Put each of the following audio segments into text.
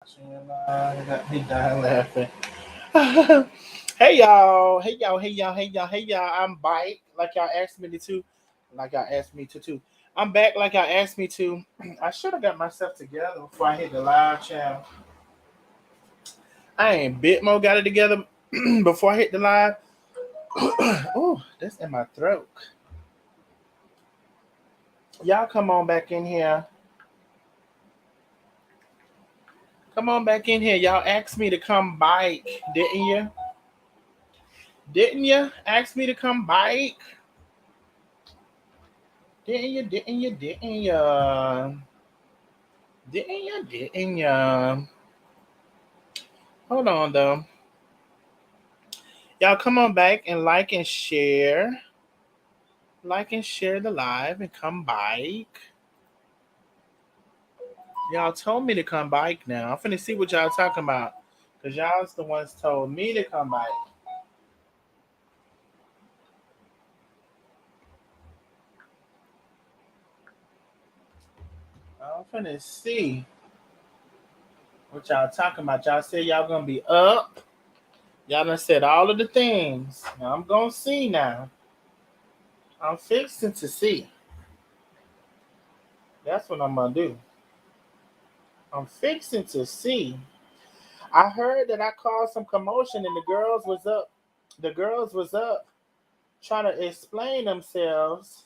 Got me dying laughing. Hey y'all, hey y'all, hey y'all, hey y'all, hey y'all. I'm back like y'all asked me to, like y'all asked me to too. I'm back like y'all asked me to. I should have got myself together before I hit the live channel. I ain't bit more got it together before I hit the live. Oh, that's in my throat. Y'all come on back in here. Come on back in here. Y'all asked me to come bike, didn't you? Didn't you ask me to come bike? Didn't you? Didn't you? Didn't you? Didn't you? Didn't you? Hold on though. Y'all come on back and like and share. Like and share the live and come bike. Y'all told me to come bike now. I'm finna see what y'all talking about. Cause y'all's the ones told me to come bike. I'm finna see what y'all talking about. Y'all said y'all gonna be up. Y'all done said all of the things. Now I'm gonna see now. I'm fixing to see. That's what I'm gonna do. I'm fixing to see. I heard that I caused some commotion and the girls was up. The girls was up trying to explain themselves,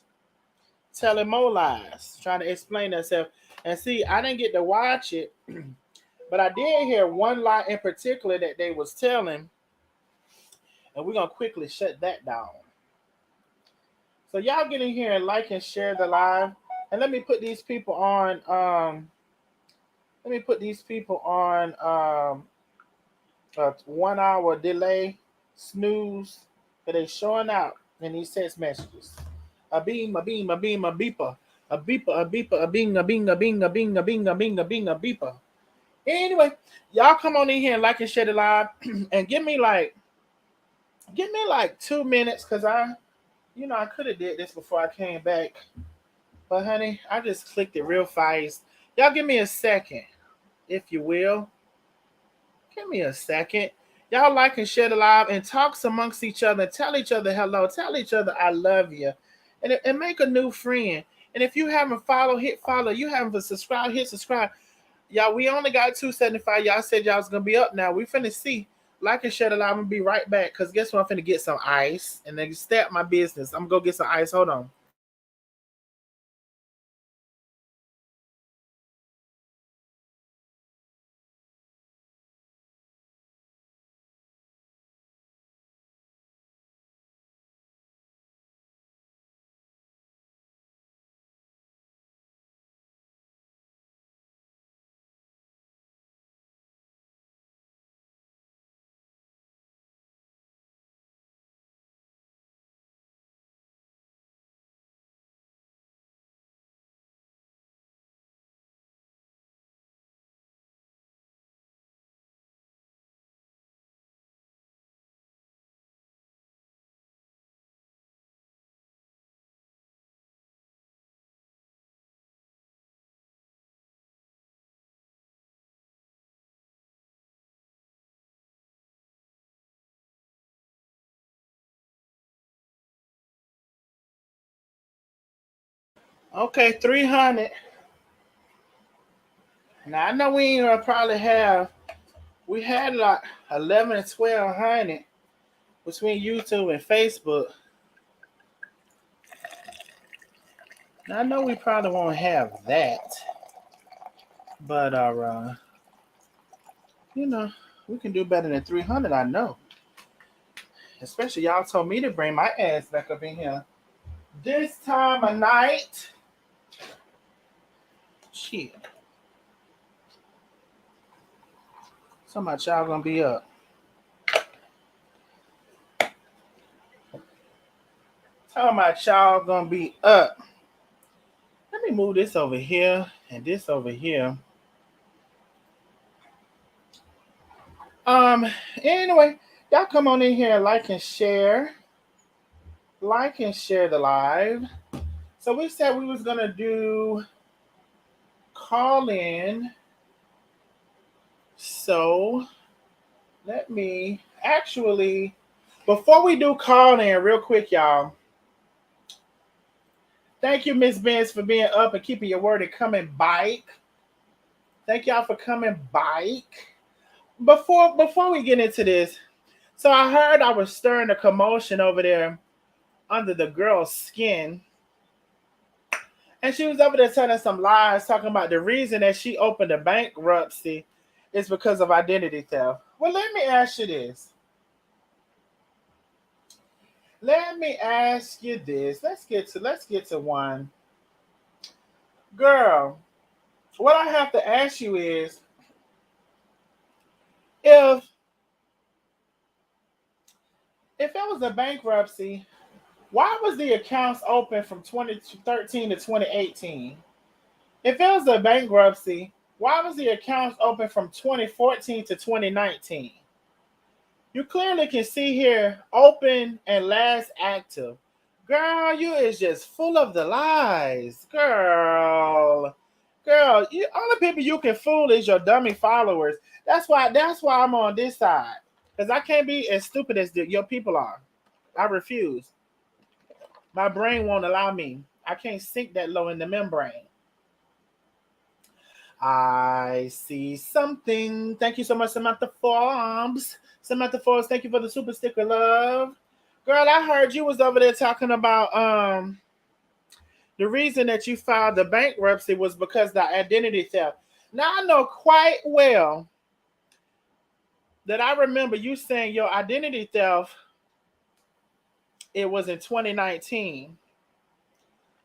telling more lies, trying to explain themselves. And see, I didn't get to watch it, but I did hear one lie in particular that they was telling, and we're gonna quickly shut that down. So y'all get in here and like and share the live. And let me put these people on let me put these people on a 1 hour delay snooze that they showing out in these text messages. A beam, a beam, a beam, a beeper. A beeper, a beeper, a bing, a bing, a bing, a bing, a bing, a bing, a bing, a beeper. Anyway, y'all come on in here and like and share the live and give me like 2 minutes because I could have did this before I came back. But honey, I just clicked it real fast. Y'all give me a second, if you will. Give me a second. Y'all like and share the live and talks amongst each other. Tell each other hello. Tell each other I love you. And make a new friend. And if you haven't followed, hit follow. You haven't subscribed, hit subscribe. Y'all, we only got 275. Y'all said y'all was gonna be up now. We finna see. Like and share the live. I'm gonna be right back. Cause guess what? I'm finna get some ice. And then start my business. I'm gonna go get some ice. Hold on. Okay, 300. Now I know we ain't gonna probably have. We had like 11 and 1200 between YouTube and Facebook. Now, I know we probably won't have that, but we can do better than 300. I know. Especially y'all told me to bring my ass back up in here this time of night. Shit. So much y'all gonna be up. Talking about y'all gonna be up. Let me move this over here and this over here. Um. Anyway, y'all come on in here and like and share. Like and share the live. So we said we was gonna do call in So let me actually, before we do call in real quick, y'all. Thank you, Miss Benz, for being up and keeping your word and coming bike. Thank y'all for coming bike. Before we get into this, so I heard I was stirring a commotion over there under the girl's skin. And she was over there telling some lies, talking about the reason that she opened a bankruptcy is because of identity theft. Well, let me ask you this. Let me ask you this. Let's get to one. Girl, what I have to ask you is if if it was a bankruptcy, why was the accounts open from 2013 to 2018? If it was a bankruptcy, why was the accounts open from 2014 to 2019? You clearly can see here open and last active. Girl, you is just full of the lies. Girl, you only people you can fool is your dummy followers. That's why I'm on this side. Because I can't be as stupid as your people are. I refuse. My brain won't allow me. I can't sink that low in the membrane. I see something. Thank you so much, Samantha Forbes. Samantha Forbes, thank you for the super sticker, love. Girl, I heard you was over there talking about the reason that you filed the bankruptcy was because of the identity theft. Now I know quite well that I remember you saying your identity theft, it was in 2019.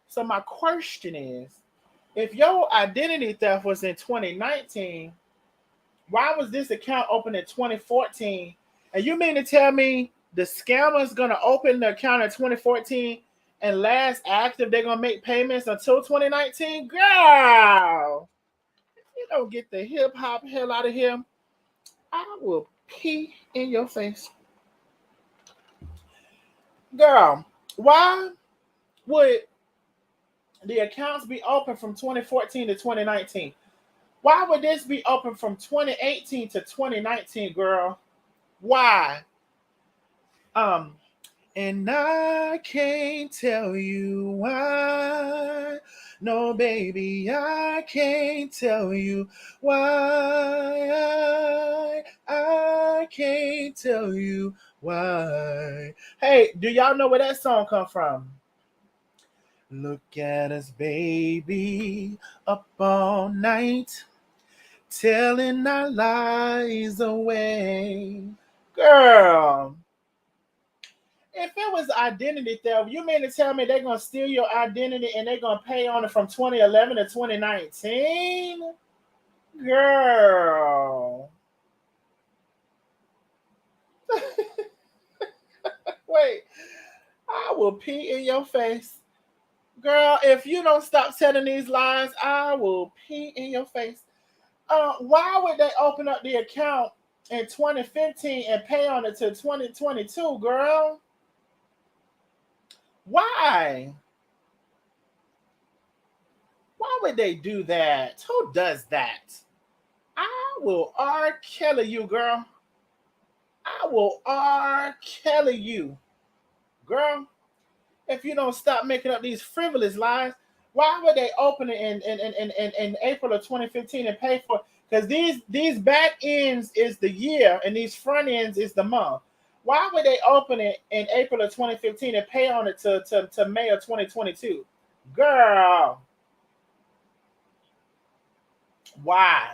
So my question is, if your identity theft was in 2019, why was this account open in 2014? And you mean to tell me the scammer's going to open the account in 2014 and last active, they're going to make payments until 2019? Girl, if you don't get the hip hop hell out of here, I will pee in your face. Girl, why would the accounts be open from 2014 to 2019? Why would this be open from 2018 to 2019, girl? Why? And I can't tell you why. No, baby, I can't tell you why. I can't tell you why. Hey, do y'all know where that song come from? Look at us, baby, up all night, telling our lies away. Girl, if it was identity theft, you mean to tell me they're going to steal your identity and they're going to pay on it from 2011 to 2019? Girl. Wait, I will pee in your face. Girl, if you don't stop telling these lies, I will pee in your face. Why would they open up the account in 2015 and pay on it to 2022, girl? Why? Why would they do that? Who does that? I will R. Kelly you, girl. I will R. Kelly you, girl. If you don't stop making up these frivolous lies, why would they open it in April of 2015 and pay for it? Because these back ends is the year and these front ends is the month. Why would they open it in April of 2015 and pay on it to May of 2022? Girl. Why?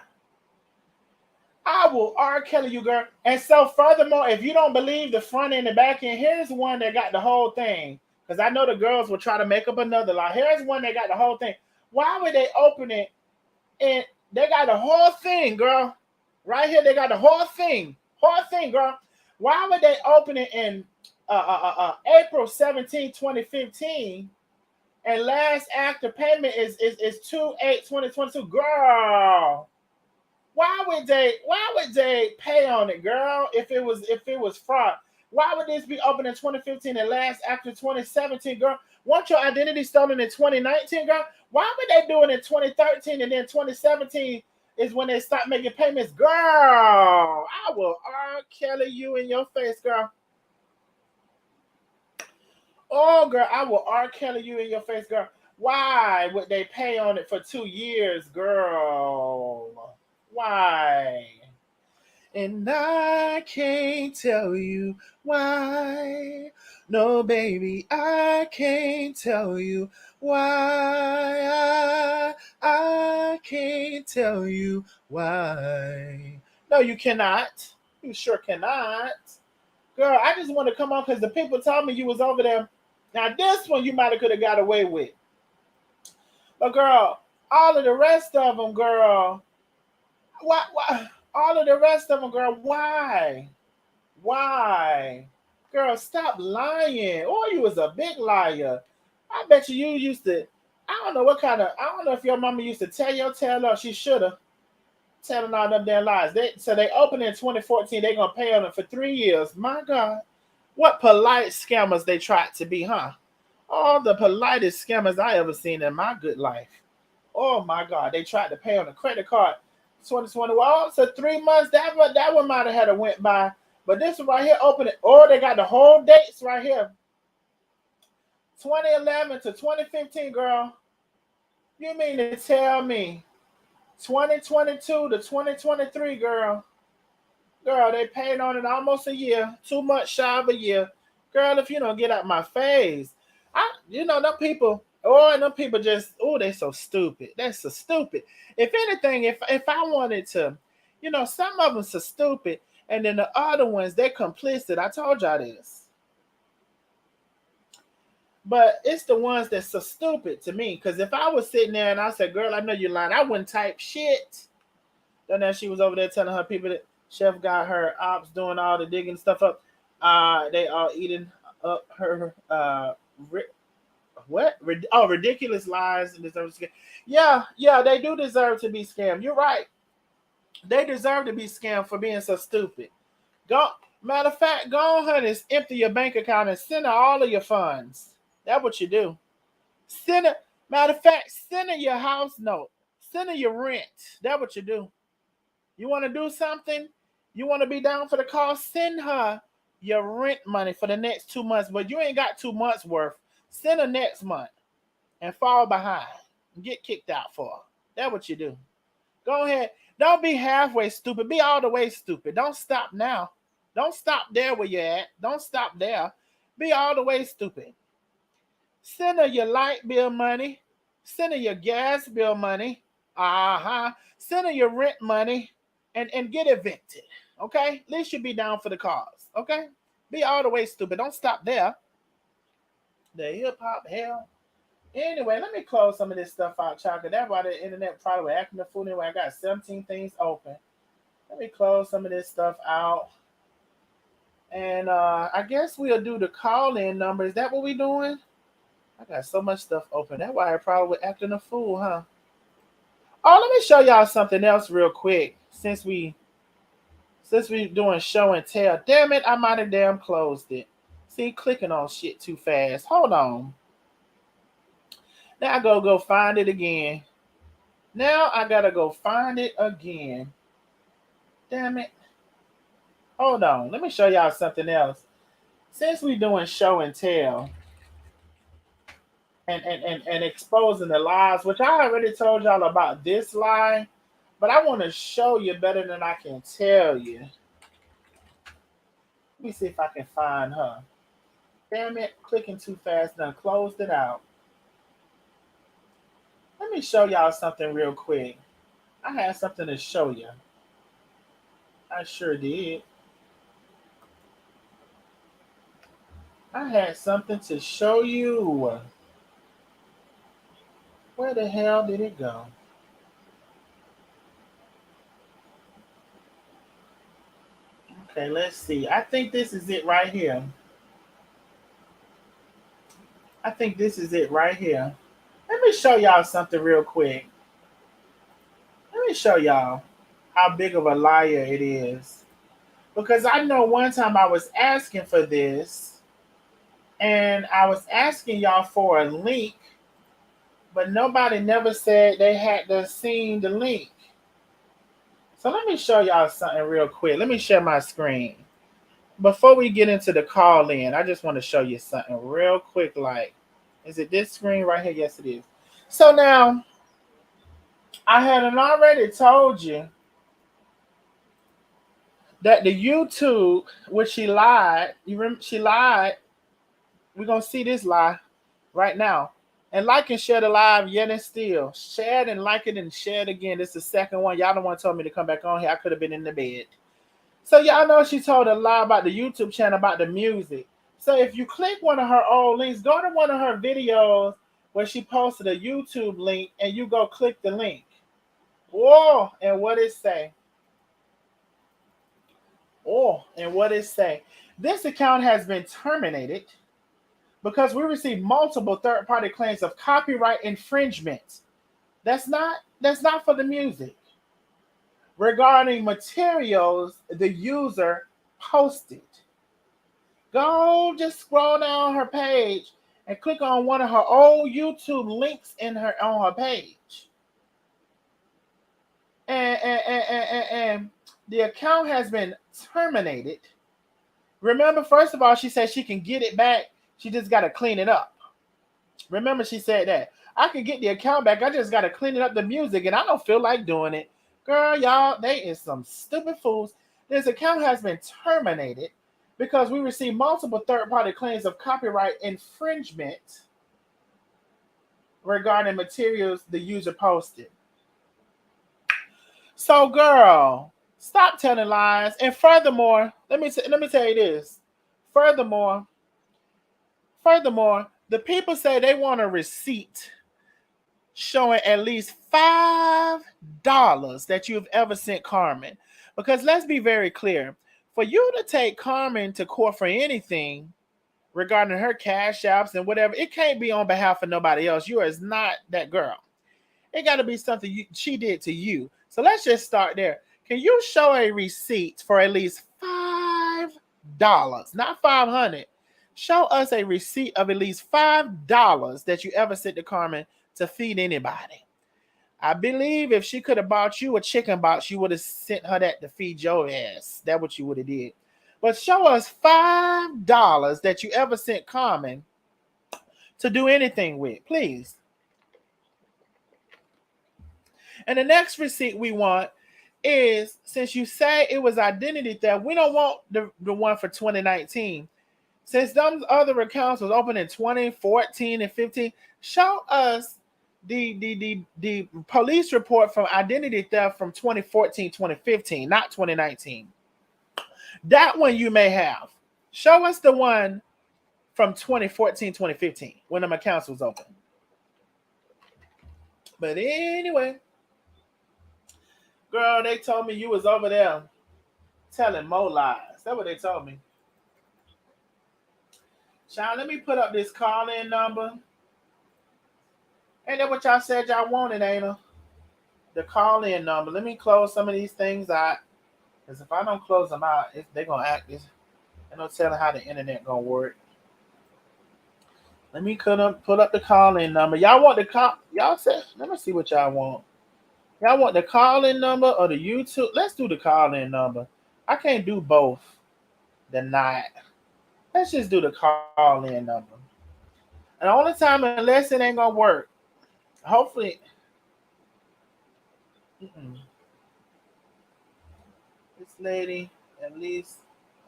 I will R. Kelly you, girl. And so furthermore, if you don't believe the front end and back end, here's one that got the whole thing. Because I know the girls will try to make up another lie. Here's one that got the whole thing. Why would they open it and they got the whole thing, girl? Right here, they got the whole thing. Whole thing, girl. Why would they open it in April 17, 2015? And last active payment is 2/8/2022. Girl. Why would they pay on it, girl, if it was fraud? Why would this be open in 2015 and last after 2017, girl? Want your identity stolen in 2019, girl? Why would they do it in 2013 and then 2017 is when they stop making payments. Girl, I will R. Kelly you in your face, girl. Oh, girl, I will R. Kelly you in your face, girl. Why would they pay on it for 2 years, girl? Why? And I can't tell you why. No, baby, I can't tell you why. I can't tell you why. No, you cannot. You sure cannot. Girl, I just want to come on because the people told me you was over there. Now, this one you might have could have got away with. But, girl, all of the rest of them, girl, why? All of the rest of them, girl, why? Why? Girl, stop lying. Oh, you was a big liar. I bet you used to. I don't know what kind of. I don't know if your mama used to tell your tale or she should have telling all them damn lies. So they opened in 2014. They gonna pay on them for 3 years. My God, what polite scammers they tried to be, huh? All the politest scammers I ever seen in my good life. Oh my God, they tried to pay on a credit card. 2020. Well, so 3 months. That one might have had a went by. But this one right here, open it. Oh, they got the whole dates right here. 2011 to 2015, girl. You mean to tell me 2022 to 2023, girl? Girl, they paid on it almost a year. 2 months shy of a year. Girl, if you don't get out my face. Them people, and them people just, they so stupid. That's so stupid. If anything, if I wanted to, some of them so stupid. And then the other ones, they're complicit. I told y'all this. But it's the ones that's so stupid to me. Because if I was sitting there and I said, girl, I know you're lying, I wouldn't type shit. Then that she was over there telling her people that Chef got her ops doing all the digging stuff up. They all eating up her what? Oh, ridiculous lies and deserve to scam. Yeah, they do deserve to be scammed. You're right. They deserve to be scammed for being so stupid. Go, matter of fact, go on, honey, empty your bank account and send her all of your funds. That's what you do. Send her, matter of fact, send her your house note. Send her your rent. That's what you do. You want to do something? You want to be down for the cost? Send her your rent money for the next 2 months, but you ain't got 2 months worth. Send her next month and fall behind and get kicked out for her. That's what you do. Go ahead. Don't be halfway stupid. Be all the way stupid. Don't stop now. Don't stop there where you're at. Don't stop there. Be all the way stupid. Send her your light bill money. Send her your gas bill money. Send her your rent money and get evicted. Okay? At least you be down for the cause. Okay? Be all the way stupid. Don't stop there. The hip hop hell. Anyway, let me close some of this stuff out, child. Cause that's why the internet probably was acting the fool anyway. I got 17 things open. Let me close some of this stuff out. And I guess we'll do the call-in number. Is that what we doing? I got so much stuff open. That's why I probably was acting a fool, huh? Oh, let me show y'all something else real quick. Since we doing show and tell. Damn it, I might have damn closed it. See, clicking on shit too fast. Hold on. Now I gotta go find it again. Now I gotta go find it again. Damn it. Hold on. Let me show y'all something else. Since we doing show and tell and exposing the lies, which I already told y'all about this lie, but I want to show you better than I can tell you. Let me see if I can find her. Damn it, clicking too fast, done closed it out. Let me show y'all something real quick. I had something to show you. I sure did. I had something to show you. Where the hell did it go? Okay, let's see. I think this is it right here. I think this is it right here. Let me show y'all something real quick. Let me show y'all how big of a liar it is. Because I know one time I was asking for this, and I was asking y'all for a link, but nobody never said they had to seen the link. So let me show y'all something real quick. Let me share my screen. Before we get into the call in, I just want to show you something real quick. Like, is it this screen right here? Yes, it is. So now, I hadn't already told you that the YouTube, which she lied, you remember she lied. We're gonna see this lie right now. And like and share the live yet and still. Share it and like it and share it again. This is the second one. Y'all don't want to tell me to come back on here. I could have been in the bed. So y'all know she told a lie about the YouTube channel about the music. So if you click one of her old links, go to one of her videos where she posted a YouTube link and you go click the link. Oh, and what it say? Oh, and what it say? This account has been terminated because we received multiple third-party claims of copyright infringement. That's not for the music. Regarding materials the user posted. Go just scroll down her page and click on one of her old YouTube links on her page. And the account has been terminated. Remember, first of all, she said she can get it back. She just got to clean it up. Remember, she said that. I can get the account back. I just got to clean it up the music, and I don't feel like doing it. Girl, y'all, they is some stupid fools. This account has been terminated because we received multiple third-party claims of copyright infringement regarding materials the user posted. So, girl, stop telling lies. And furthermore, let me tell you this. Furthermore, the people say they want a receipt showing at least $5 that you've ever sent Carmen. Because let's be very clear. For you to take Carmen to court for anything regarding her cash apps and whatever, it can't be on behalf of nobody else. You is not that girl. It got to be something she did to you. So let's just start there. Can you show a receipt for at least $5, not $500? Show us a receipt of at least $5 that you ever sent to Carmen to feed anybody. I believe if she could have bought you a chicken box, you would have sent her that to feed your ass. That's what you would have did. But show us $5 that you ever sent Carmen to do anything with, please. And the next receipt we want is, since you say it was identity theft, we don't want the one for 2019. Since those other accounts was open in 2014 and 15, show us the police report from identity theft from 2014, 2015, not 2019. That one you may have. Show us the one from 2014, 2015, when them accounts was open. But anyway, girl, they told me you was over there telling more lies. That's what they told me. Child, let me put up this call-in number. Ain't that what y'all said y'all wanted, ain't it? The call-in number. Let me close some of these things out. Because if I don't close them out, they're going to act this. They're not telling how the internet going to work. Let me put up the call-in number. Y'all want the call? Y'all said, let me see what y'all want. Y'all want the call-in number or the YouTube? Let's do the call-in number. I can't do both the night. Let's just do the call-in number. And the only time, unless it ain't going to work, hopefully. This lady at least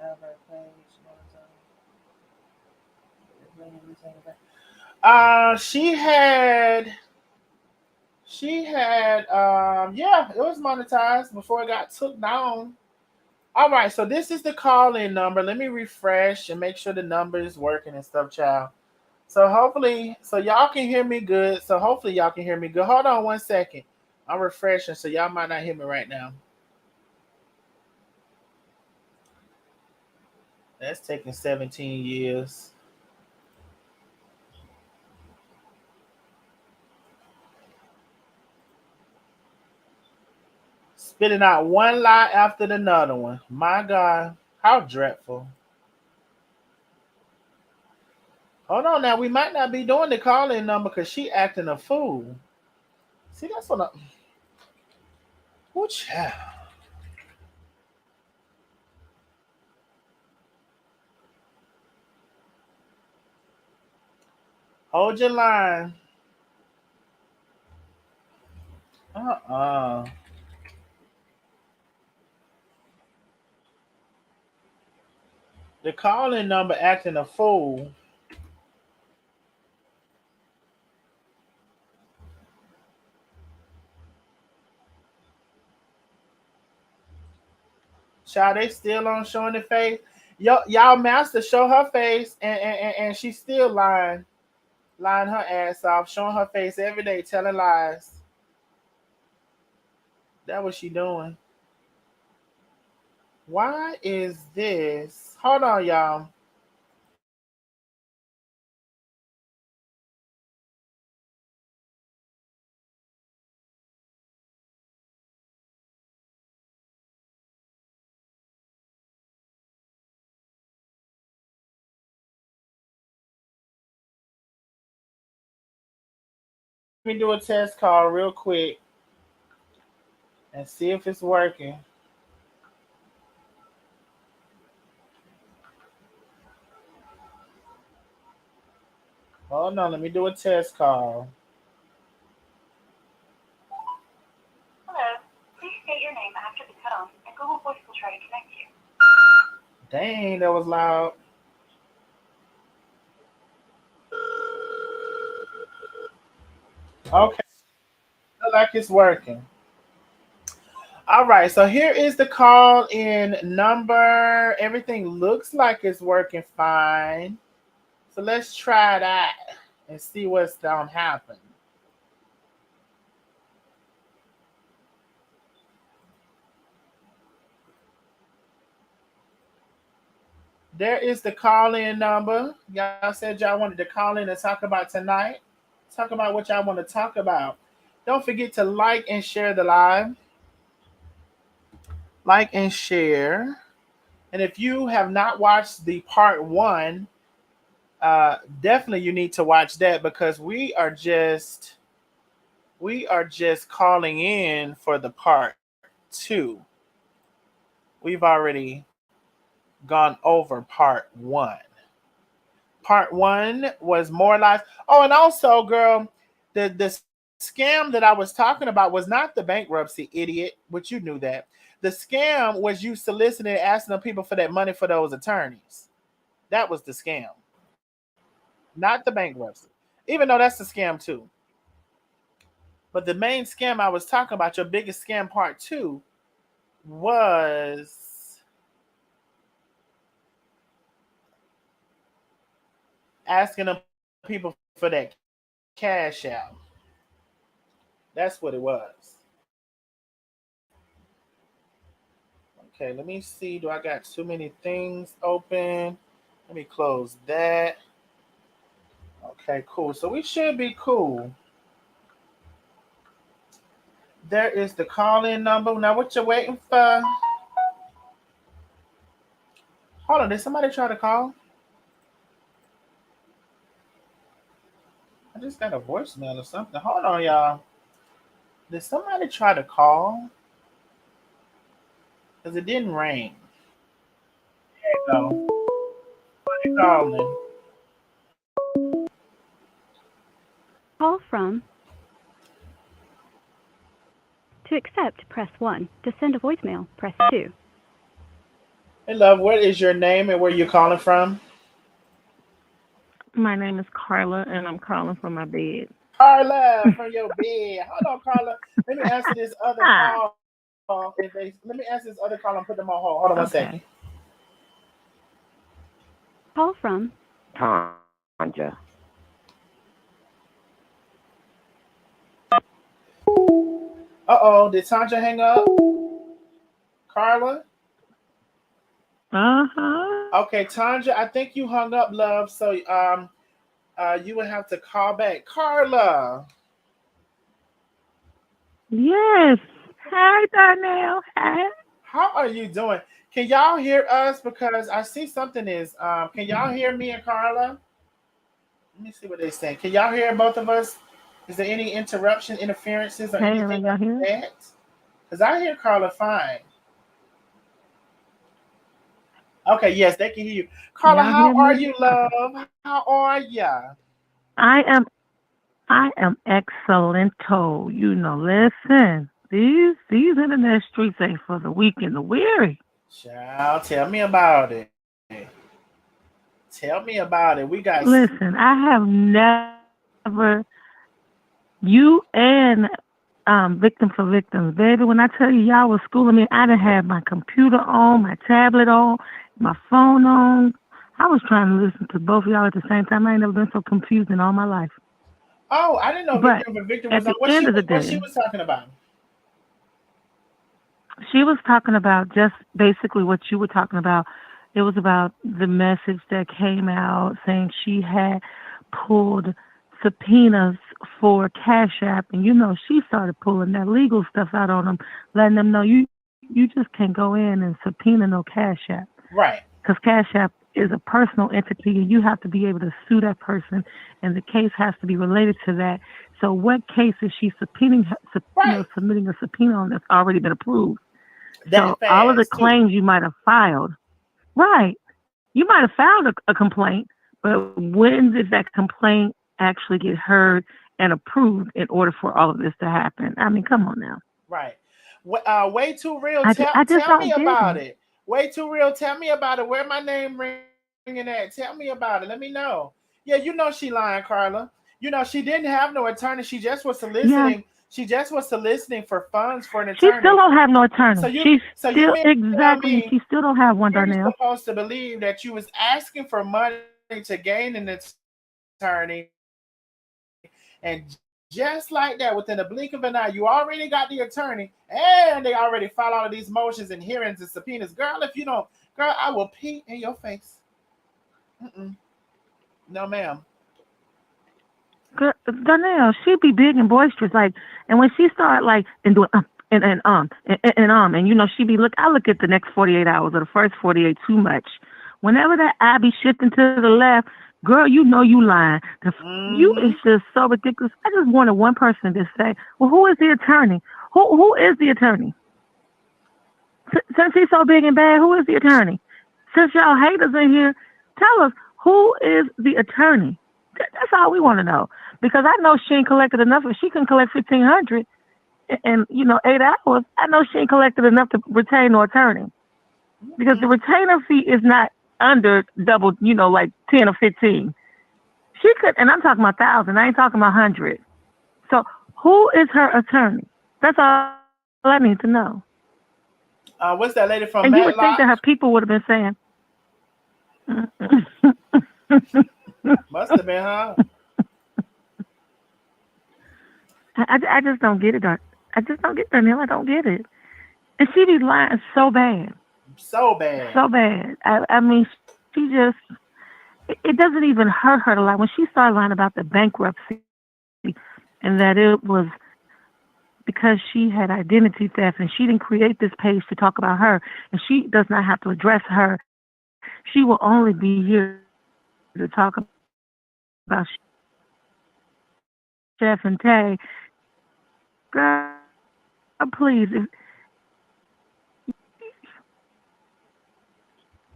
have her page. Yeah, it was monetized before it got took down. All right, so this is the call-in number. Let me refresh and make sure the number is working and stuff, child. So hopefully, so y'all can hear me good. Hold on 1 second. I'm refreshing, so y'all might not hear me right now. That's taking 17 years. Spitting out one lie after another one. My God, how dreadful. Hold on now. We might not be doing the call-in number because she acting a fool. See, that's what I... Oh, child. Hold your line. Uh-uh. The calling number acting a fool. Child, they still on showing the face. Y'all master show her face and she's still lying her ass off, showing her face every day, telling lies. That what she doing. Why is this? Hold on, y'all. Let me do a test call real quick and see if it's working. Hold on, let me do a test call. Hello. Please state your name after the tone, and Google Voice will try to connect you. Dang, that was loud. Okay, look like it's working. All right, so here is the call in number. Everything looks like it's working fine. So let's try that and see what's gonna happen. There is the call in number. Y'all said y'all wanted to call in and talk about tonight. Talk about what y'all want to talk about. Don't forget to like and share the live. Like and share. And if you have not watched the part one, definitely you need to watch that because we are just calling in for the part two. We've already gone over part one. Part one was more lies. Oh, and also, girl, the scam that I was talking about was not the bankruptcy, idiot, which you knew that. The scam was you soliciting, asking the people for that money for those attorneys. That was the scam, not the bankruptcy. Even though that's the scam too. But the main scam I was talking about, your biggest scam part two, was asking the people for that cash out. That's what it was. Okay, let me see. Do I got too many things open? Let me close that. Okay, cool. So we should be cool. There is the call in number. Now, what you waiting for? Hold on. Did somebody try to call? I just got a voicemail or something. Hold on, y'all. Did somebody try to call? Because it didn't ring. There you go. Somebody calling. Call from. To accept, press 1. To send a voicemail, press 2. Hey, love, what is your name and where you calling from? My name is Carla, and I'm calling from my bed. Carla from your bed. Hold on, Carla. Let me answer this other call. Let me answer this other call and put them on hold. Hold on one second. Okay. Call from. Tanja. Uh-oh, did Tanja hang up? Carla? Uh-huh. Okay, Tanja, I think you hung up, love. So you would have to call back. Carla, Yes. Hi, Darnell. Hi. how are you doing? Can y'all hear us? Because I see something is can y'all hear me and Carla? Let me see what they're saying. Can y'all hear both of us? Is there any interruption, interferences, or Hey, anything are y'all like here? that? Because I hear Carla fine. Okay, yes, they can hear you. Carla, Y'all how hear are me? you, Okay. love? How are ya? I am I am excellento. Listen. These internet streets ain't for the weak and the weary. Child, tell me about it. Tell me about it. We got Listen, I have never you and victim for victims, baby. When I tell you y'all was schooling me, I done had my computer on, my tablet on, my phone on. I was trying to listen to both of y'all at the same time. I ain't never been so confused in all my life. Oh, I didn't know But Victor was at on. the end of the What she day, was talking about? she was talking about just basically what you were talking about. It was about the message that came out saying she had pulled subpoenas for Cash App, and she started pulling that legal stuff out on them, letting them know you just can't go in and subpoena no Cash App Right, because Cash App is a personal entity, and you have to be able to sue that person, and the case has to be related to that. So, what case is she right. submitting a subpoena on that's already been approved? That So all of the fast too. claims you might have filed, right? You might have filed a complaint, but when did that complaint actually get heard and approved in order for all of this to happen? I mean, come on now. Right. Way too real. I just Tell me don't get about it. it. Way too real. Tell me about it. Where my name ringing at? Tell me about it. Let me know. Yeah, she lying, Carla. She didn't have no attorney. She just was soliciting. Yeah, She just was soliciting for funds for an she attorney. still don't have no So attorney. She's you still mean to tell exactly. me She still don't have one, you're Darnell. supposed to believe that you was asking for money to gain an attorney, and just like that, within a blink of an eye, you already got the attorney, and they already filed all of these motions and hearings and subpoenas. Girl, if you don't, girl, I will pee in your face. Mm-mm. No, ma'am. Darnell, she be big and boisterous, like, and when she start like and doing and she be look. I look at the next 48 hours or the first 48 too much. Whenever that eye be shifting to the left, girl, you lying. You is Mm-hmm. just so ridiculous. I just wanted one person to say, well, who is the attorney? Who is the attorney? Since he's so big and bad, who is the attorney? Since y'all haters in here, tell us who is the attorney. That's all we want to know. Because I know she ain't collected enough. If she can collect 1,500 in 8 hours, I know she ain't collected enough to retain no attorney. Because the Mm-mm. retainer fee is not under double, like 10 or 15. She could, and I'm talking about thousand. I ain't talking about hundred. So who is her attorney? That's all I need to know. What's that lady And from you would think that her Matlock? people would have been saying, Must have been, huh? I just don't get it. I just don't get Danielle. I don't get it. And she be lying so bad, So bad. so bad. I mean, she just it doesn't even hurt her to lie. When she started lying about the bankruptcy and that it was because she had identity theft and she didn't create this page to talk about her and she does not have to address her. She will only be here to talk about Chef and Tay. Girl, please.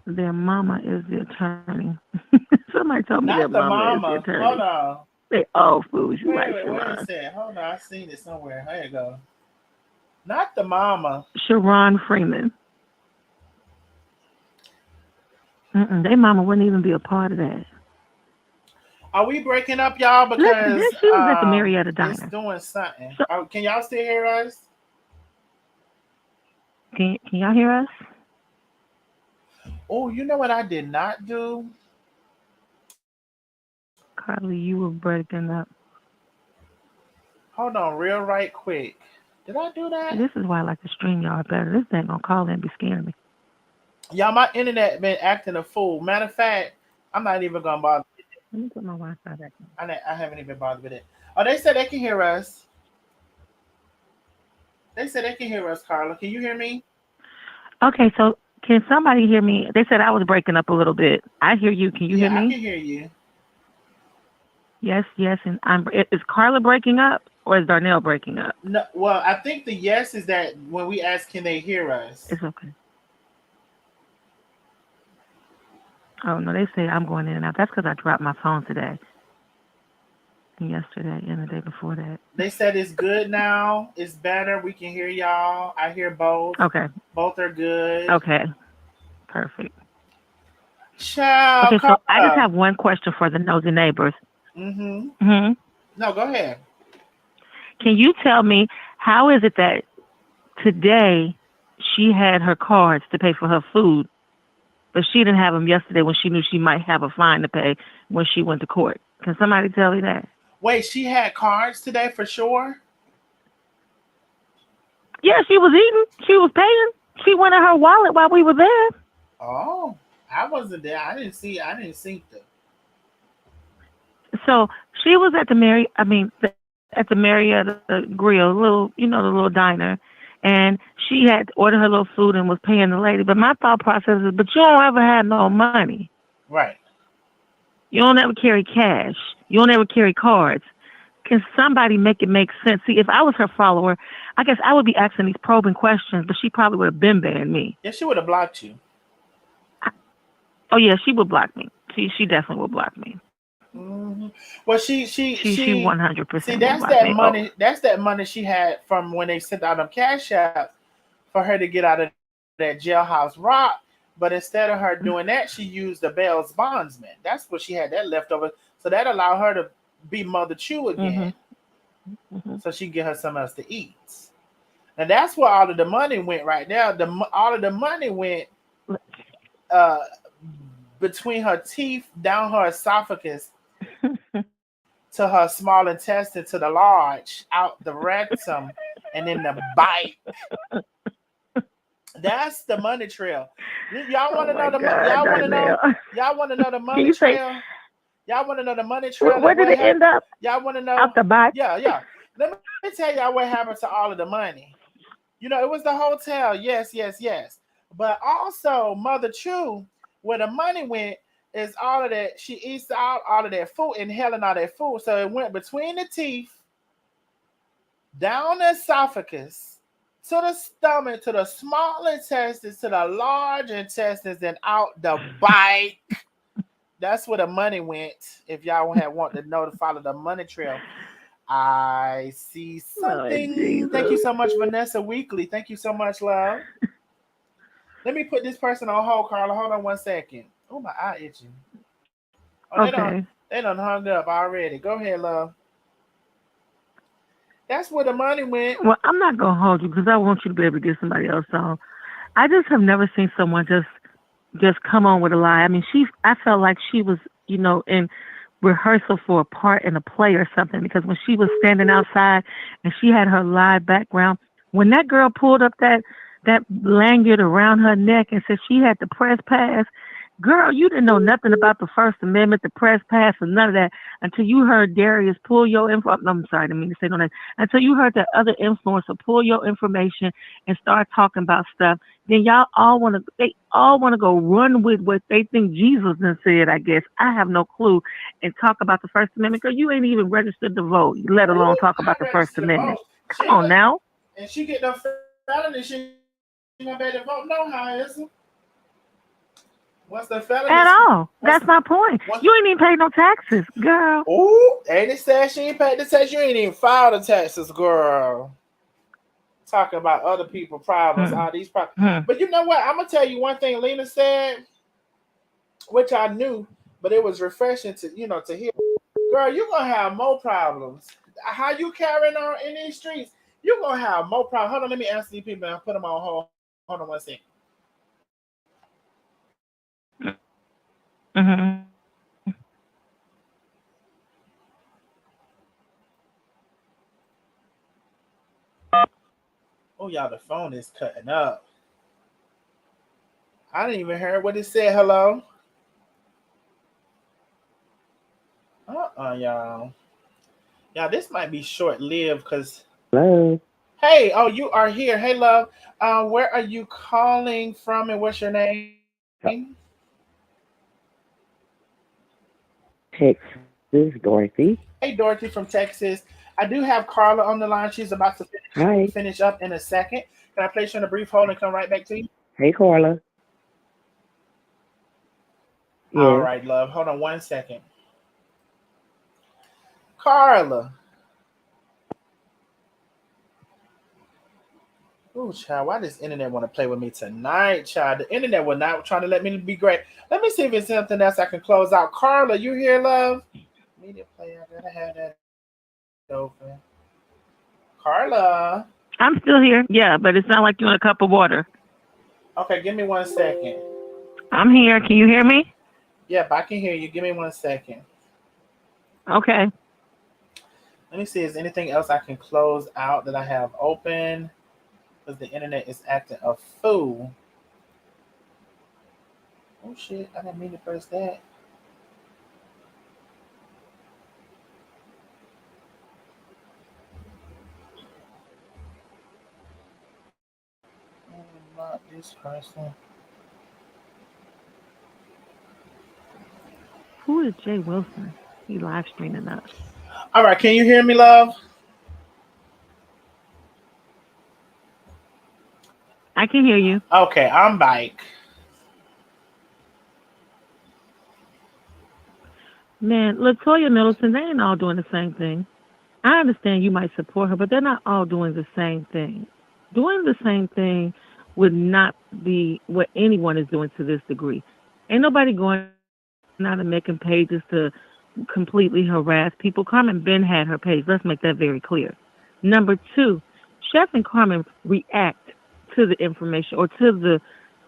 Their mama is the attorney. Somebody told me their Not the mama is the mama. Hold attorney. on. They all fools. You right, Where is Sharon. that? Hold on. I seen it somewhere. There you go. Not the mama. Sharon Freeman. They mama wouldn't even be a part of that. Are we breaking up, y'all? Listen, then Because she was at the Marietta it's Diner. doing something. So Can y'all still hear us? can y'all hear us? Oh, you know what I did not do? Carly, you were breaking up. Hold on, real right quick. Did I do See, that? this is why I like to stream y'all better. This thing gonna call in and be scaring me. Y'all, my internet been acting a fool. Matter of fact, I'm not even gonna bother. Let me put my Wi-Fi back on. I haven't even bothered with it. Oh, they said they can hear us. They said they can hear us, Carla. Can you hear me? Okay, so can somebody hear me? They said I was breaking up a little bit. I hear you. Can you hear Yeah, I me? can hear you. Yes, yes. And is Carla breaking up or is Darnell breaking up? No, well, I think the yes is that when we ask, can they hear us? It's okay. Oh no, they say I'm going in and out. That's because I dropped my phone today. talking yesterday and the day before that. They said it's good now. It's better. We can hear y'all. I hear both. Okay. Both are good. Okay. Perfect. Ciao, Okay, so I just Carla. have one question for the nosy neighbors. Mm-hmm. Hmm. No, go ahead. Can you tell me how is it that today she had her cards to pay for her food, but she didn't have them yesterday when she knew she might have a fine to pay when she went to court? Can somebody tell me that? Wait, she had cards today for sure? Yeah, she was eating. She was paying. She went in her wallet while we were there. Oh, I wasn't there. I didn't see the. So she was at the at the Marietta Grill, little, the little diner, and she had ordered her little food and was paying the lady. But my thought process is, but you don't ever have no money. Right. You don't ever carry cash. You don't ever carry cards. Can somebody make it make sense? See, if I was her follower, I guess I would be asking these probing questions, but she probably would have been banned me. Yeah, she would have blocked you. Oh yeah, she would block me. She definitely would block me. Hmm. Well, She she. 100% See, would that's block that me. Oh. money. That's that money she had from when they sent out them cash apps for her to get out of that jailhouse rock. But instead of her doing that, she used the Bell's bondsman. That's what she had that left over. So that allowed her to be Mother Chew again. Mhm. Mhm. So she can get her something else to eat. And that's where all of the money went right now. All of the money went uh, between her teeth, down her esophagus, to her small intestine, to the large, out the rectum, and then the bite. That's the money trail. Y'all Oh want to know my the God, y'all want to know Donnell. y'all want to know the Can money you say trail. Y'all want to know the money trail where and did what it happened. end up? Y'all want to Out know? the bike? Yeah, yeah. Let me tell y'all what happened to all of the money. It was the hotel. Yes, yes, yes. But also, Mother True, where the money went is all of that. She eats out all of that food, inhaling all that food. So it went between the teeth, down the esophagus, to the stomach, to the small intestines, to the large intestines, and out the bite. That's where the money went. If y'all want to know to follow the money trail. I see Lord something. Thank you Jesus. so much, Vanessa Weekly. Thank you so much, love. Let me put this person on hold, Carla. Hold on 1 second. Oh, my eye itching. Oh, Okay. they done hung up already. Go ahead, love. That's where the money went. Well, I'm not gonna hold you because I want you to be able to get somebody else on. I just have never seen someone just come on with a lie. I mean, I felt like she was, in rehearsal for a part in a play or something because when she was standing outside and she had her live background, when that girl pulled up that lanyard around her neck and said she had the press pass, girl, you didn't know nothing about the First Amendment, the press pass, and none of that until you heard Darius pull your info. No, I'm sorry, I didn't mean to say no that. Until you heard that other influencer pull your information and start talking about stuff, then they all want to go run with what they think Jesus done said. I guess I have no clue and talk about the First Amendment because you ain't even registered to vote, let alone Ooh, talk I about the First registered to Amendment. vote. She Come ain't on got, now. and she get no felony. She ain't gonna be able to vote. No, how is it? What's the felony? At all. What's That's my point. what? You ain't even paid no taxes, girl. Ooh, and it says she ain't paid the tax. You ain't even filed the taxes, girl. Talking about other people problems, Hmm. all these problems. Hmm. But you know what? I'm gonna tell you one thing Lena said, which I knew, but it was refreshing to hear. Girl, you're gonna have more problems. How you carrying on in these streets? You're gonna have more problems. Hold on, let me answer these people and put them on hold. Hold on 1 second. Hmm. Oh, y'all, the phone is cutting up. I didn't even hear what it said. Hello. Y'all. Y'all, this might be short lived because. Hello. Hey, oh, you are here. Hey, love. Where are you calling from and what's your name? Texas, Dorothy. Hey, Dorothy from Texas. I do have Carla on the line. She's about to Hi. finish up in a second. Can I place you on a brief hold and come right back to you? Hey, Carla. All Yes. right, love. Hold on 1 second. Carla. Oh, child, why does internet want to play with me tonight, child? The internet will not trying to let me be great. Let me see if it's something else I can close out. Carla, you here, love? Media player, I gotta have that open. Carla. I'm still here. Yeah, but it sounds like you're in a cup of water. Okay, give me 1 second. I'm here. Can you hear me? Yep, I can hear you. Give me 1 second. Okay. Let me see, is anything else I can close out that I have open? Because the internet is acting a fool. Oh shit, I didn't mean to press that. Not this person. Who is Jay Wilson? He live streaming us. All right, can you hear me, love? I can hear you. Okay, I'm back. Man, Latoya Middleton, they ain't all doing the same thing. I understand you might support her, but they're not all doing the same thing. Doing the same thing would not be what anyone is doing to this degree. Ain't nobody going out and making pages to completely harass people. Carmen Ben had her page. Let's make that very clear. Number two, Chef and Carmen react to the information or to the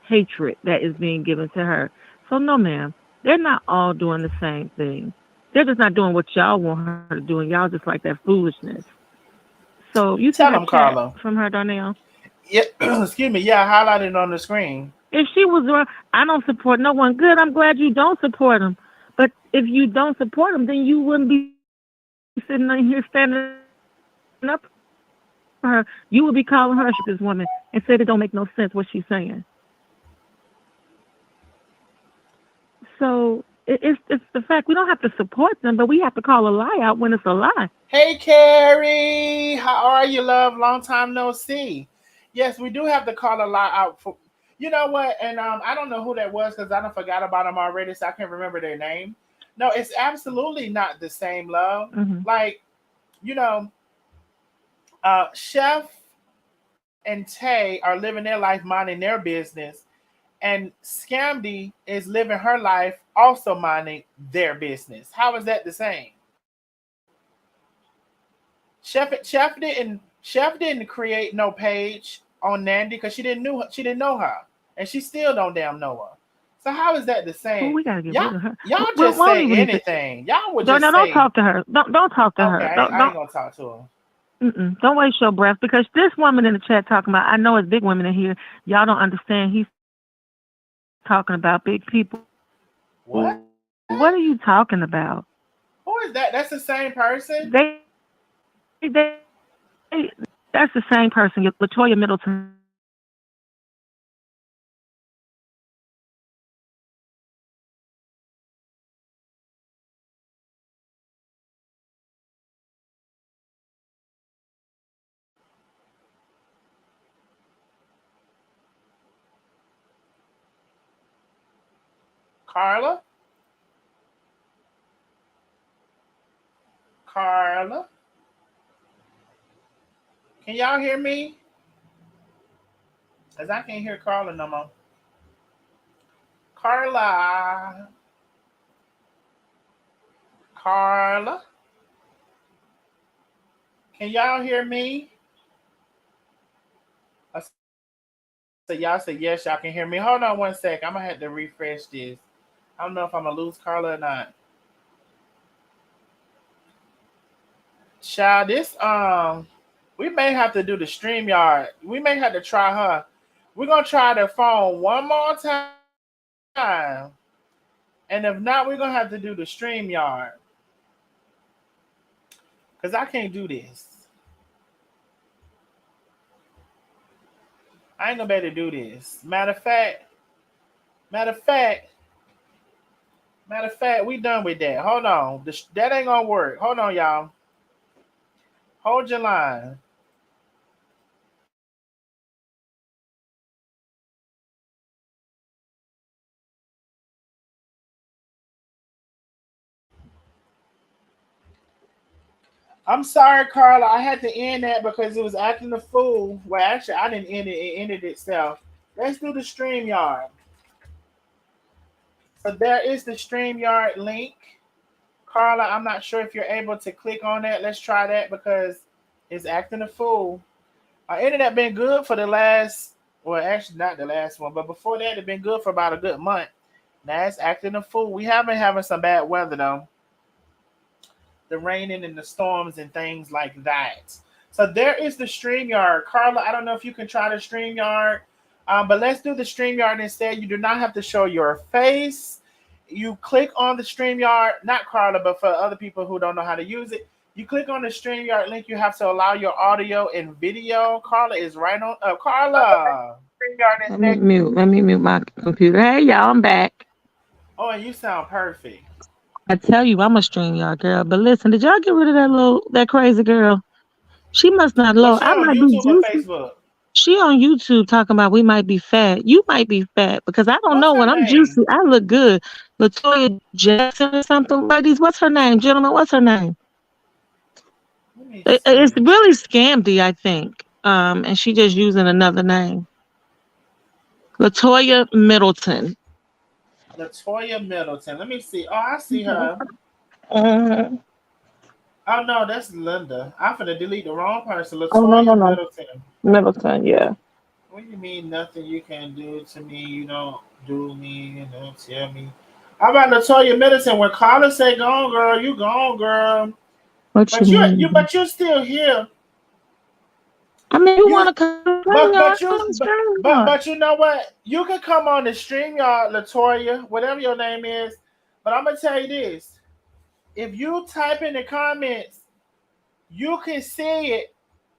hatred that is being given to her. So no, ma'am, they're not all doing the same thing. They're just not doing what y'all want her to do, and y'all just like that foolishness. So you see Tell that them, chat Carla. from her, Darnell? Yeah, excuse me. Yeah, I highlighted on the screen. If she was wrong, I don't support no one. Good. I'm glad you don't support them. But if you don't support them, then you wouldn't be sitting in here standing up for her. You would be calling her this woman and said it don't make no sense what she's saying. So it's the fact we don't have to support them, but we have to call a lie out when it's a lie. Hey, Carrie. How are you, love? Long time no see. Yes, we do have to call a lot out for. You know what? And I don't know who that was because I don't forgot about them already, so I can't remember their name. No, it's absolutely not the same, love. Hmm. Like, you know, Chef and Tay are living their life minding their business, and Scamdi is living her life also minding their business. How is that the same? Chef didn't create no page on Nandy because she didn't know her, and she still don't damn know her. So how is that the Well, same? we gotta get Y'all rid of her. y'all We just don't say even need to. anything. Y'all would Don't just no, don't say talk to her. Don't talk to okay. her. I, Don't I ain't don't gonna talk to her. don't waste your breath because this woman in the chat talking about. I know it's big women in here. Y'all don't understand. He's talking about big people. What are you talking What? about? Who is that? That's the same person. They that's the same person. Latoya Middleton is the same person. Carla. Carla. Can y'all hear me? Cause I can't hear Carla no more. Carla. Carla. Can y'all hear me? I said y'all said yes, y'all can hear me. Hold on 1 sec. I'm gonna have to refresh this. I don't know if I'm gonna lose Carla or not. Child, we may have to do the stream yard. We may have to try her. We're gonna try the phone one more time, and if not, we're gonna have to do the stream yard because I can't do this. I ain't gonna be able to do this. Matter of fact, we done with that. Hold on, that ain't gonna work. Hold on, y'all. Hold your line. I'm sorry, Carla. I had to end that because it was acting a fool. Well, actually, I didn't end it. It ended itself. Let's do the StreamYard. So there is the StreamYard link. Carla, I'm not sure if you're able to click on that. Let's try that because it's acting a fool. Our internet been good for the last, well, actually not the last one, but before that, it been good for about a good month. Now it's acting a fool. We have been having some bad weather though, the raining and the storms and things like that. So there is the StreamYard. Carla, I don't know if you can try the StreamYard, but let's do the StreamYard instead. You do not have to show your face. You click on the StreamYard, not Carla, but for other people who don't know how to use it, you click on the StreamYard link. You have to allow your audio and video. Carla is right on. Carla. StreamYard Let me instead. mute. Let me mute my computer. Hey, y'all, I'm back. Oh, and you sound perfect. I tell you, I'm a StreamYard girl. But listen, did y'all get rid of that crazy girl? She must not Was low. she I on might be YouTube or juicy. Facebook? She on YouTube talking about we might be fat. You might be fat because I don't What's know her when I'm name? juicy. I look good. Latoya Jackson or something. Ladies, what's her name? Gentlemen, what's her name? Let me It's see. really Scamdi, I think. And she just using another name. Latoya Middleton. Latoya Middleton. Let me see. Oh, I see her. Mhm. Oh no, that's Linda. I'm finna delete the wrong person. Oh no, no, Latoya no. Middleton. Middleton, yeah. What do you mean nothing you can do to me? You don't do me. You don't tell me. How about Latoya Middleton? When Carla say gone, girl, you gone, girl. What you mean? But you're still here. I mean, you You want to come to but StreamYard? but you Come to but StreamYard. but you know what? You can come on the StreamYard, Latoya, whatever your name is. But I'm gonna tell you this: if you type in the comments, you can see it,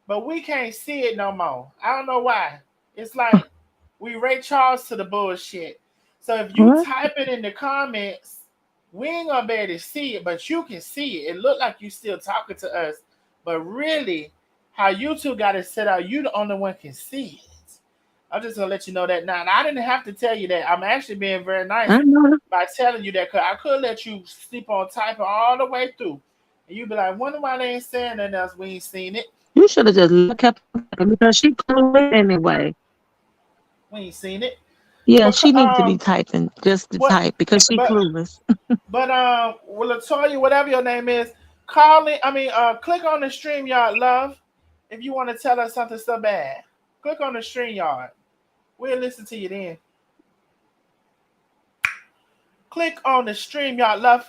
but we can't see it no more. I don't know why. It's like we Ray Charles to the bullshit. So if you What? type it in the comments, we ain't gonna be able to see it, but you can see it. It look like you still talking to us, but really, how you two got it set out, you the only one can see it. I'm just gonna let you know that now. And I didn't have to tell you that. I'm actually being very nice I know. by telling you that, because I could let you sleep on typing all the way through, and you'd be like, wonder why they ain't saying nothing else. We ain't seen it. You should have just kept on talking because she clueless anyway. We ain't seen it. Yeah, But she needs to be typing just to what? type because she But clueless. well, Latoya, whatever your name is, call it. I mean, click on the StreamYard, love. If you want to tell us something so bad, click on the StreamYard. We'll listen to you then. Click on the StreamYard, love.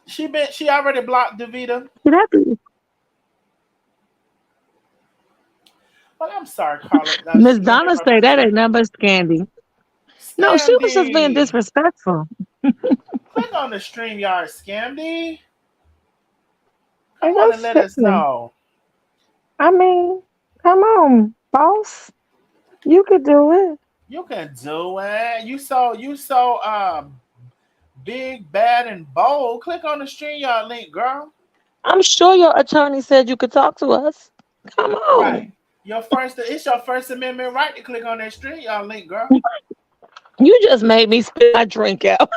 She already blocked Davita. See, that be Well, I'm sorry, Carla. Miss Go ahead, Donna say that ain't nothing but Scamdi. No, she was just being Scamdi. disrespectful. Click on the StreamYard, Scamdi. Hey, Come on go and let us silly. know. I mean, come on, boss. You could do it. You can do it. You so big, bad, and bold. Click on the StreamYard link, girl. I'm sure your attorney said you could talk to us. Come Right. on. It's your First Amendment right to click on that StreamYard link, girl. You just made me spit my drink out.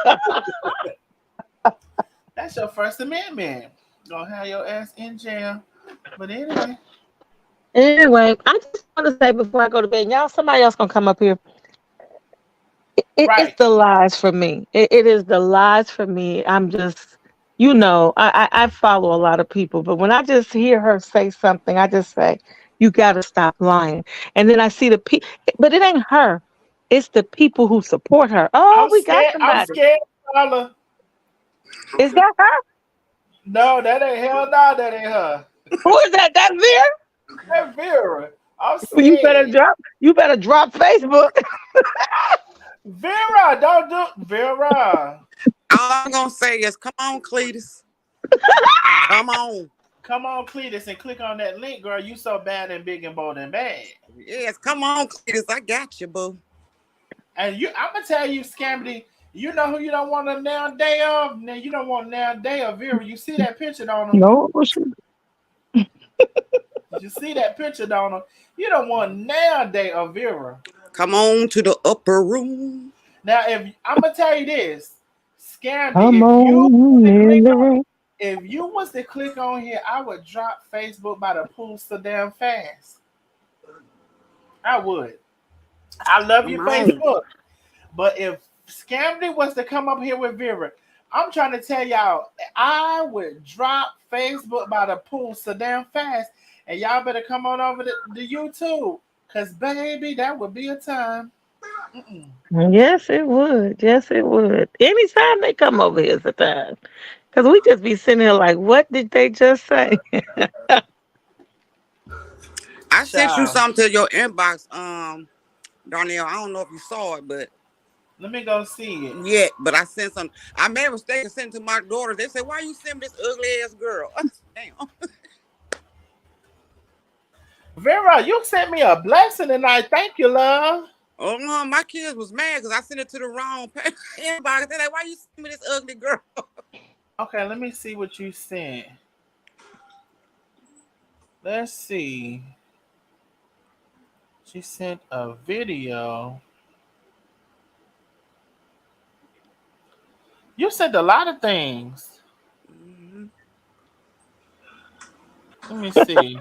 That's your First Amendment. Gonna have your ass in jail. But anyway, Anyway, I just want to say before I go to bed, y'all, somebody else gonna come up here. It's right. the lies for me. It is the lies for me. I'm just, I follow a lot of people, but when I just hear her say something, I just say, you got to stop lying. And then I see but it ain't her. It's the people who support her. Oh, I'm we got scared. I'm somebody. scared, Carla. Is that her? No, that ain't hell. No, that ain't her. Who is that? That's Vera? That Vera. I'm You better scared. drop. You better drop Facebook. Vera, don't do Vera. All I'm gonna say is, come on, Cletus. Come on. Come on, Cletus, and click on that link, girl. You so bad and big and bold and bad. Yes, come on, Cletus. I got you, boo. And I'm gonna tell you, Scamdi, you know who you don't want a now day of? Now you don't want now day of Vera. You see that picture, don't them? No. You see that picture, don't them? You don't want now day of Vera. Come on to the upper room. Now, if I'm gonna tell you this, Scamdi, Come if you on, click on Miller. If you was to click on here, I would drop Facebook by the pool so damn fast. I would. I love you, Come on. Facebook. But if Scamdi was to come up here with Vera, I'm trying to tell y'all, I would drop Facebook by the pool so damn fast. And y'all better come on over to YouTube. Because, baby, that would be a time. Mm-mm. Yes, it would. Yes, it would. Anytime they come over here, it's a time. Because we just be sitting here like, what did they just say? I sent you Child. something to your inbox, Darnell. I don't know if you saw it, but Let me go see it. yeah, but I sent some. I made a mistake and sent it to my daughters. They said, "Why you send me this ugly ass girl?" Damn. Vera, you sent me a blessing tonight. Thank you, love. Oh no, my kids was mad because I sent it to the wrong inbox. They're like, "Why you send me this ugly girl?" Okay, let me see what you sent. Let's see. She sent a video. You sent a lot of things. Mhm. Let me see.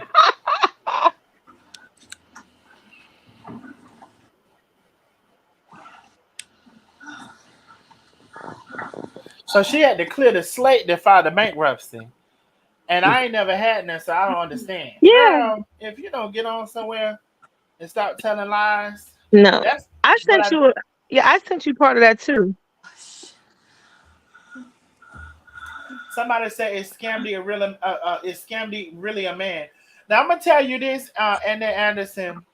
So she had to clear the slate to file the bankruptcy. And I ain't never had none, so I don't understand. Yeah. Girl, if you don't get on somewhere and stop telling lies, No. that's I what sent I. you yeah, I sent you part of that too. Somebody say is Scamdi really a man? Now I'm gonna tell you this, Anna Anderson,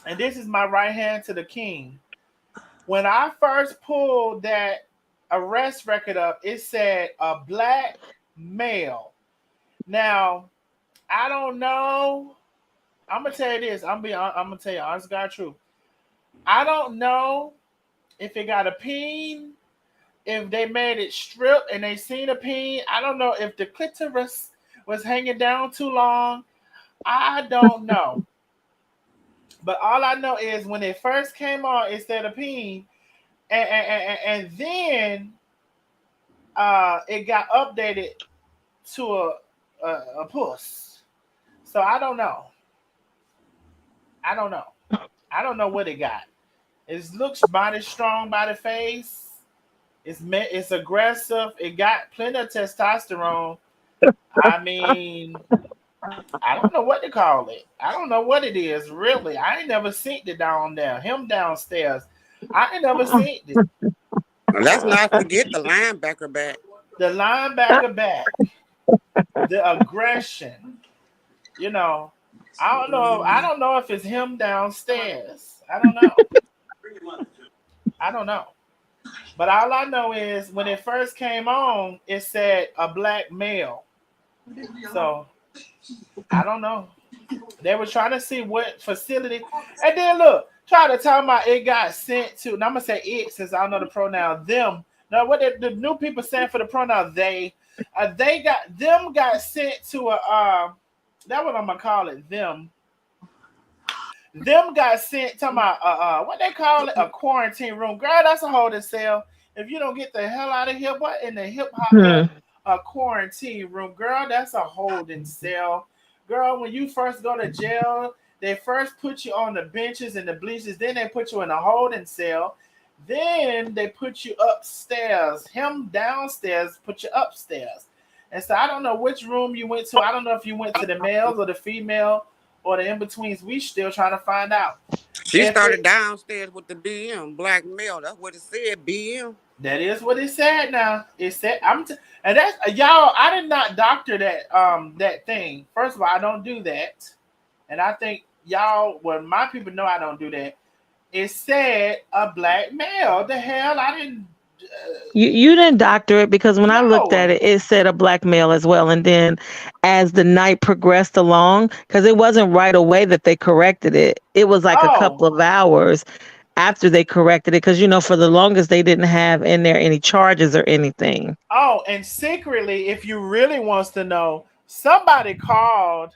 and this is my right hand to the king. When I first pulled that arrest record up, it said a black male. Now I don't know. I'm gonna tell you this. I'm gonna tell you honest God truth. I don't know if it got a peen, if they made it strip and they seen a peen. I don't know if the clitoris was hanging down too long. I don't know. But all I know is when it first came on, it said a peen, and then it got updated to a puss. So I don't know. I don't know. I don't know what it got. It looks body strong by the face. It's aggressive. It got plenty of testosterone. I mean, I don't know what to call it. I don't know what it is, really. I ain't never seen it down there. Him downstairs. I ain't never seen it. Let's not forget the linebacker back. The linebacker back, the aggression. You know, I don't know. I don't know if it's him downstairs. I don't know. I don't know. But all I know is when it first came on, it said a black male. So I don't know. They were trying to see what facility, and then look, try to tell about it got sent to. And I'm gonna say it since I don't know the pronoun them. Now, what the new people saying for the pronoun they got sent to a. That's what I'm gonna call it. Them got sent to my what they call it, a quarantine room. Girl, that's a holding cell. If you don't get the hell out of here, what in the hip hop Hmm. at a quarantine room, girl, that's a holding cell. Girl, when you first go to jail, they first put you on the benches and the bleachers, then they put you in a holding cell, then they put you upstairs, him downstairs, put you upstairs. And so I don't know which room you went to. I don't know if you went to the males or the female or the in betweens. We still trying to find out. She If started it downstairs with the BM, black male. That's what it said, BM. that is what it said now. It said and that's y'all, I did not doctor that thing. First of all, I don't do that. And I think y'all, well, my people know I don't do that. It said a black male. The hell, I didn't You didn't doctor it because when I looked at know. it, it said a black male as well. And then as the night progressed along, because it wasn't right away that they corrected it, it was like a Oh, couple of hours after they corrected it. Because, for the longest, they didn't have in there any charges or anything. and secretly, if you really wants to know, somebody called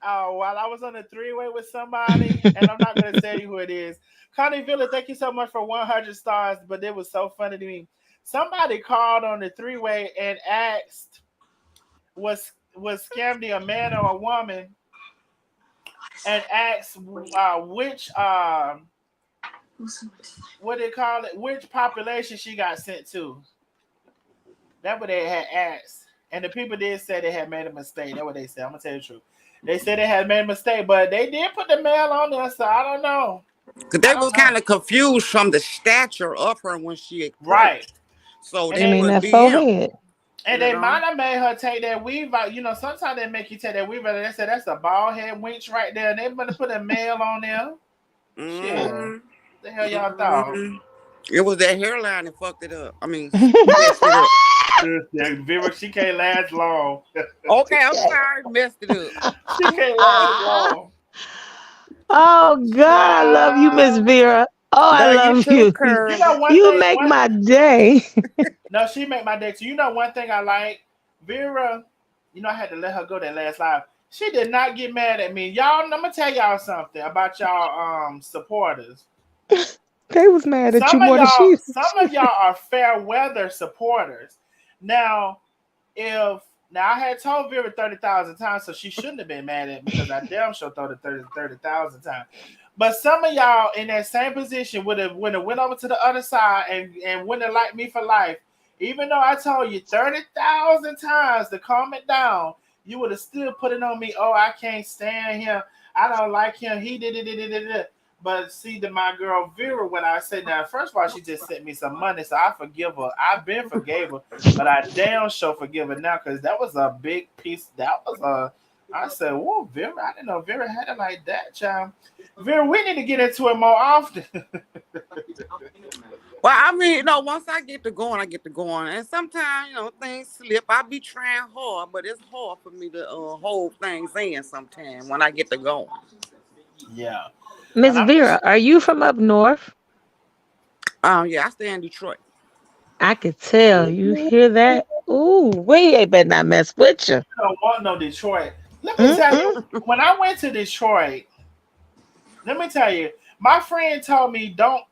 while I was on a three-way with somebody, and I'm not gonna tell you who it is. Connie Villa, thank you so much for 100 stars, but it was so funny to me. Somebody called on the three-way and asked, was Scamdi a man or a woman? And asked which what they call it, which population she got sent to. That's what they had asked. And the people did say they had made a mistake. That's what they said. I'm gonna tell you the truth. They said they had made a mistake, but they did put the male on there, so I don't know. Cause they was kind of confused from the stature of her when she Right. approached. So And You they mean they wouldn't that be him. forehead? and You they know? might have made her take that weave out. You know, sometimes they make you take that weave out. And they said that's a bald head winch right there. And they better put a male on there. Shit. hmm What the hell y'all thought? hmm It was that hairline that fucked it up. I mean, messed it up. Yeah, Vera, she can't last long. Okay, I'm sorry, messed it up. She can't last long. Oh God, I love you, Miss Child. Vera. Oh, I Love you love too, you. You know Curly. one You thing. make One my day. no, she make my day too. You know one thing I like, Vera. You know I had to let her go that last live. She did not get mad at me, y'all. I'm gonna tell y'all something about y'all supporters. They was mad at you Some of more than y'all, she. some of y'all are fair weather supporters. Now, if now I had told Vera 30,000 times, so she shouldn't have been mad at me because I damn sure told her 30,000 times. But some of y'all in that same position would have went over to the other side and wouldn't have liked me for life. Even though I told you 30,000 times to calm it down, you would have still put it on me. Oh, I can't stand him. I don't like him. He did it. But see, to my girl Vera, when I said that, first of all, she just sent me some money, so I forgive her. I've been forgave her, but I damn sure forgive her now because that was a big piece. That was a. I said, "Whoa, Vera! I didn't know Vera had it like that, child." Vera, we need to get into it more often. Well, I mean, once I get to going, I get to going. And sometimes, things slip. I be trying hard, but it's hard for me to hold things in sometimes when I get to going. Yeah, Miss and I'm Vera, just are you from up north? Yeah, I stay in Detroit. I could tell. You hear that? Ooh, we ain't better not mess with you. don't want no Detroit. Let me tell Mm-mm. you, when I went to Detroit, let me tell you, my friend told me don't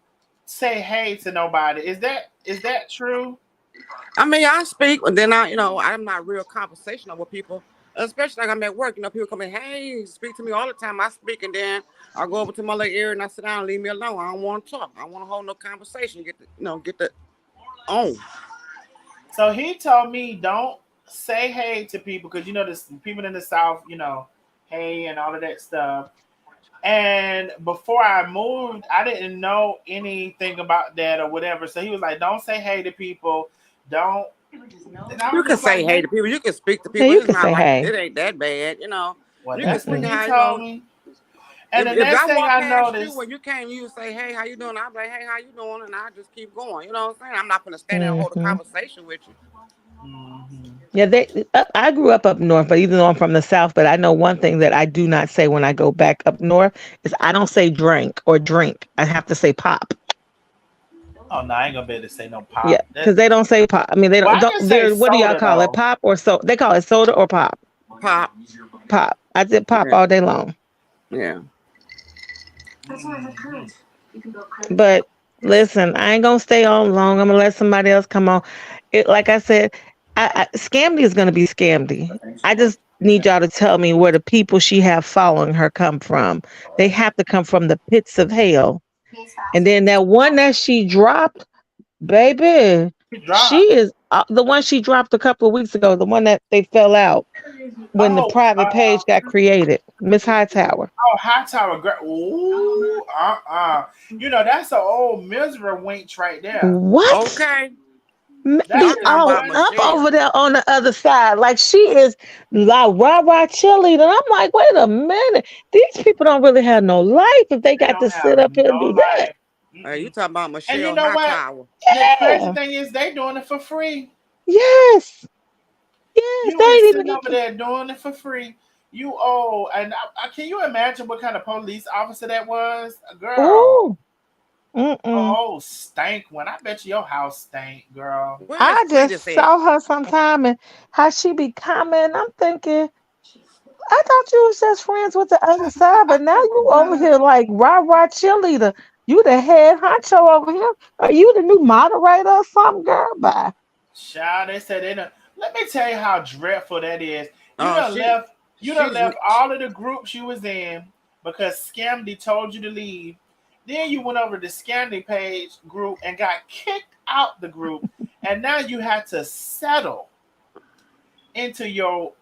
say hey to nobody. Is that true? I mean, I speak, but then I'm not real conversational with people, especially like I'm at work. People come in, hey, speak to me all the time. I speak, and then I go over to my little area and I sit down and leave me alone. I don't want to talk. I want to hold no conversation. Get the on. So he told me don't say hey to people because this people in the South, hey and all of that stuff. And before I moved, I didn't know anything about that or whatever. So he was like, "Don't say hey to people. Don't." And I You was can just say like, hey "Man, to people. You can speak to Yeah, people. you It's can not say like hey. it ain't that bad. well, You can that's what speak Mm-mm. he how told me." And the If next I thing walk I past you noticed, when you can't, you say, "Hey, how you doing?" I'm like, "Hey, how you doing?" And I just keep going. You know what I'm saying? I'm not gonna stand there and hold a Hmm. conversation with you. mhm. Yeah, I grew up north, but even though I'm from the south, but I know one thing that I do not say when I go back up north is I don't say drink or drink. I have to say pop. Oh no, I ain't gonna be able to say no Yeah, pop. because they don't say pop. I mean, they Well, I don't. can say They're, what do y'all soda call it? though. Pop or so? They call it soda or pop. Pop. Pop. I said pop Yeah. all day long. Yeah. Mhm. But listen, I ain't gonna stay on long. I'm gonna let somebody else come on. Like I said, Scamdy is gonna be Scamdy. I just need y'all to tell me where the people she have following her come from. They have to come from the pits of hell. And then that one that she dropped, baby, He she dropped. is the one she dropped a couple of weeks ago. The one that they fell out when the Oh, private page got created. Miss Hightower. High Tower. Ooh, that's an old miserable winch right there. What? Okay. That I'm is talking about one. I'm over Michelle. there on the other side. Like she is like rah rah cheerleader. And I'm like, wait a minute. These people don't really have no life if they They got don't to have sit up here and no do that. life. You Mm-mm. talking about And you Michelle know what? Hightower? The crazy Yeah. thing is, they doing it for free. Yes. Yes. You They is ain't even sitting over get there doing it for free. You owe, and can you imagine what kind of police officer that was? Girl, ooh. Mm-mm. oh, stank one. I bet you your house stank, girl. Where's I Cletus just at? saw her sometime and how she be coming. I'm thinking, I thought you was just friends with the other side, but now you over here like rah rah cheerleader. You the head honcho over here? Are you the new moderator or something, girl? Bye. Child, they said they done. Let me tell you how dreadful that is. You Oh, done she, left. You done she's left all of the groups you was in because Scamdi told you to leave. Then you went over to the Scamdi page group and got kicked out the group, and now you had to settle into your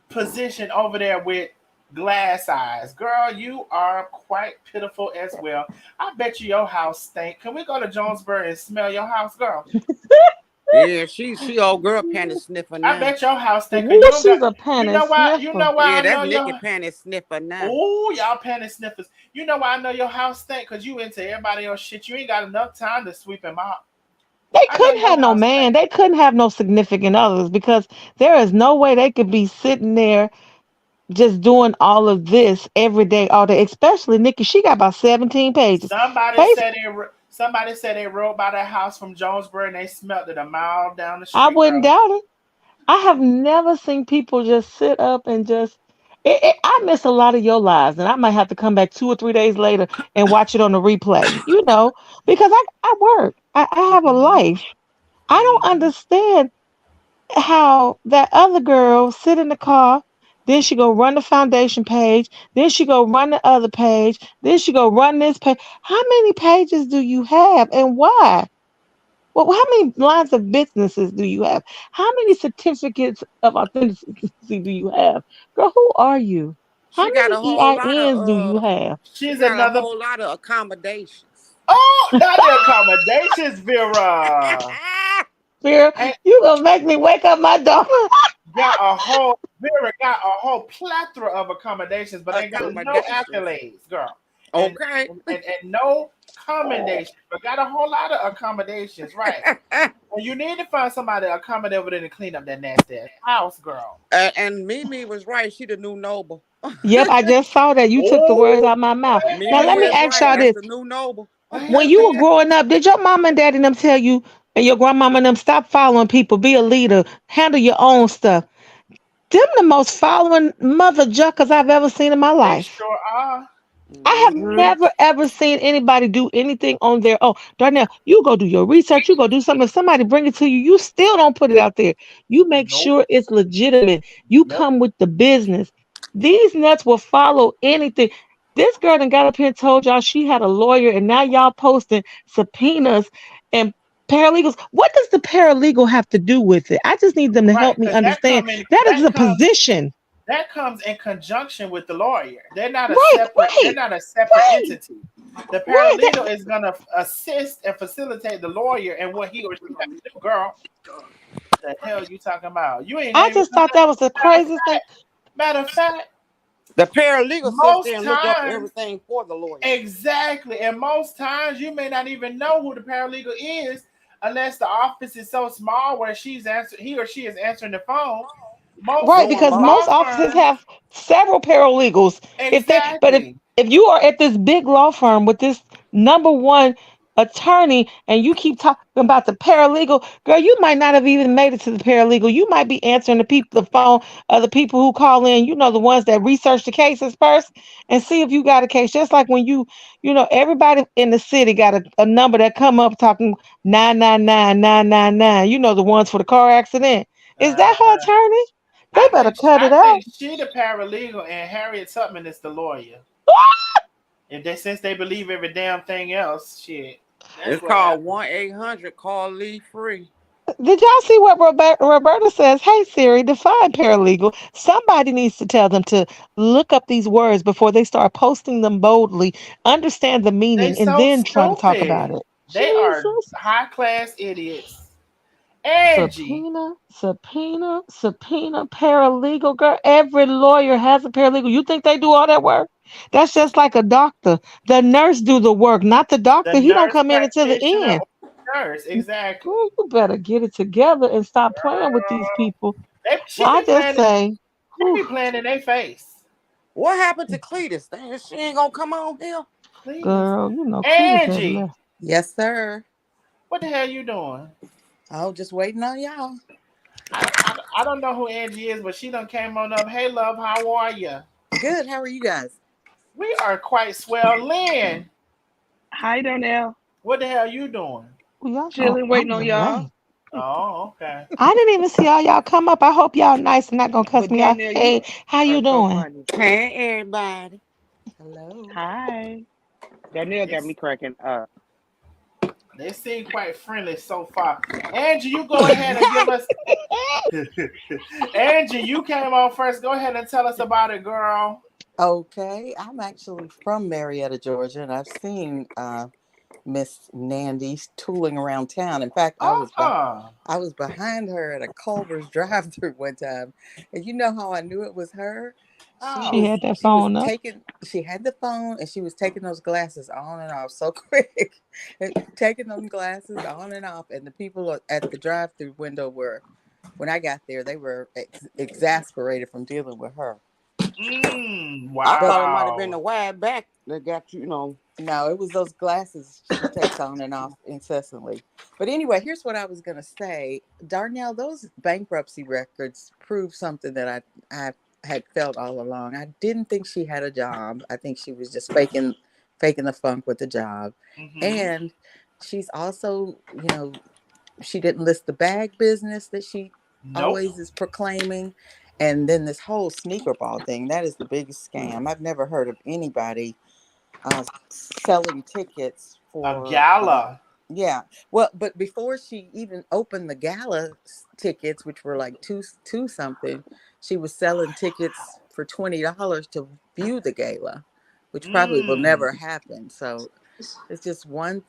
position over there with glass eyes. Girl, you are quite pitiful as well. I bet you your house stink. Can we go to Jonesboro and smell your house, girl? yeah, she old girl panty sniffer I now. bet your house stink because Woo, you don't got. she's a You panty know why? You sniffer. know why Yeah, I know that's Nikki your. panty sniffer now. Oh, y'all panty sniffers. You know why I know your house stink? Because you into everybody else shit. You ain't got enough time to sweep them out. They I know couldn't your have no house man. stink. They couldn't have no significant others because there is no way they could be sitting there just doing all of this every day, all day. Especially Nikki, she got about 17 pages. Face, Somebody said they rode by that house from Jonesboro and they smelt it a mile down the I street, wouldn't girl. doubt it. I have never seen people just sit up and just. I miss a lot of your lives, and I might have to come back 2 or 3 days later and watch it on the replay. Because I work. I have a Hmm. life. I don't Hmm. understand how that other girl sit in the car, then she go run the foundation page, then she go run the other page, then she go run this page. How many pages do you have and why? Well, how many lines of businesses do you have? How many certificates of authenticity do you have? Girl, who are you? How She got many a whole lot of EINs do you have? she She's got a another. whole lot of accommodations. Oh, not the accommodations, Vera. Fear, And you gonna make me wake up my dog. got a whole Vera got a whole plethora of accommodations, but ain't got no Accommodations. accolades, girl, and Okay. and no commendations, but got a whole lot of accommodations, right? And you need to find somebody to accommodate over there to clean up that nasty ass house, girl. And Mimi was right. She the new noble. Yep, I just saw that. You took the words Oh, out of my mouth. Now Mimi let me is ask right. y'all That's this. the new noble. wait When a you were minute. growing up, did your mama and daddy them tell you and your grandmama and them stop following people, be a leader, handle your own stuff? Them the most following mother juckers I've ever seen in my They life. sure are. I have Hmm. never ever seen anybody do anything on their own. Darnell, you go do your research, you go do something. If somebody bring it to you, you still don't put it out there. You make Nope. sure it's legitimate. You Yep. come with the business. These nuts will follow anything. This girl done got up here and told y'all she had a lawyer, and now y'all posting subpoenas and paralegals. What does the paralegal have to do with it? I just need them to Right, help me because understand. That is a position. that comes in conjunction with the lawyer. Right, They're right, not a separate right, entity. The right. paralegal is gonna assist and facilitate the lawyer and what he or she got to do. Girl, the hell you talking about? You ain't I even just thought that was the craziest thing. matter of fact, The paralegal sits there most and look up times everything for the lawyer. exactly, and most times you may not even know who the paralegal is unless the office is so small where he or she is answering the phone. Most Right, Doing because law. most law offices firms, have several paralegals. exactly. If you are at this big law firm with this number one attorney and you keep talking about the paralegal, girl, you might not have even made it to the paralegal. You might be answering the phone of the people who call in, the ones that research the cases first and see if you got a case. Just like when everybody in the city got a number that come up talking 999 999. The ones for the car accident. Is that her Uh-huh. attorney? They better cut I it out. think she the paralegal and Harriet Tubman is the lawyer. If they since they believe every damn thing else, shit. That's It's what called happened. 1-800 call Lee free. Did y'all see what Roberta says? Hey Siri, define paralegal. Somebody needs to tell them to look up these words before they start posting them boldly, understand the They meaning, and so then try to talk about stupid. it. They are Jesus. high class idiots. Angie, Subpoena, paralegal. Girl, every lawyer has a paralegal. You think they do all that work? That's just like a doctor. The nurse do the work, not the the doctor. He don't nurse come in until the practitioner end. or nurse, exactly. Girl, you better get it together and stop playing with these people. She I be just playing. say, They whew, be playing in their face. What happened to Cletus? Dang, she ain't gonna come on here. Cletus, girl, Cletus had Angie, left. Yes, sir. what the hell you doing? Oh, just waiting on y'all. I don't know who Angie is, but she done came on up. Hey, love, how are you? Good. How are you guys? We are quite swell. Lynn, Hi, Donnell. What the hell you doing? Y'all gonna Chilling, I'm waiting on gonna y'all. wait. Oh, okay. I didn't even see all y'all come up. I hope y'all nice and not gonna cuss But me out. Donnell, you Hey, how are you so doing? funny. Hey, everybody. Hello. Hi. Donnell got me It's, cracking up. they seem quite friendly so far. Angie, you go ahead and give us. Angie, you came on first. Go ahead and tell us about it, girl. Okay, I'm actually from Marietta, Georgia, and I've seen Miss Nandy tooling around town. In fact, Uh-uh. I was behind her at a Culver's drive-through one time, and you know how I knew it was her? She Oh. had that phone up. She had the phone and she was taking those glasses on and off so quick, taking them glasses on and off, and the people at the drive-through window were, when I got there, they were exasperated from dealing with her. I But thought it might have been Wow. the wide back that got you, you know. no, it was those glasses she takes on and off incessantly. But anyway, here's what I was going to say. Darnell, those bankruptcy records prove something that I had felt all along. I didn't think she had a job. I think she was just faking the funk with the job. Mm-hmm. And she's also, she didn't list the bag business that she Nope. always is proclaiming. And then this whole sneaker ball thing, that is the biggest scam. I've never heard of anybody selling tickets A for gala. yeah, well, but before she even opened the gala tickets, which were like two something, she was selling tickets for $20 to view the gala, which probably will Mm. never happen. So it's just one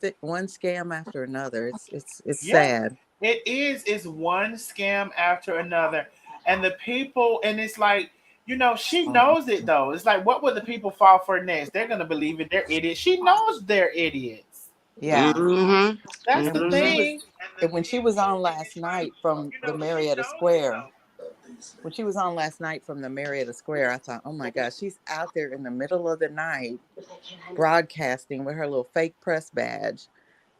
scam after another. It's Yeah. sad. It is. It's one scam after another. And the people, and it's like, she knows it though. It's like, what would the people fall for next? They're gonna believe it. They're idiots. She knows they're idiots. Yeah. Mm-hmm. That's And the Mm-hmm. when she was on last night from the Marietta Square, when she was on last night from the Marietta Square, I thought, oh my gosh, she's out there in the middle of the night broadcasting with her little fake press badge.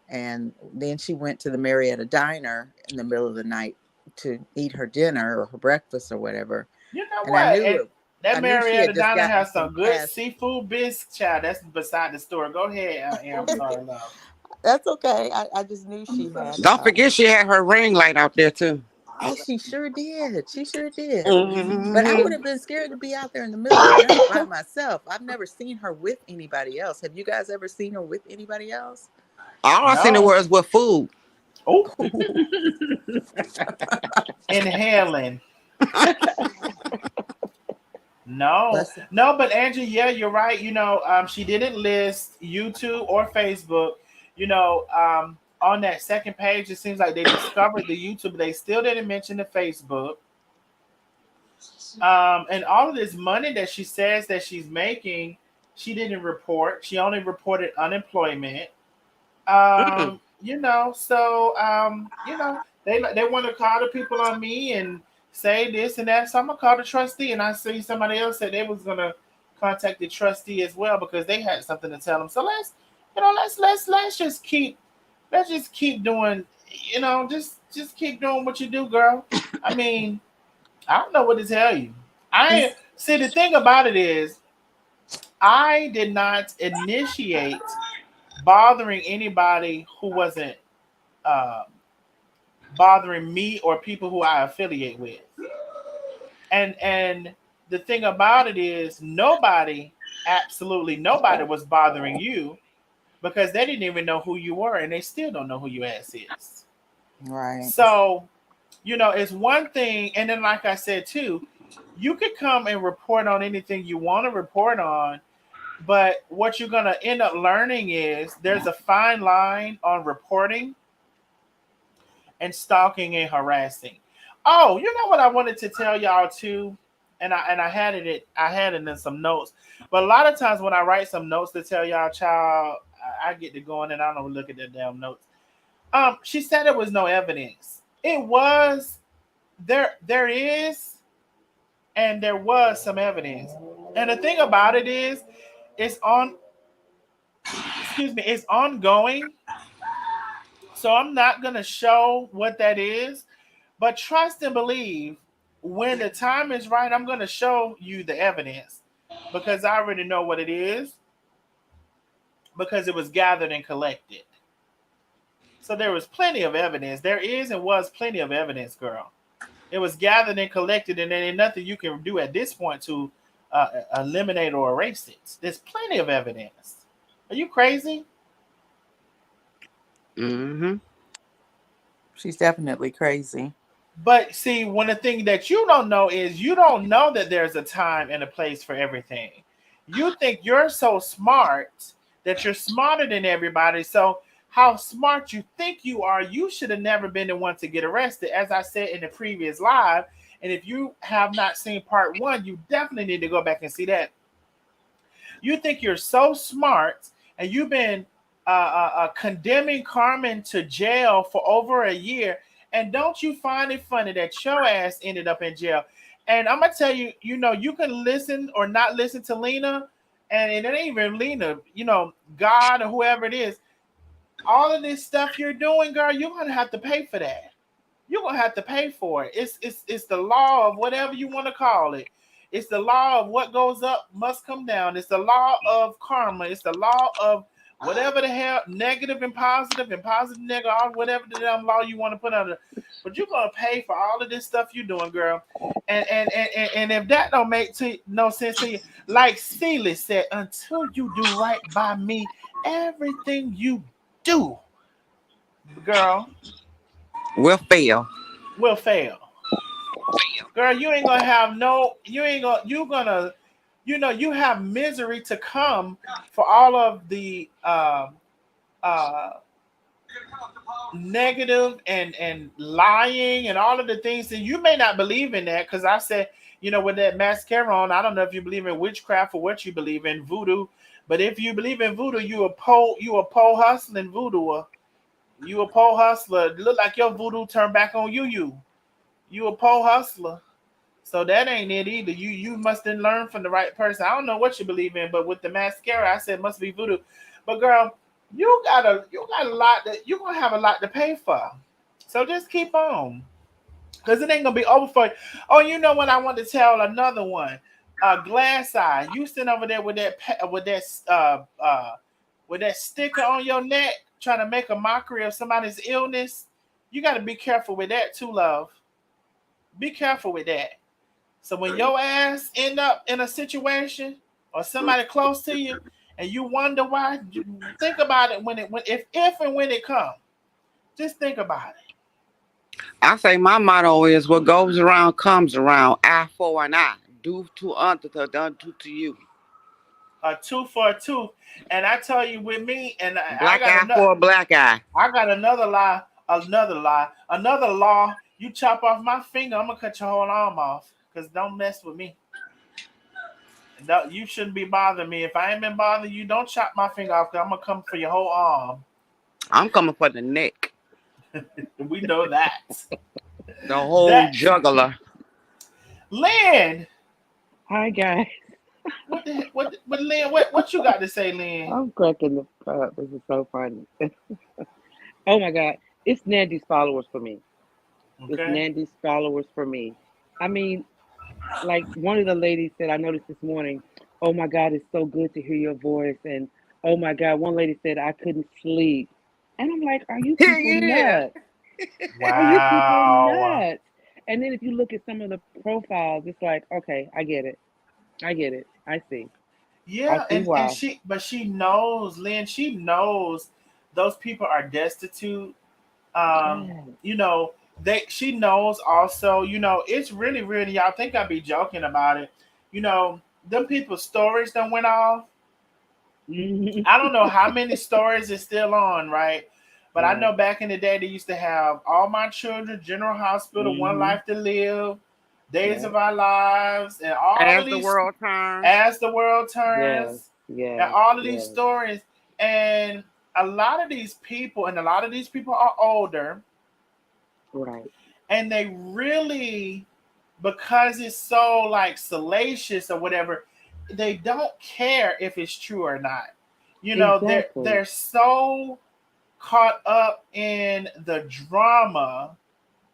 And then she went to the Marietta Diner in the middle of the night to eat her dinner or her breakfast or whatever. You know And I what? knew And it. that I knew she Marietta had just Diner gotten has some some good cash. seafood bisque, child. That's beside the story. Go ahead, I'm sorry, love. That's okay. I just knew she had. Don't forget she had her ring light out there too. Oh, she sure did. She sure did. But I would Mm-hmm. have been scared to be out there in the middle of the night by myself. I've never seen her with anybody else. Have you guys ever seen her with anybody else? All I seen the No. words with food. Oh, inhaling. No, Bless her. no, but Andrew, yeah, you're right. She didn't list YouTube or Facebook. On that second page, it seems like they discovered the YouTube. They still didn't mention the Facebook. And all of this money that she says that she's making, she didn't report. She only reported unemployment. Mm-mm. They want to call the people on me and say this and that. So I'm gonna call the trustee, and I see somebody else said they was gonna contact the trustee as well because they had something to tell them. So let's just keep doing, just keep doing what you do, girl. I mean, I don't know what to tell you. I She's see the thing about it is I did not initiate bothering anybody who wasn't uh, bothering me or people who I affiliate with. And the thing about it is nobody, absolutely nobody was bothering you because they didn't even know who you were and they still don't know who you ass is. right. So, it's one thing, and then like I said too, you could come and report on anything you want to report on, but what you're gonna end up learning is there's a fine line on reporting and stalking and harassing. Oh, you know what I wanted to tell y'all too, and I had it in some notes. But a lot of times when I write some notes to tell y'all, child, I get to going and I don't look at the damn notes. She said there was no evidence. It was there is, and there was some evidence. And the thing about it is, it's on. Excuse me, it's ongoing. So I'm not gonna show what that is. But trust and believe when the time is right, I'm going to show you the evidence because I already know what it is. because it was gathered and collected. So there was plenty of evidence. There is and was plenty of evidence, girl. It was gathered and collected, and there ain't nothing you can do at this point to eliminate or erase it. There's plenty of evidence. Are you crazy? Mm-hmm. She's definitely crazy. But see, one of the things that you don't know is you don't know that there's a time and a place for everything. You think you're so smart that you're smarter than everybody. So how smart you think you are, you should have never been the one to get arrested, as I said in the previous live. And if you have not seen part one, you definitely need to go back and see that. You think you're so smart, and you've been condemning Carmen to jail for over a year. And don't you find it funny that your ass ended up in jail? And I'm gonna tell you, you can listen or not listen to Lena, and it ain't even Lena, God or whoever it is. All of this stuff you're doing, girl, you're gonna have to pay for that. You're gonna have to pay for it. It's the law of whatever you want to call it. It's the law of what goes up must come down. It's the law of karma. It's the law of whatever the hell, negative and positive negative, or whatever the damn law you want to put under. But you're gonna pay for all of this stuff you're doing, girl. And if that don't make no sense to you, like Celie said, until you do right by me, everything you do, girl, Will fail. will fail. Girl, you ain't gonna have no, you have misery to come for all of the uh negative and lying and all of the things that you may not believe in that, because I said, with that mascara on, I don't know if you believe in witchcraft or what you believe in, voodoo. But if you believe in voodoo, you a pole hustling voodoo. You a pole hustler. Look like your voodoo turned back on you. You a pole hustler. So that ain't it either. You must have learned from the right person. I don't know what you believe in, but with the mascara, I said must be voodoo. But girl, you got a lot that you're gonna have a lot to pay for. So just keep on. Because it ain't gonna be over for you. Oh, you know what? I want to tell another one. Glass eye. You sitting over there with that sticker on your neck, trying to make a mockery of somebody's illness. You got to be careful with that too, love. Be careful with that. So when your ass end up in a situation or somebody close to you, and you wonder why, think about it if and when it comes. Just think about it. I say my motto is what goes around comes around. Eye for an eye. Do to others, done to you. A tooth for a tooth. And I tell you, with me, and I Black got eye for a black eye. I got another law. You chop off my finger, I'm gonna cut your whole arm off. Cause don't mess with me. No, you shouldn't be bothering me. If I ain't been bothering you, don't chop my finger off. Cause I'm gonna come for your whole arm. I'm coming for the neck. We know that. The whole That juggler. Lynn. Hi, guys. What Lynn? What you got to say, Lynn? I'm cracking the up. This is so funny. Oh my God. It's Nandy's followers for me. It's Okay. Nandy's followers for me. I mean, like one of the ladies said, I noticed this morning, oh my God, it's so good to hear your voice. And oh my God, one lady said, I couldn't sleep. And I'm like, are you people Yeah. nuts? Are you people Wow. nuts? And then if you look at some of the profiles, it's like, okay, I get it. I get it. I see. I Yeah, see and why. she knows, Lynn. She knows those people are destitute. Yes. You know, she knows also, it's really, really, y'all think I'd be joking about it. Them people's stories done went off. Mhm. I don't know how many stories is still on, right? But I Right. know back in the day they used to have All My Children, General Hospital, One Hmm. Life to Live, Days Yeah. of Our Lives, and all of As the these world turns. As the World Yes. Turns, and Yes. all of these Yes. stories. And a lot of these people, are older, Right. and they really, because it's so like salacious or whatever, they don't care if it's true or not. Exactly. They're so caught up in the drama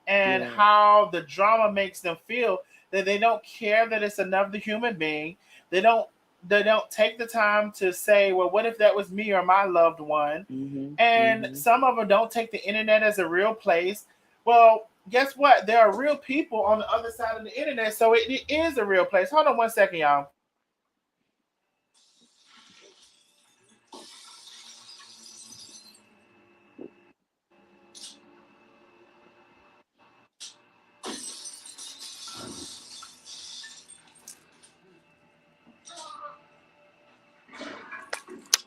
and Yes. how the drama makes them feel that they don't care that it's another human being. They don't take the time to say, well, what if that was me or my loved one? Mhm. And Mhm. some of them don't take the internet as a real place. Well, guess what? There are real people on the other side of the internet, so it is a real place. Hold on one second, y'all.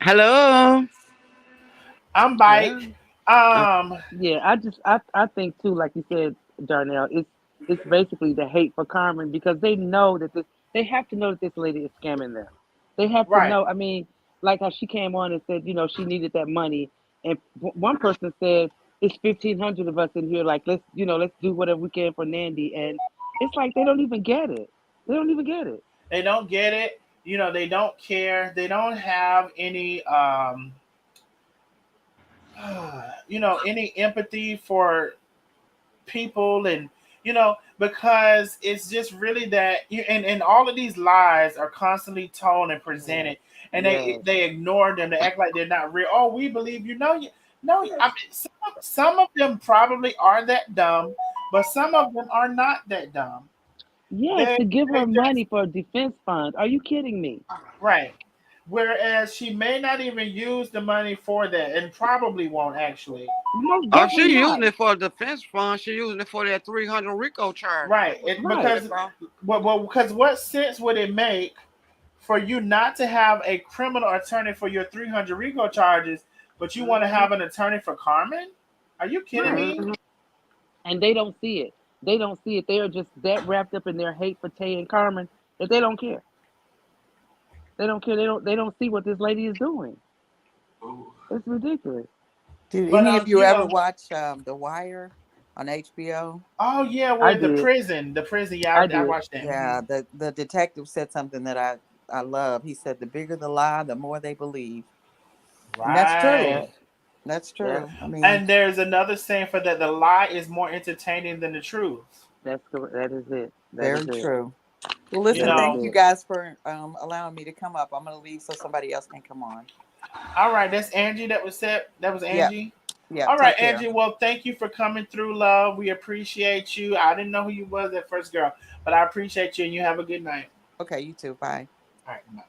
Hello. I'm bike. Hello. Uh, Um, Yeah, I think too, like you said, Darnell, it's basically the hate for Carmen because they know that they have to know that this lady is scamming them. They have to right. know. I mean, like how she came on and said, she needed that money, and one person said it's 1,500 of us in here. Like let's do whatever we can for Nandy, and it's like they don't even get it. They don't even get it. They don't get it. They don't care. They don't have any any empathy for people, and because it's just really that and all of these lies are constantly told and Yes. presented, and they Yes. they ignore them. They act like they're not real. Oh, we believe you. No, you no. I mean, some of them probably are that dumb, but some of them are not that dumb. Yes, they to give they her just money for a defense fund. Are you kidding me? right. Whereas she may not even use the money for that, and probably won't actually. Most oh, definitely she not. using it for a defense fund. She using it for that 300 RICO charge. Right. Right. Because what sense would it make for you not to have a criminal attorney for your 300 RICO charges, but you want to have an attorney for Carmen? Are you kidding Right. me? And they don't see it. They don't see it. They are just that wrapped up in their hate for Tay and Carmen that they don't care. They don't care. They don't see what this lady is doing. It's ridiculous. Did But any of you ever watch The Wire on HBO? oh yeah, I where did. the prison. Yeah, I I did. watched that. Yeah, the detective said something that I love. He said the bigger the lie, the more they believe. And that's true. Right. That That's that true. I mean, And there's another saying for that: the lie is more entertaining than the truth. that's correct. That is it. That is very it. true. Well, You listen, That is thank know. you it. guys for allowing me to come up. I'm going to leave so somebody else can come on. All right, that's Angie. That was set. That was Yep. Angie. Yep. All right, Take care. Angie. Well, thank you for coming through, love. We appreciate you. I didn't know who you was at first, girl, but I appreciate you, and you have a good night. Okay, you too. Bye. All right, bye.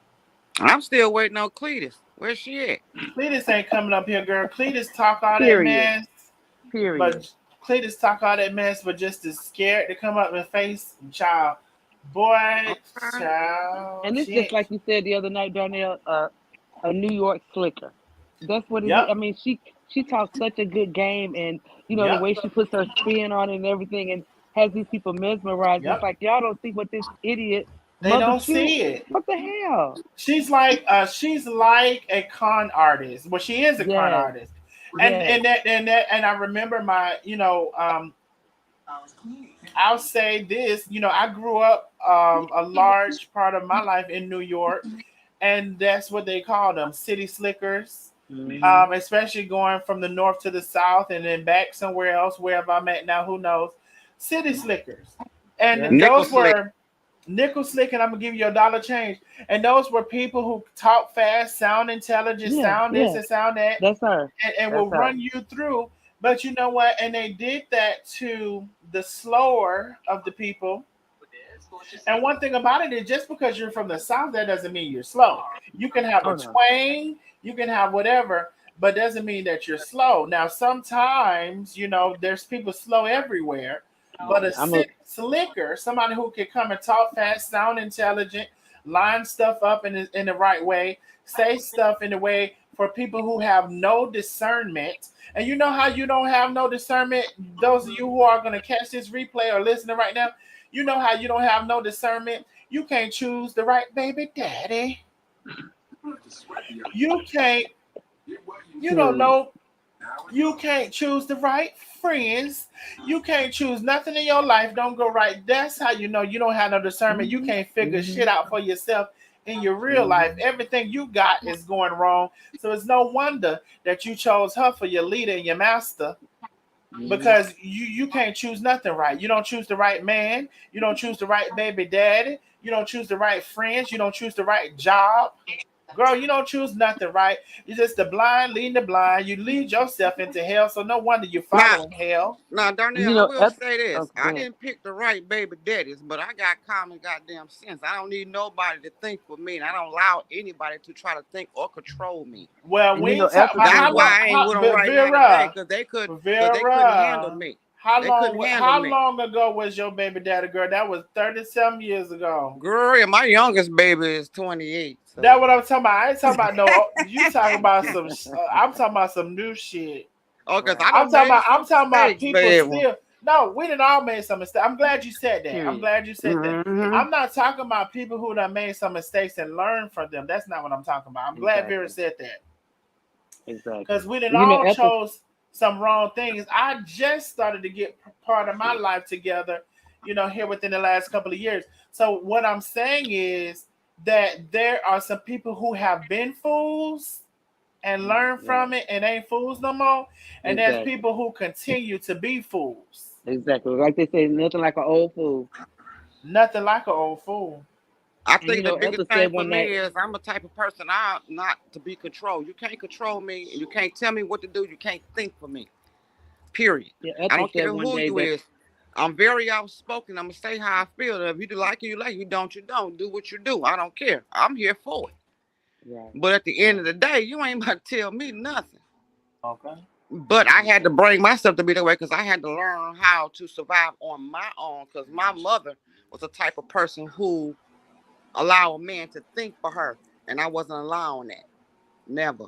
I'm still waiting on Cletus. Where's she at? Cletus ain't coming up here, girl. Cletus talk all that Period. mess, Period. but Cletus talk all that mess, but just is scared to come up and face child. Boy, Okay. child, And it's she just ain't. like you said the other night, Darnell. A New York slicker. That's what it is. Yep, I mean, she talks such a good game, and the yep, way she puts her spin on it and everything, and has these people mesmerized. It's yep. like y'all don't see what this idiot They mother don't shoot. see it. What the hell? She's like a con artist. Well, she is a con Yes, artist, and yes, I remember my I'll say this. I grew up a large part of my life in New York, and that's what they call them, city slickers. hmm Especially going from the north to the south and then back somewhere else, wherever I'm at now, who knows? City slickers, and yeah, Nickel those slick. were nickel slick, and I'm gonna give you a dollar change. And those were people who talk fast, sound intelligent, yeah, sound this yeah. and sound that, That's her. and That's will her. run you through. But you know what? And they did that to the slower of the people. And one thing about it is just because you're from the South, that doesn't mean you're slow. You can have Oh a no. twang, you can have whatever, but doesn't mean that you're slow. Now, sometimes, there's people slow everywhere, but a I'm a. slicker, somebody who can come and talk fast, sound intelligent, line stuff up in the right way, say stuff in the way for people who have no discernment. And you know how you don't have no discernment? Those of you who are going to catch this replay or listening right now, you know how you don't have no discernment? You can't choose the right baby daddy. You can't, you don't Period. know, you can't choose the right friends. You can't choose nothing in your life. Don't go right. That's how you know you don't have no discernment. You hmm can't figure hmm shit out for yourself in your real life. hmm Everything you got is going wrong. So it's no wonder that you chose her for your leader and your master, hmm because you can't choose nothing right. You don't choose the right man. You don't choose the right baby daddy. You don't choose the right friends. You don't choose the right job. Girl, you don't choose nothing, right? You're just the blind leading the blind. You lead yourself into hell, so no wonder you're Now, following hell. now, Darnell, You I know, will say this. okay, go I ahead. didn't pick the right baby daddies, but I got common goddamn sense. I don't need nobody to think for me, and I don't allow anybody to try to think or control me. Well, And we you know, ain't talking Esther about That's said how one. long. why I ain't with them But right now today, Vera, cause they couldn't handle Vera, me. They couldn't handle how me. long ago was your baby daddy, girl? That was 30-some years ago. Girl, yeah, my youngest baby is 28. That's So, what I'm talking about. I ain't talking about no. You talking about some? I'm talking about some new shit. oh, cause Right. I done made I'm some talking about mistakes, people baby. still. No, we didn't all made some mistakes. I'm glad you said that. I'm Period. glad you said that. Mm-hmm. I'm not talking about people who done made some mistakes and learned from them. That's not what I'm talking about. I'm glad Vera Exactly. said that Exactly. because we didn't And you know, all Esther. chose some wrong things. I just started to get part of my life together, here within the last couple of years. So what I'm saying is that there are some people who have been fools and learn Right. from it and ain't fools no more. And there's Exactly. people who continue to be fools. Exactly. Like they say, nothing like an old fool. Nothing like an old fool. I And you think the know, biggest Esther thing said for one me night. is I'm a type of person I'm not to be controlled. You can't control me and you can't tell me what to do. You can't think for me. Period. Yeah, I Esther don't said care one who day you that. is. I'm very outspoken. I'm gonna say how I feel. If you like it, you like it. You don't, you don't. Do what you do. I don't care. I'm here for it. Right. But at the end Right. of the day, you ain't about to tell me nothing. Okay. But I had to Exactly. bring myself to be that way because I had to learn how to survive on my own. Because my mother was the type of person who allowed a man to think for her, and I wasn't allowing that. Never.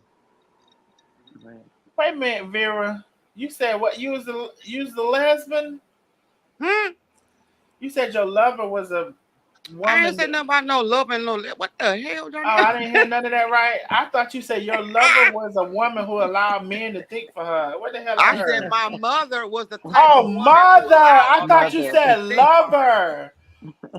Right. Wait a minute, Vera. You said what? You was the lesbian? Hmm. You said your lover was a I ain't woman. said nothing about no love and no. What the hell, Oh, Darnell? I didn't hear none of that right. I thought you said your lover was a woman who allowed men to think for her. What the hell I I said heard? my mother was the type Oh, of woman who mother. allowed I a thought you man Mother. to said think for her. lover.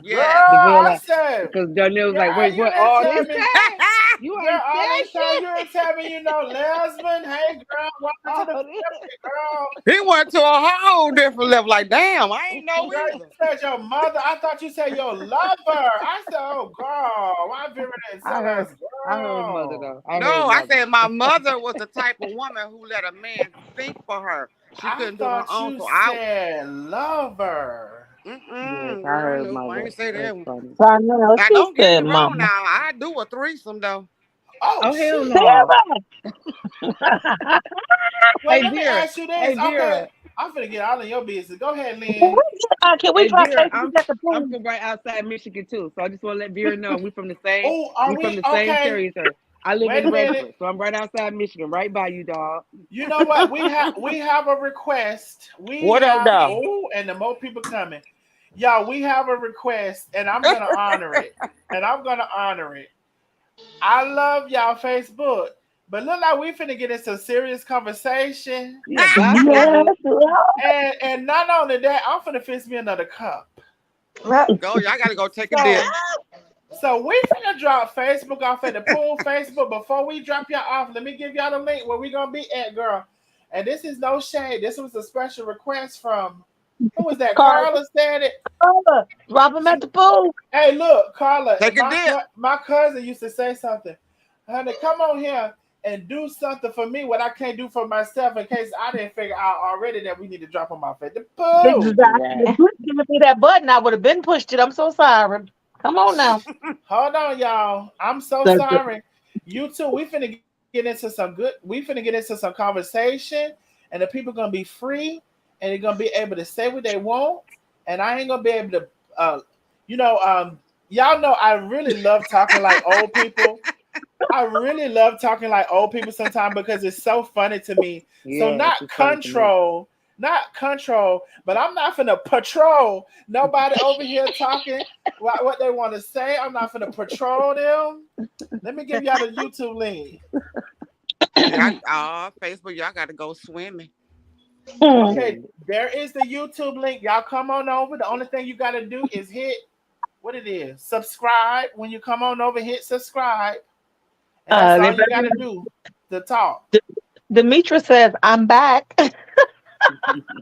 Girl, Yes. The girl I like, said, because Danielle was like, girl, wait, you what? didn't All tell this me. time? You Girl, ain't all said this time you shit. didn't tell me lesbian. Hey, girl, welcome to the All family, girl. He went to a whole different level. Like, damn, I ain't know Girl, you either. said your mother. I thought you said your lover. I said, oh, girl, why Vera didn't I tell us, heard. I heard mother girl? though. I heard No, I mother. said my mother was the type of woman who let a man think for her. She I couldn't do it on her thought own, you so I. said lover. Yes, I Girl, heard nope, I mother. ain't say That's that one. funny. Darnell, Now, she don't get me said, wrong. "Mama." Now, I do a threesome though. Oh, Oh hell shit. no. Well, Hey let me Vera. ask you Hey this. Okay, Vera. I'm finna get all in your business. Go ahead, Can Lynn. we, can we Hey drop Vera. Facebook at the I'm pool? from right outside Michigan too, so I just want to let Vera know we from the same. Oh, We are from we the same okay? territory. I live Wait in a minute. Redford, so I'm right outside Michigan, right by you, dog. You know what? We have a request. We What up, have though? and the more people coming. Y'all, we have a request, and I'm gonna honor it. And I'm gonna honor it. I love y'all Facebook, but look like we finna get into serious conversation. Yeah, bye Yes, Facebook. Lord. And not only that, I'm finna fix me another cup. Go, y'all gotta go take a dip. So so we finna drop Facebook off at the pool Facebook. Before we drop y'all off, let me give y'all the link where we gonna be at, girl. And this is no shade. This was a special request from who was that? Carla, Carla said it. Carla, drop him at the pool. Hey, look, Carla, Take a dip. my cousin used to say something. Honey, come on here and do something for me what I can't do for myself in case I didn't figure out already that we need to drop them off at the pool. Exactly. If Right. you had given me that button, I would have been pushed it. I'm so sorry. Come on now. Hold on, y'all. I'm so sorry. You too. We finna get into some good. We finna get into some conversation, and the people gonna be free, and they're gonna be able to say what they want, and I ain't gonna be able to. You know, y'all know I really love talking like old people. I really love talking like old people sometimes because it's so funny to me. So Yes, not it's funny to me. control, but I'm not finna patrol nobody over here talking what they want to say. I'm not finna patrol them. Let me give y'all the YouTube link. Facebook, y'all gotta go swimming. Okay, Period. there is the YouTube link. Y'all come on over. The only thing you gotta do is hit what it is. Subscribe. When you come on over, hit subscribe. And that's They all you better. gotta do to talk. Demetra says, "I'm back."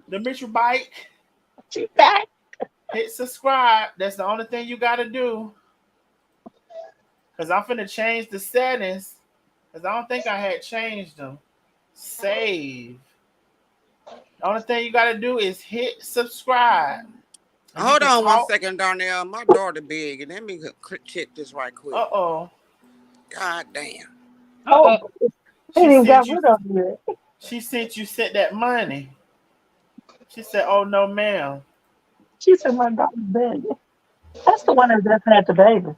The Mitchell Bike. She's back. Hit subscribe. That's the only thing you gotta do. Because I'm finna change the settings. Because I don't think I had changed them. Save. The only thing you gotta do is hit subscribe. And you Hold can on one talk. second, Darnell. My daughter big, and let me check this right quick. Uh-oh. God damn. Oh, they She didn't got sent you rid of it. she sent that money. She said, oh no, ma'am. She said my daughter's baby. That's the one that just had the baby.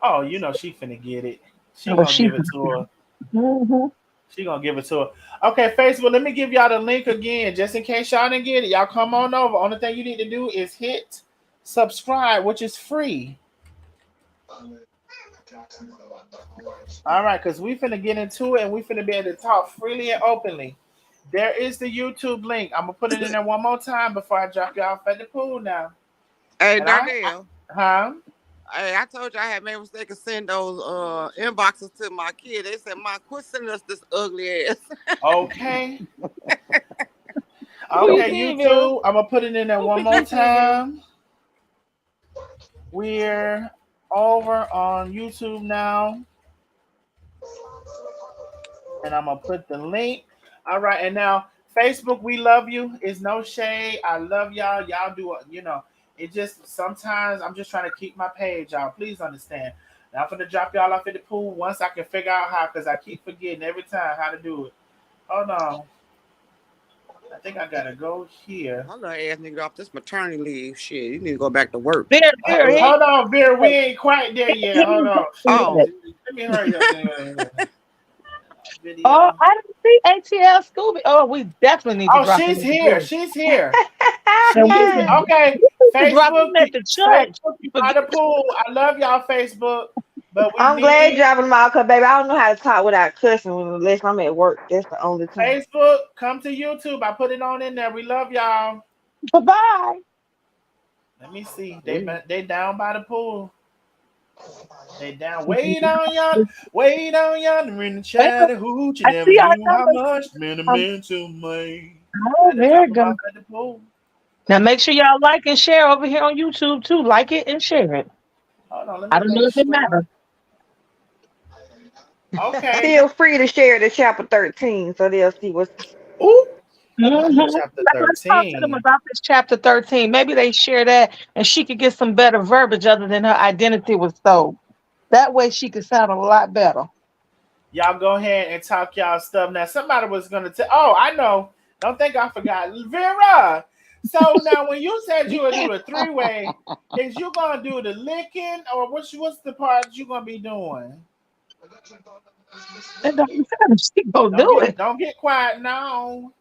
Oh, you know she finna get it. She Oh, gonna she's. give it to her. Mm-hmm. She gonna give it to her. Okay, Facebook, let me give y'all the link again, just in case y'all didn't get it. Y'all come on over. Only thing you need to do is hit subscribe, which is free. All right, because we finna get into it and we finna be able to talk freely and openly. There is the YouTube link. I'm gonna put it in there one more time before I drop you off at the pool now. Hey, And Darnell. huh? Hey, I told you I had made a mistake of sending those inboxes to my kid. They said, "Mom, quit sending us this ugly ass." Okay. Who you Okay, did, Vera? YouTube. I'm gonna put it in there one more time. We're over on YouTube now. And I'm gonna put the link. All right, and now Facebook, we love you. It's no shade. I love y'all. Y'all do it just sometimes I'm just trying to keep my page, y'all. Please understand. Now I'm gonna drop y'all off at the pool once I can figure out how, because I keep forgetting every time how to do it. Hold on. I think I gotta go here. My little ass nigga off this maternity leave. Shit, you need to go back to work. Vera, Vera, Hold on, Vera. We ain't quite there yet. Hold on. Oh, Let me hurry up there. Oh, Video. I didn't see ATL Scooby. Oh, we definitely need to Oh, drop she's in at the here. pool. She's here. And we She's here. need Okay. to drop Facebook, in at the church. Facebook, you by the pool. I love y'all, Facebook. But we I'm glad need dropping them out because, baby, I don't know how to talk without cussing unless I'm at work. That's the only time. Facebook. Come to YouTube. I put it on in there. We love y'all. Bye-bye. Let me see. They down by the pool. They down. Wait on yonder in the Chattahoochee. I Never see our knew how numbers. much men are meant to make. Oh, Had to very drop them good. off at the pool. Now make sure y'all like and share over here on YouTube too. Like it and share it. Hold on. Let I me don't know make if it sure. matters. Okay. Feel free to share the chapter 13 so they'll see what's. Ooh. Not the Mm-hmm. chapter Let's talk to them 13. about this chapter 13. Maybe they share that and she could get some better verbiage other than her identity was sold. That way she could sound a lot better. Y'all go ahead and talk y'all stuff. Now, somebody was going to tell. Oh, I know. Don't think I forgot. Vera. So now when you said you would do the three-way, is you going to do the licking or what's the part you going to be doing? It don't matter. She gonna do it. Don't get quiet now.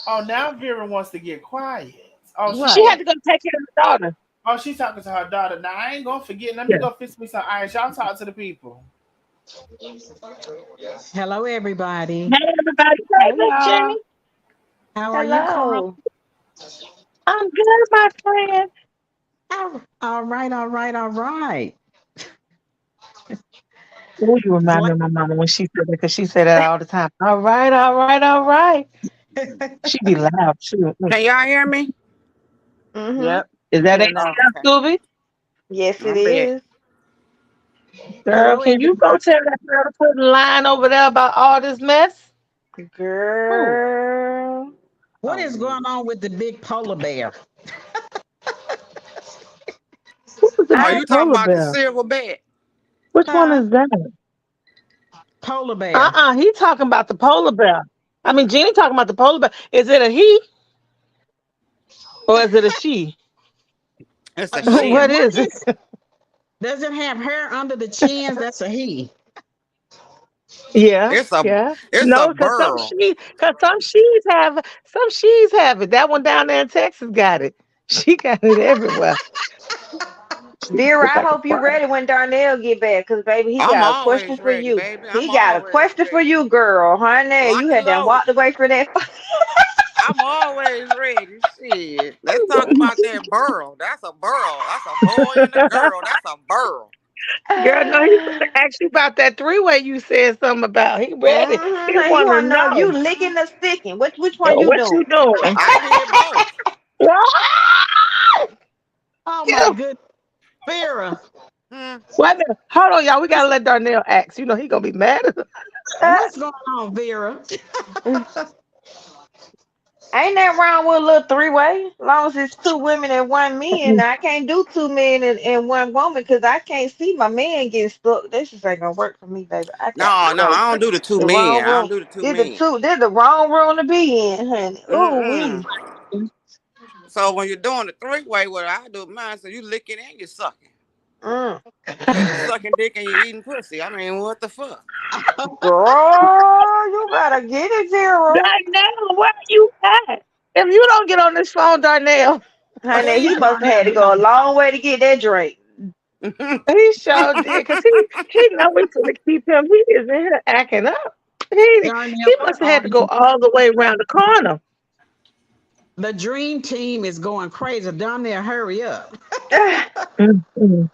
Oh, now Vera wants to get quiet. Oh, She had Right. to go take care of her daughter. oh, she's talking to her daughter. Now I ain't gonna forget. Let me Yeah. go fix me some ice. Y'all talk to the people. Hello, everybody. Hey everybody, hey Hey, Miss Jenny. y'all. How are you, Carl? Hello. I'm good, my friend. All right, all right, all right. Oh, you remind me Glad- of my mama when she said that because she said that all the time. All right, all right, all right. She be loud too. can y'all hear me? Mm-hmm. Yep. Is that Yeah, ATL now. Oh, okay. Scooby? Yes, My it bad. is. Girl, Hello, can you go everybody. tell that girl to put a line over there about all this mess? Who? Girl. What Oh, is going on with the big polar bear? Who was the Oh, big I you talking polar about the bear? silverback? Which one Huh? is that? Polar bear. He talking about the polar bear. I mean, Jeannie talking about the polar bear. Is it a he or is it a she? It's a What she. What is it? is? Does it have hair under the chins? That's a he. Yeah, It's a yeah. it's a No, burl. cause some she's have it. That one down there in Texas got it. She got it everywhere. She Vera, look I like a hope you fly. ready when Darnell get back, cause baby, he I'm got a question always for ready, you. baby. I'm He got a always question for ready. you, girl. Honey, Lock you and had done loaded. walked away from that. I'm always ready. Shit. Let's talk about that burl. That's a burl. That's a boy and a girl. That's a burl. Girl, no, he want to ask you about that three-way you said something about. He ready. He Mm-hmm. He want to want to know if you know. licking or sticking. Which one you What you doing? doing? I did both. Oh my Yeah. goodness. Vera, Hmm. Wait a minute. Hold on, y'all. We gotta let Darnell ask. You know he gonna be mad. what's going on, Vera? Ain't that wrong with a little three-way? As long as it's two women and one man. Now, I can't do two men and one woman because I can't see my man getting stuck. This just ain't gonna work for me, baby. I got to No, go. I don't do the two The men. wrong I don't room. do the two This the men. two. This the wrong room to be in, honey. Ooh Mm-mm. wee. So when you're doing the three-way, what I do mine, so you licking and you sucking. Mm. Because you sucking dick and you eating pussy. I mean, what the fuck? Girl, you better get it, Zero. Darnell, where you at? If you don't get on this phone, Darnell, Go Honey, he ahead, must have Darnell. had to We go a gonna long way to get that drink. he sure did, because he know we gonna keep him. He is in here acting up. Darnell, He what must have are had to go you? all the way around the corner. The dream team is going crazy. Darnell, hurry up. Mm-mm.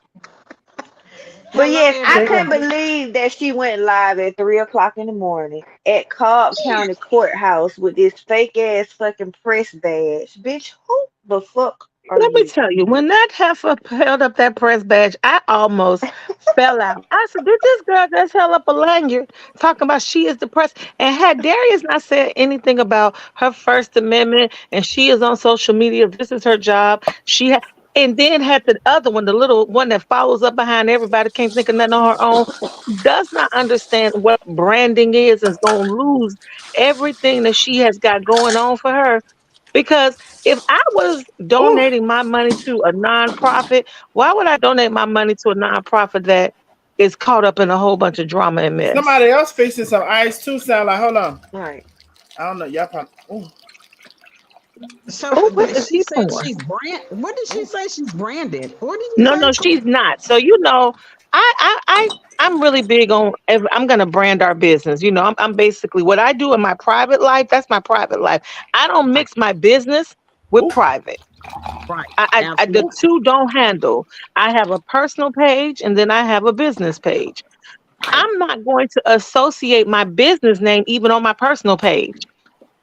But Hello, yes, I couldn't everybody. believe that she went live at 3 o'clock in the morning at Cobb County Courthouse with this fake ass fucking press badge. Bitch, who the fuck are Let me you? tell you, when that heifer held up that press badge, I almost fell out. I said, "Did this girl just held up a lanyard talking about she is the press?" And had Darius not said anything about her First Amendment and she is on social media, this is her job. And then had the other one, the little one that follows up behind everybody, can't think of nothing on her own, does not understand what branding is going to lose everything that she has got going on for her. Because if I was Ooh, donating my money to a nonprofit, why would I donate my money to a nonprofit that is caught up in a whole bunch of drama and mess? Somebody else fixing some ice too. Sound like, hold on. right. I don't know. Y'all probably. Ooh, So Oh, what did is she he say pouring? she's brand? What did she ooh. say she's branded? What did you No, say? no, she's not. So I'm really big on. I'm gonna brand our business. I'm basically what I do in my private life. That's my private life. I don't Right, mix my business with Ooh, private. right. The ooh. Absolutely. two don't handle. I have a personal page and then I have a business page. Right. I'm not going to associate my business name even on my personal page.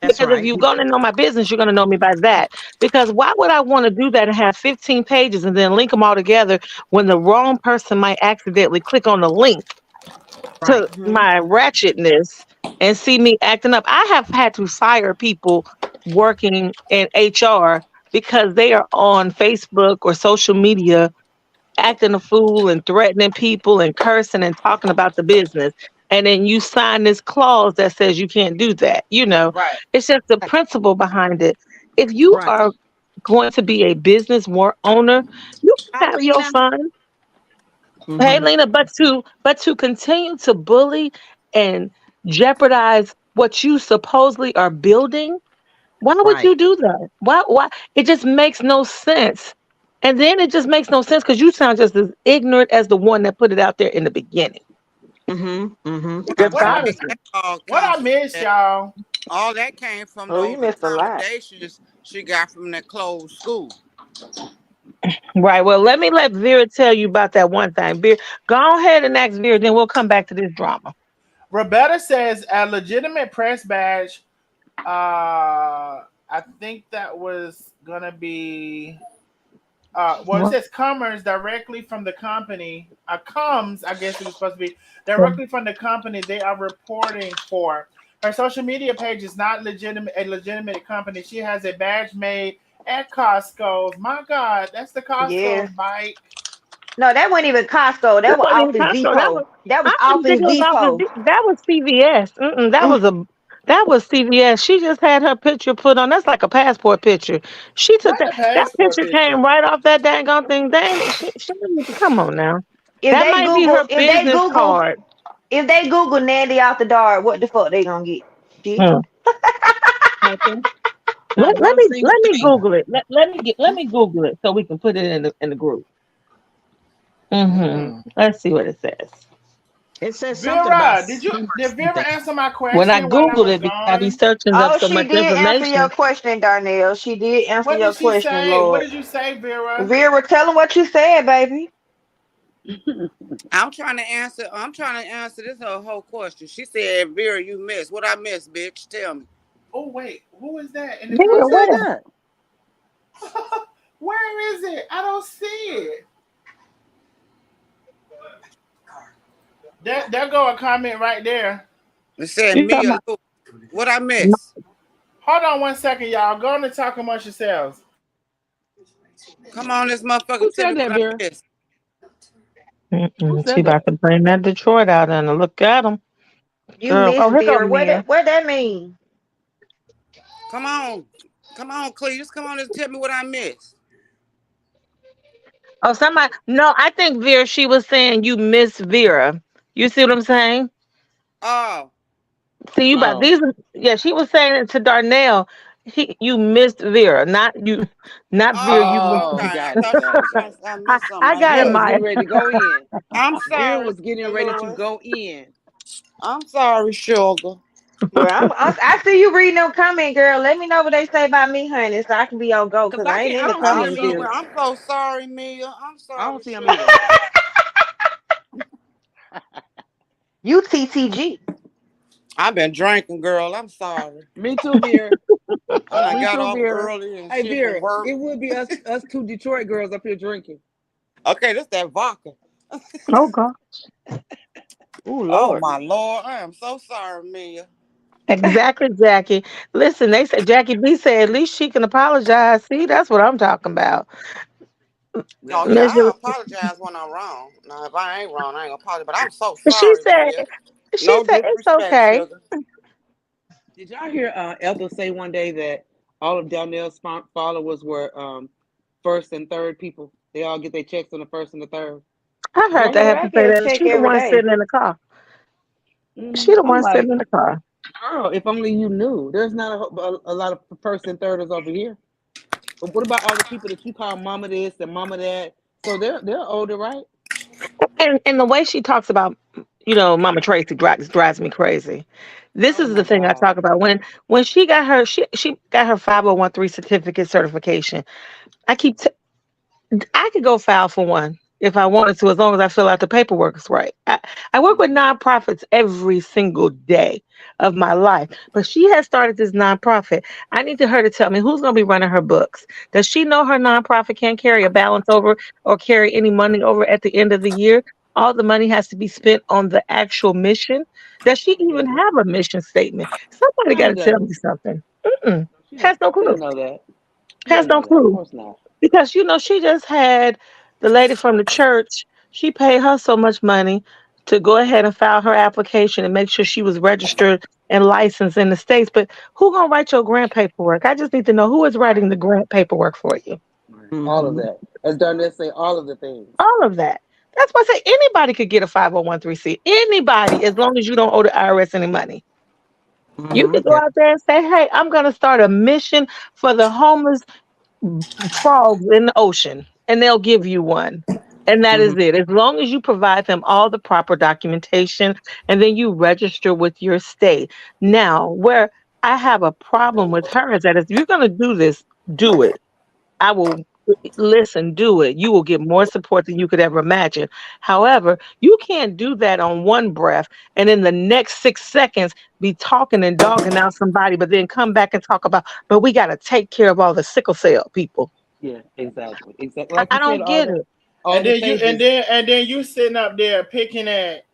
That's Because if right. you're going to know my business, you're going to know me by that. Because why would I want to do that and have 15 pages and then link them all together when the wrong person might accidentally click on the link Right. to Mm-hmm. my ratchetness and see me acting up? I have had to fire people working in HR because they are on Facebook or social media acting a fool and threatening people and cursing and talking about the business. And then you sign this clause that says you can't do that. Right. It's just the principle behind it. If you Right. are going to be a business owner, you Hi, can have your Lena. fun. Hey, Mm-hmm. Lena, but to continue to bully and jeopardize what you supposedly are building, why would Right. you do that? Why? It just makes no sense. And then it just makes no sense because you sound just as ignorant as the one that put it out there in the beginning. Mm-hmm. Mm-hmm. Just What I Absolutely. honestly. That all what come I from miss, that. y'all. All that came from Oh, you those missed a lot. accommodations she got from that closed school. Right. Well, let Vera tell you about that one thing. Vera, go ahead and ask Vera, then we'll come back to this drama. Roberta says a legitimate press badge. I think that was gonna be. Well, it What? says commerce directly from the company. Comes, I guess it was supposed to be directly from the company they are reporting for. Her social media page is not legitimate. A legitimate company. She has a badge made at Costco's. My God, that's the Yes. Costco's bike. No, that wasn't even Costco. That That was wasn't even Office Costco. That Depot. was That was I didn't think Office it was off Depot. that was CVS. Mm, That was CVS. She just had her picture put on. That's like a passport picture. She took Not the that passport picture picture. came right off that dang on thing. Dang, she didn't need to come on now. If That they might be Google, her business card. if they Google Nandy out the dark, what the fuck they gonna get? Shit. Hmm. Okay. Not one single Let me thing. Google it. Let me Google it so we can put it in the group. Mm-mm. Let's see what it says. It says something about Vera, summer did Vera something. answer my When I question while I Googled was it, because I be gone? searching up Oh, so she much did answer your information. question, Darnell. She did answer What your did she question, say? What Lord. did you say, Vera? Vera, tell them what you said, baby. I'm trying to answer this whole question. She said, Vera, you missed. What I missed, bitch? Tell me. Oh wait, who is that in the Who Vera, said comments? where? that? Where is it? I don't see it. There go a comment right there. It said You talking Mia about? Lou. What I miss? Hold on 1 second, y'all. Go on and talk amongst yourselves. Come on, this Who motherfucker, tell said me that, what I Vera? missed. Who She said that? about to bring that Detroit out and look at them. You Girl, miss oh, here go Vera. Mia. What that mean? Come on. Come on, Cletus. Come on and tell me what I missed. Oh, somebody. No, I think Vera. She was saying you miss Vera. You see what I'm saying? Oh. See you about Oh. these. Yeah, she was saying it to Darnell. You missed Vera, not you, not Vera. You missed. Oh, Oh, Him. okay. I gotcha, thought she was gotcha. trying to say I missed something. I I got it, Vera did. was Maya. getting ready to go in. I'm Vera sorry, was getting ready to Lewis. go in. I'm sorry, Sugar. Well, I see you reading them comment, girl. Let me know what they say about me, honey, so I can be on go Cause because I ain't I in the don't see I'm him comments so here. either. I'm so sorry, Mia. I'm I don't sorry, see him Sugar. either. You TTG. I've been drinking, girl. I'm sorry. Me too, Vera. I done Me got too, off Vera. early and Hey, shit from Vera, work. it would be us two Detroit girls up here drinking. Okay, this that vodka. Oh God, Oh Oh Lord. my lord, I am so sorry, Mia. exactly, Jackie. Listen, they said Jackie B said at least she can apologize. See, that's what I'm talking about. Oh That's yeah, right. I Mister, apologize when I'm wrong. Now if I ain't wrong, I ain't gonna apologize. But I'm so she sorry, said, Mia. she No said it's disrespect, okay. sugar. Did y'all hear Ethel say one day that all of Donnell's followers were first and third people? They all get their checks on the first and the third. I Did y'all heard hear that Girl, that? I happen. get Say a that check she the every one day. sitting in the car. She the I'm one sitting like, in the car. girl, if only you knew. There's not a lot of first and thirders over here. But what about all the people that you call mama this and mama that? So they're older, right? And the way she talks about, Mama Tracy drives me crazy. This Oh is the my thing I God. talk about. When she got her 501(c) certificate certification. I keep I could go file for one if I wanted to, as long as I fill out the paperwork is right. I work with nonprofits every single day of my life, but she has started this nonprofit. I need her to tell me who's going to be running her books. Does she know her nonprofit can't carry a balance over or carry any money over at the end of the year? All the money has to be spent on the actual mission. Does she even Yeah. have a mission statement? Somebody No, got she to tell doesn't. me something. Mm-mm. No, Has no she clue. doesn't know that. She Has doesn't no know that. Of clue. course not. Because she just had the lady from the church, she paid her so much money to go ahead and file her application and make sure she was registered and licensed in the States. But who gonna write your grant paperwork? I just need to know who is writing the grant paperwork for you. Right. All of Mm-hmm. that. As Darnell say, all of the things. All of that. That's why I say anybody could get a 501(c). Anybody, as long as you don't owe the IRS any money. You Mm-hmm. could go out there and say, hey, I'm gonna start a mission for the homeless frogs in the ocean, and they'll give you one. And that Mm-hmm. is it. As long as you provide them all the proper documentation and then you register with your state. Now, where I have a problem with her is that if you're going to do this, do it. I will listen, do it. You will get more support than you could ever imagine. However, you can't do that on one breath and in the next 6 seconds be talking and dogging out somebody, but then come back and talk about, but we got to take care of all the sickle cell people. Yeah, exactly. Exactly. Like I you said, don't get it. all And the then you and pages. then and then you sitting up there picking at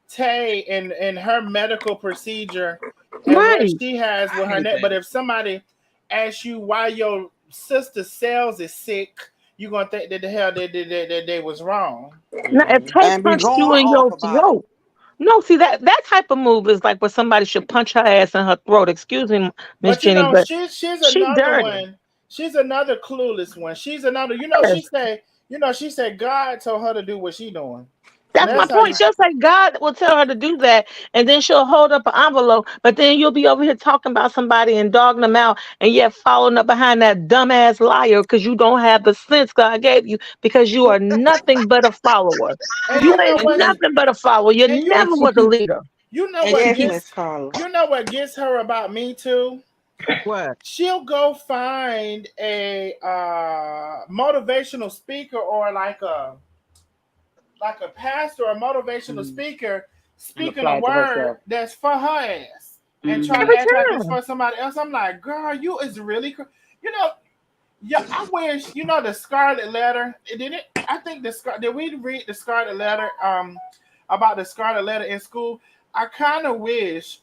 Tay and her medical procedure and what Right. she has I with her hate neck. that. But if somebody asks you why your sister cells is sick, you gonna think that the hell they was wrong. Now, if Hmm. Tay And be punched going you in off your about it. throat, no, see that type of move is like where somebody should punch her ass in her throat. Excuse me, Miss But you Jenny, know, but she's she another dirty. one. She's another clueless one. She's another. Yes. She said God told her to do what she doing, and That's my that's how point. you. She'll say God will tell her to do that, and then she'll hold up an envelope, but then you'll be over here talking about somebody and dogging them out, and yet following up behind that dumbass liar because you don't have the sense God gave you because you are nothing but a follower. And You you And know ain't what? she nothing but a follower. You And you never was a leader. you know And she what Yes, keeps Miss gets Carla. her about me too. what? She'll go find a motivational speaker or like a pastor or motivational speaker and speaking a apply it to word herself. that's for her ass and try Mm-hmm. to Every act like it's time. for somebody else. I'm like, girl, you is really, you know. Yeah, I wish the Scarlet Letter. Did it? I think the Scar. Did we read the Scarlet Letter? about the Scarlet Letter in school. I kind of wish,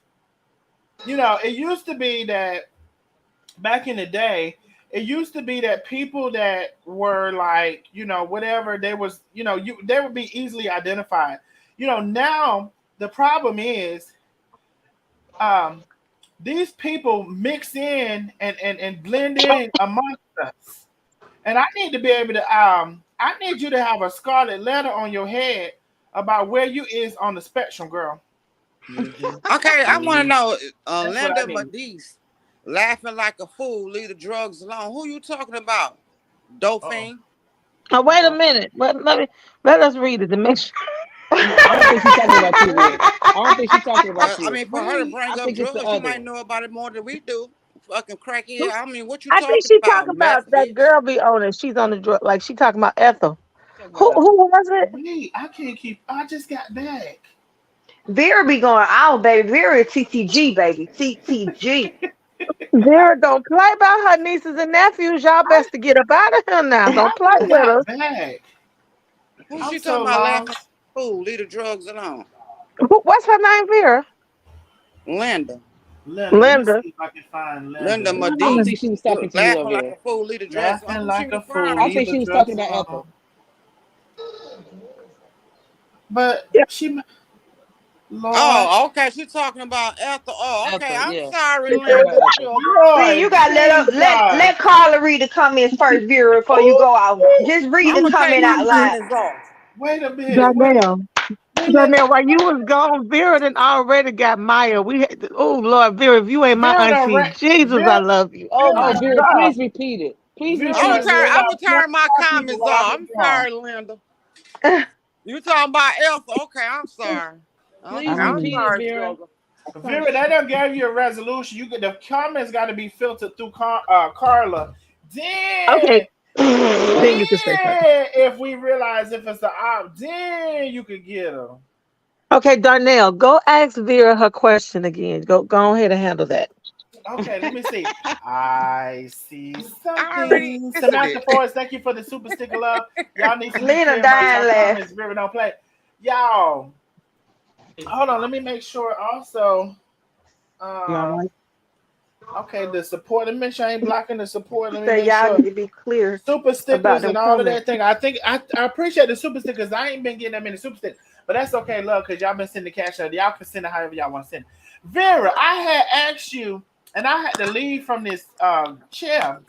it used to be that back in the day, it used to be that people that were like, whatever they was, they would be easily identified. Now the problem is, um, these people mix in and blend in amongst us. And I need to be able to, I need you to have a scarlet letter on your head about where you is on the spectrum, girl. Mm-hmm. Okay, I want to Mm-hmm. know, That's what I Linda need. Medice, laughing like a fool, leave the drugs alone. Who you talking about? Uh-oh. Dolphin? Oh, wait a Uh-oh. minute. Let us read it to make sure. I don't think she's talking about you, Vera. I don't think she's talking about I you. mean, for her to Wait. bring I up think it's the drugs, she other might one. know about it more than we do. Fucking crackhead. I mean, what you I think talking she about? talking about Meth, that bitch. girl be on it. She's on the drug. Like she talking about Ethel. She's talking about Ethel. Who was it? Wait, I can't keep. I just got back. Vera be going out, baby. Vera is TTG, baby. TTG. Vera don't play about her nieces and nephews. Y'all I, best to get up out of here now. I Don't play just with got us. back. Who I'm she so talking about laughing like lost. a fool, leave the drugs alone? What's her name, Vera? Linda. Linda, let me Linda. see if I can find Linda Linda. I don't Medice, think she was talking to you, though, laughing like Vera. a fool, leave the drugs alone. Laughing Who she like a fool, referring I to? leave think the she was talking drugs about Ethel. alone. But she, Lord, Oh, okay. She talking about Ethel. Oh, okay. Ethel, I'm yeah. sorry, She's talking about Linda Ethel. Sugar. See, you Lord gotta Jesus. let Carla read the comments first, Vera, before you go out. Just read I'm the gonna take comment my out loud. comments off. Wait a minute. Wait. Darnell. Wait. Darnell, while you was gone, Vera done already got Maya. Oh Lord, Vera, if you ain't my Vera done auntie, Jesus, I Vera, love you. Oh Vera my Oh, done Vera, God. please repeat it. Please Vera I'm gonna repeat done it. turn. named I'm gonna out turn my 25 people comments while I've off. been I'm gone. sorry, Linda. You talking about Ethel? Okay, I'm sorry. Please Okay, I'm repeat Mm. it, sorry, Vera. Sugar. Vera, they done gave you a resolution. You get the comments got to be filtered through Carla. Okay, Then, then you can say something. if we realize if it's the op, then you could get them. Okay, Darnell, go ask Vera her question again. Go ahead and handle that. Okay, let me see. I see I already something. answered Samantha it. Forrest, thank you for the super sticker love. Y'all need to be Lena clear about y'all dying laugh. comments. Vera don't play. Y'all, hold on. Let me make sure also. All Um, right. okay, the support. Let me make sure I ain't blocking the support. Let me Say make y'all sure. need to be clear Super about stickers them and all of comments. that thing. I think I appreciate the super stickers. I ain't been getting that many super stickers, but that's okay, love, because y'all been sending cash out. Y'all can send it however y'all want to send it. Vera, I had asked you, and I had to leave from this chair,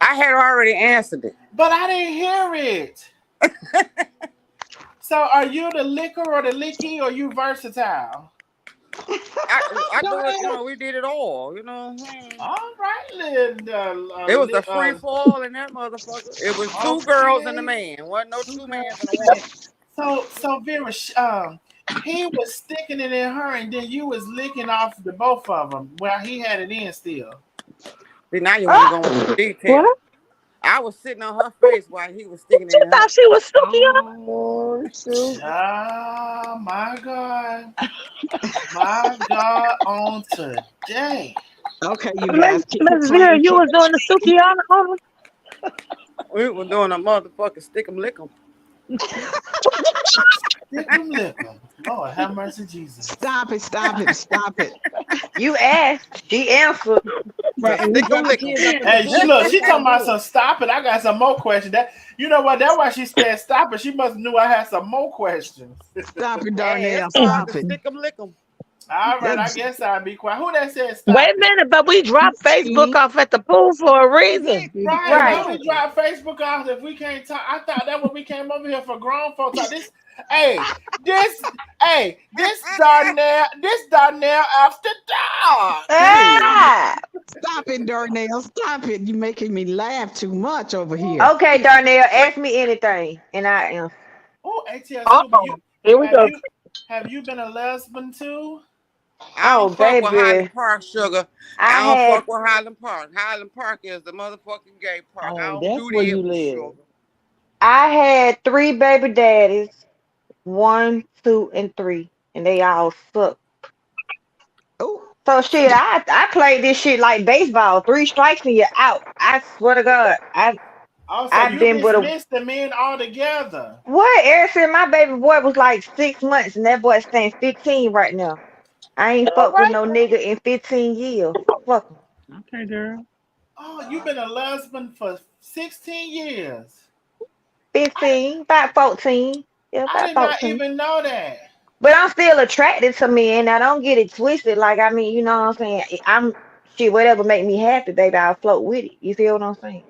I had already answered it. but I didn't hear it. So, are you the liquor or the licky, or you versatile? I Go do it. ahead. We did it all. All right, Linda. It was a free fall in that motherfucker. It was two girls and a Okay, man. Wasn't no two two girls mans and a and a woman. man. So Vera, he was sticking it in her, and then you was licking off the both of them while he had it in still. See, now you want to Ah! go into detail. What? I was sitting on her face while he was sticking it She in thought her. she was Suki on? Oh, shoot. Ah, my God, on today. Okay, you Miss guys, keep it Miss Vera, clean. you Keep was it doing the Suki on her? We were doing a motherfucking stick 'em lick 'em. Stick 'em, lick 'em. Lord, have mercy, Jesus. Stop it, stop it, stop it. You asked, she answered. Right, and we Stick 'em dropped the lick 'em. kids off at the Hey, pool, look, so she it's all talking about good. some stop it. I got some more questions. That you know what? That's why she said stop it. She must have knew I had some more questions. Stop it, Hey, it's Darnell. fine Stop to it. stick 'em lick 'em. All right, I That's guess I'll be quiet. Who that said Wait stop a it? minute, but we dropped Facebook see, off at the pool for a reason. Exactly. Right. Why Right. we Exactly. drop Facebook off if we can't talk? I thought that what we came over here for grown folks talk. Hey, this, this Darnell after dark. see. Ah! Stop it, Darnell. Stop it. You're making me laugh too much over here. Okay, Darnell, ask me anything, and I answer. Oh, ATL Super, Uh-oh. Here we have go. you have you been a lesbian too? I Oh, don't fuck with Highland baby, Park, sugar. I I don't had fuck with Highland Park. Highland Park is the motherfucking gay park. I Oh, don't that's do where the you other live. sugar. I had three baby daddies, one, two, and three, and they all suck. Oh, So shit, I played this shit like baseball. Three strikes and you're out. I swear to God, I Also, I've you been with a dismissed the men altogether. what? Ever since my baby boy was like 6 months, and that boy stands 15 right now. I ain't All fucked with right. no nigga in 15 years. Fuck 'em. Okay, girl. Oh, you've been a lesbian for 16 years. I 15, about 14. Yeah, I about did not 14. even know that. But I'm still attracted to men. Now don't get it twisted. Like I mean, you know what I'm saying? I'm shit, whatever make me happy, baby, I'll float with it. You feel what I'm saying?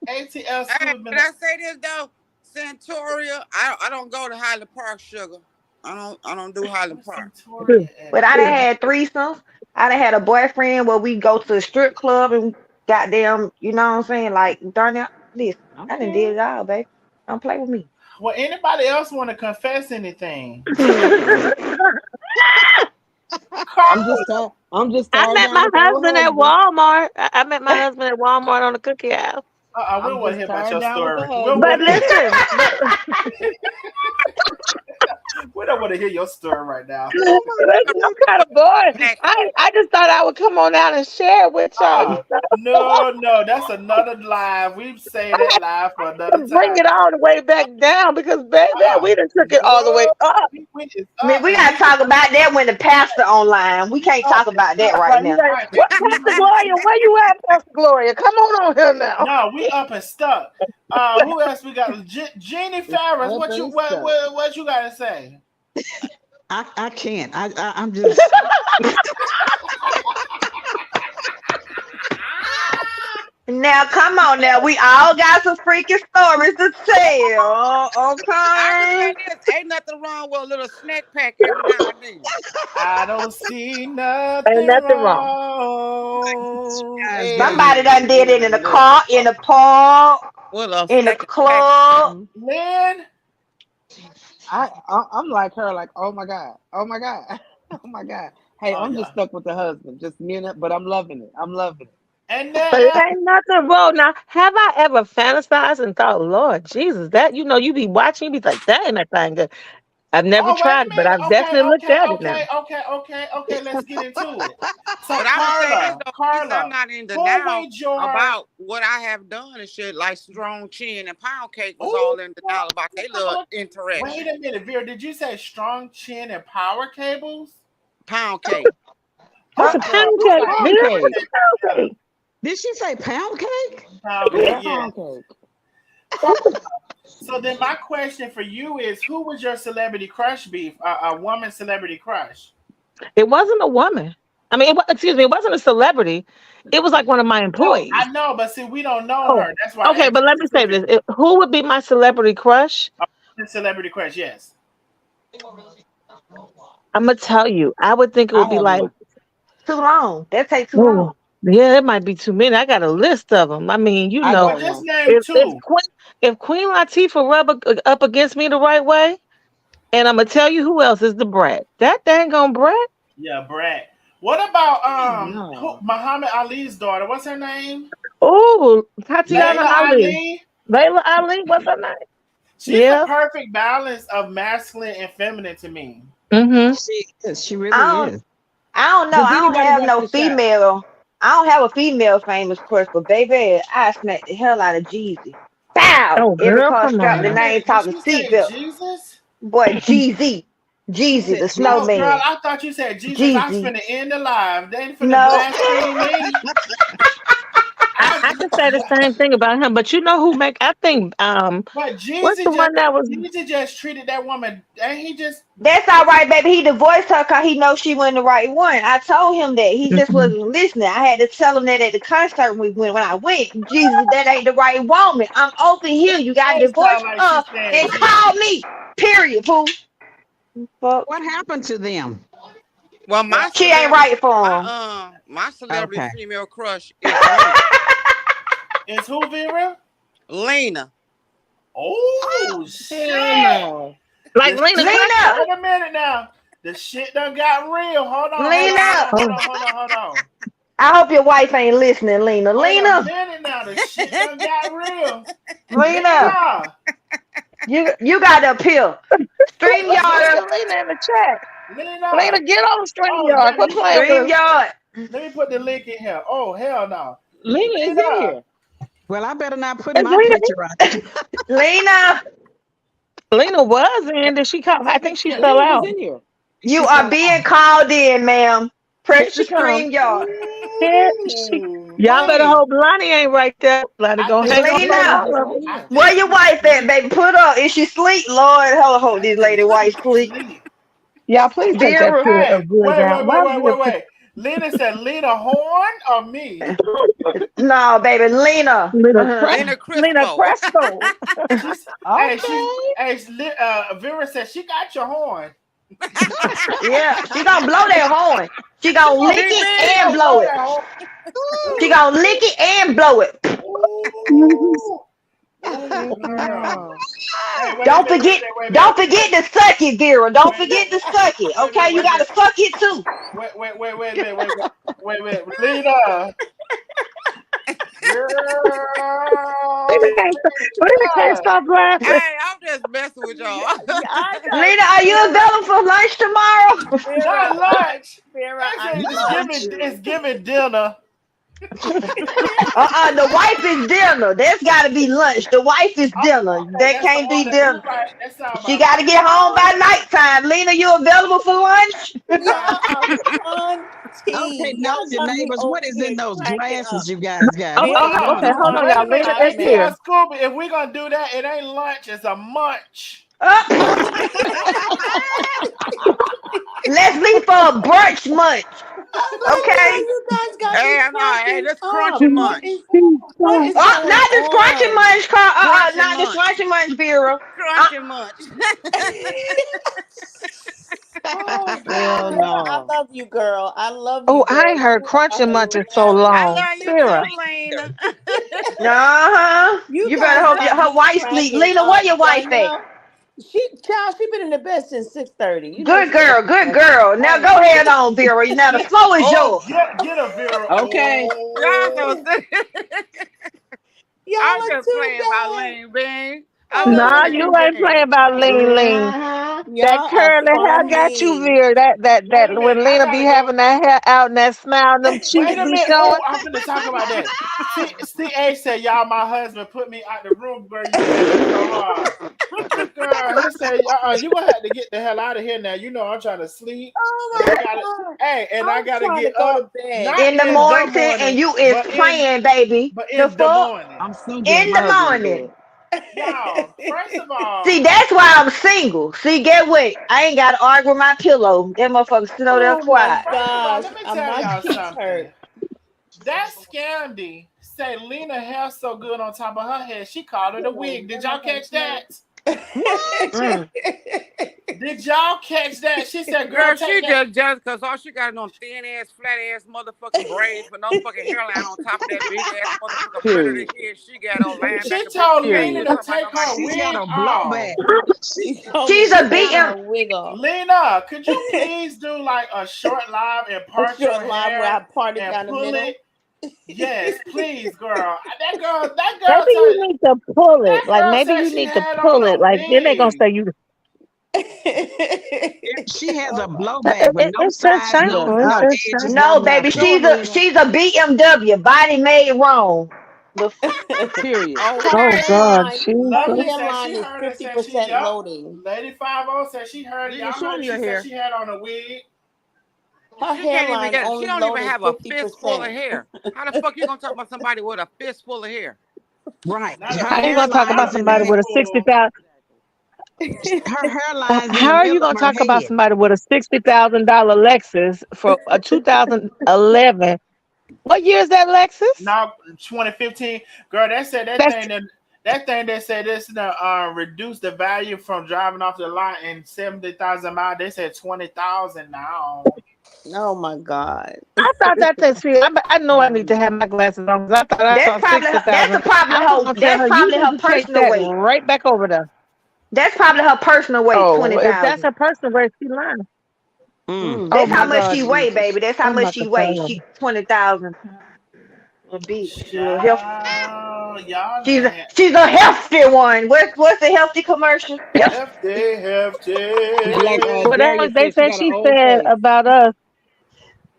ATL Hey, school has been can I say this though? Santoria, I don't go to Highland Park, sugar. I don't do Highland where's Park. Centauria But at? I done had threesomes. I done had a boyfriend where we go to a strip club and goddamn, you know what I'm saying? Like, darn it, listen, I done Okay. did it all, baby. Don't play with me. Well, anybody else want to confess anything? Carla, I'm just I tired met down my with the old husband at husband. Walmart. I met my husband at Walmart on the cookie house. we I'm want to just hear about tired your down with the story. We husband. But want listen, we don't want to hear your story right now. Oh my listen, I'm kind of bored. Back. I just thought I would come on out and share with y'all. You know, No, no, that's another live. We say I that had live for to another bring time. it all the way back down because baby, Uh-uh. we done took it all the way No, up. we is I mean, up we and gotta we talk about that when the pastor online. We can't up talk and about that stuck. right But you now. like, Right. what Pastor Gloria? Where you at, Pastor Gloria? Come on here now. No, we up and stuck. Who else we got? Jeannie God. Farris, Up what you and stuck. what you gotta say? I can't. I'm just. Now, come on now. We all got some freaking stories to tell. I can say Okay. this: ain't nothing wrong with a little snack pack every now and then. I don't see Ain't nothing nothing wrong. wrong. Guys, guys. Somebody Hey, done did with it a in the little car, in the park, With a in the snack pack. club. Lynn. I'm like her, like, oh my God, oh my God, oh my God. Hey, Oh I'm yeah. just stuck with the husband, just me and it, but I'm loving it. I'm loving it. And But it then ain't nothing wrong. Now, have I ever fantasized and thought, Lord Jesus, that you be watching, you be like, that ain't that thing good. I've never oh wait tried a it, but minute. I've Okay, definitely looked okay, at it now. okay, okay, okay, okay. Let's get into it. So But I'm gonna say this Carla, though, at least I'm Carla, not in who denial was your about what I have done and shit. Like strong chin and pound cake was oh all in denial about their little wait interaction. a minute, Vera, did you say strong chin and power cables? Pound cake. What's a Girl, pound I cake? like Vera, Pound what's cake. a pound cake? Did she say pound cake? pound Yeah, cake, Yeah. yes. pound cake. So then my question for you is who was your celebrity crush beef? A woman celebrity crush. It wasn't a woman. I mean, excuse me, it wasn't a celebrity. It was like one of my No, employees. I know, but see, we don't know Oh, her. That's why I okay, asked but let me say this. specifically. Who would be my celebrity crush? A woman celebrity crush, yes. I'm going to tell you. I would think it would I be have like, one. Too long. That take too long. oh, yeah, it might be too many. I got a list of them. I mean, I Well, got just one. name if two. Queen Latifah rub up against me the right way, and I'm gonna tell you who else is the brat. That dang on brat. Yeah, Brad. What about No. Muhammad Ali's daughter? What's her name? Oh, Tatiana Layla Ali, Ali. Layla Ali. What's her name? She's the Yeah. perfect balance of masculine and feminine to me. Mm-hmm. She is. She really I don't is. I don't know. Does I don't anybody have watch no The Shop? female. I don't have a female famous crush, but baby, I smacked the hell out of Jeezy. Bow! Oh, Every girl, car come strapped Wait and a on. I ain't minute. Did talking she say seatbelt. Jesus? Boy, Jeezy. She Jeezy, said the Oh, Jesus. girl, snowman. I thought you said Jesus. I was Jeezy. finna end the live. They ain't finna No. blaspheme me. I could say the same thing about him, but you know who make? I think But what's the one that was? Jesus just treated that woman, and he just That's all right, baby. He divorced her because he knows she wasn't the right one. I told him that. He just Mhm. wasn't listening. I had to tell him that at the concert when I went. Jesus, that ain't the right woman. I'm over here. You got to it divorce sound like she her said and Jesus. call me. Period, fool. Fuck. What happened to them? Well, Well, my She ain't celebrity, right for him. my celebrity Okay. female crush is Lena. is who Vera? Lena. Oh Hell shit! no. Like The Lena shit. Cracker. Lena, Wait a minute now. The shit done got real. Hold on, hold on, hold Lena. on, hold Oh, on, hold on, hold on. I hope your wife ain't listening, Lena. Wait a Lena, minute now. The shit done got real. Lena, Lena, you got to appeal. Stream look yarder, at Lena in the chat. Lena. Lena, get on the stream Oh, yard. baby, Quit you playing with stream us. yard. let me put the link in here. Oh hell no. Lena is in Lena, here. Well, I better not put Is my picture out there. Lena, Lena was in. Did she come? I think she fell Lena was out. in here. you She are fell being out. called in, ma'am. Here Press the she comes. screen yard. Here she. Ooh, Y'all better wait. hope Lonnie ain't right there. Lonnie I gonna think hang on Lena. for Lena, all of Right them. I here. where think your wife at, baby? Put up. Is she sleep? Lord, hold I this think lady wife she's sleep. asleep. Y'all, please take that Vera, fear Hey, of good wait, down. wait, Why wait, would wait, you wait, wait. Lena said Lena Horn or me? no, baby, Lena. Lena Lena Lena Crispo. Crespo? She's Okay. Vera said she got your horn. Yeah, she gonna blow that horn. She gonna lick Big it Big and gonna blow blow it. that horn. She Ooh, gonna lick it and blow it. ooh, ooh, girl. Oh. Hey, wait a Don't minute, wait a forget, minute, wait a don't minute, forget to suck it, Vera. Don't wait a minute, forget to suck it. wait a minute, Okay, you gotta suck it too. wait a minute, wait a minute. Lena, girl, Lena can't Lena. stop laughing. Hey, I'm just messing with y'all. Yeah, I know. Lena, are you Vera, available for lunch tomorrow? Vera, Not lunch. Vera, They I say love it's you. giving dinner. The wife is dinner. That's gotta be lunch. The wife is dinner. Okay, That that's the can't be order. You dinner. right. That sound She about gotta right. get home by nighttime. Lena, you available for lunch? Nah. Y'all are fun Okay, tea. Y'all nosy got me neighbors, over what is in here those cracking up. glasses you guys got? What Vera, what is Okay, Uh-uh. in hold those? on, Wait y'all. a minute. Lena stop is Hey, it. here. Scooby, if we gonna do that, it ain't lunch. It's a munch. Up. Let's leave for a brunch munch. Oh my God, Okay. you guys got me Hey, no, hey, cracking this up. crunchy munch. What is Oh, going not the scratching on? munch, Crunchy not the munch. scratching munch, Vera. Uh, Crunchy munch. Oh Hell God, Vera, I no. love you, girl. I love Oh, you, I girl. ain't heard You are crunching much in so hilarious. I long. love you Sarah. too, Lena. uh-huh. You You better guys hope got her me wife sleep. cracking Lena, where up. your wife at? Danielle, she been in the bed since 6:30. You know Good she ain't girl, sleep good right now. girl. Now go ahead on, Vera. Now the Get floor is oh, yours. get a Vera. Okay. Y'all so Oh, silly. Y'all I'm are just too playing about bad. Lean Bean. I love Nah, Oh you Lean my, ain't playing Bean. about lean lean. That y'all are curly hair got you, funny. Veer. That wait a minute. when I Lena be gotta go. having that hair out and that smile and them cheeks Wait a be minute. Oh, showing. I'm gonna talk about that. See, CA said, y'all, my husband put me out the room, girl. You laughing so hard. Girl, he said, you gonna have to get the hell out of here now. You know I'm trying to sleep. And Oh I my gotta God. and I I'm gotta trying to get go up. to bed. Not In the in the morning, and morning, you is playing, baby. The in the fuck? morning. I'm so glad In my the husband ain't morning. dead. Y'all, first of all, See, that's why I'm single. See, get what? I ain't got to argue with my pillow. That motherfucker sit over there Oh my quiet. first of all, gosh. let me tell My y'all cheeks something. hurt. That Scamdi say Lena hair so good on top of her head, she called it a wig. Did y'all catch that? What? Mm. Did y'all catch that? She said, girl, Girl, take she that. just jealous because all she got is on thin ass, flat ass motherfucking braids with no fucking hairline on top of that big ass motherfucking feathered Period. head she got on lying back She and forth. told She can't Lena do Period. to something like take nobody her She's else. got wig a off. blowback. She told me She's to a take BM. my wig off. Lena, could you please do like a short live and A part your short line where I hair parted and down the pull it? middle. Yes, please, girl. That Maybe girl said you need to pull it. that Like girl maybe said you she need to had on pull a it. Like then they gonna wig. say you. She has a Oh my blowback with no It's just sides, yeah, shameful. It's no no. just edges, shameful. no No, baby, nothing. Show she's them, a Lena. she's a BMW. Body made wrong. The Period. Her Oh Okay. God, hairline, her Jesus. Lovely said she hairline is heard it. Said she 50% yup. loading. Lady 50 said she heard it. Lena, Y'all show heard me it. your She said hair. she had on a wig. Her She can't even hairline get it. She only don't even loaded have a fistful of 50%. hair. How the fuck you gonna talk about somebody with a fistful of hair? Right. Not a Her How you fist, gonna talk not hairline about a is in the somebody head. with a fistful. 60,000? Her hairline's in the How are you middle of gonna her talk about head. somebody with a $60,000 Lexus for a 2011? What year is that Lexus? Now 2015, girl. That said That's that thing that said this reduce the value from driving off the lot in 70,000 miles. They said 20,000 now. Oh my God. I thought that said see. I know I need to have my glasses on because I thought I that's saw probably sixty her, that's a thousand. probably I was her gonna tell that's her you probably need her to take personal that weight. right back over there. That's probably her personal weight, Oh, if that's 20,000. her personal race, she lying. Mm. Oh That's how my much God, she weigh, Jesus! baby. That's how I'm much about she to weigh. tell her. She 20,000. A bitch. Y'all She's a, ain't she's a healthy one. What's a healthy commercial? Yep. hefty, hefty. Like Well, that's Daria what they said, she said got an she old said face. about us.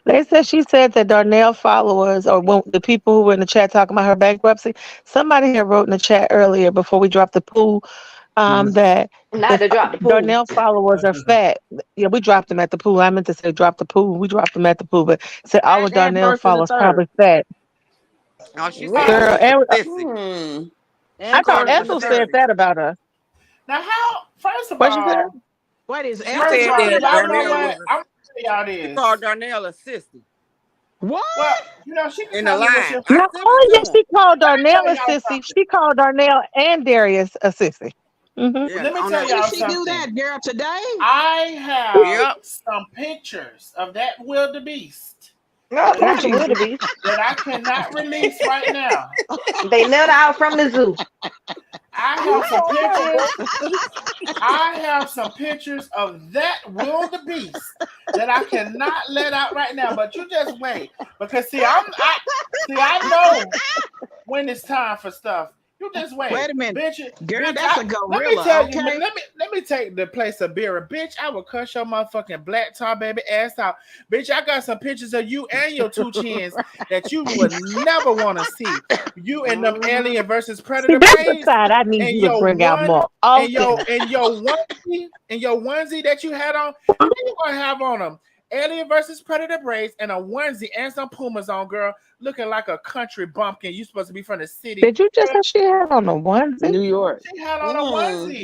They said she said that Darnell followers or the people who were in the chat talking about her bankruptcy. Somebody had wrote in the chat earlier before we dropped the pool that Not the to drop the pool. Darnell followers are fat. Yeah, we dropped them at the pool. I meant to say drop the pool. We dropped them at the pool, but said all of Second, Darnell first, and the followers third. probably fat. Oh, she said Really? Girl, she is and sissy. Hmm. I She thought called her Ethel said sissy. that about her. Now, how? First of What she said? all, What is She Ethel first of said all, talking that y'all about know Darnell me? was what? a, I'm gonna tell y'all she called this. Darnell a sissy What? Well, she can in the call me what she. live. I No, sent it oh to yeah, him. she called Let me Darnell tell a y'all sissy. something. She called Darnell and Darius a sissy. Yeah, Let me on tell the When did y'all she do something. that, girl? Today? I have yep. some pictures of that wildebeest No, that Oh I not the can Jesus. wildebeest. that I cannot release right now. They let out from the zoo. I You have some told her, pictures. girl. I have some pictures of that wildebeest that I cannot let out right now. But you just wait, because I know when it's time for stuff. You just wait, Wait a minute. bitch. Girl, Bitch, that's a let me gorilla, tell you. okay? Let me take the place of Beera, bitch. I will cuss your motherfucking black tar baby ass out, bitch. I got some pictures of you and your two chins that you would never want to see. You and them Mm-hmm. Alien versus See, Predator that's the braids side I need and you to your bring out one more often. and your onesie that you had on. You know you're gonna have on them Alien versus Predator braids and a onesie and some Pumas on, girl, looking like a country bumpkin. You supposed to be from the city. Did you just Girl, say she had on a onesie? New York. she had on a onesie.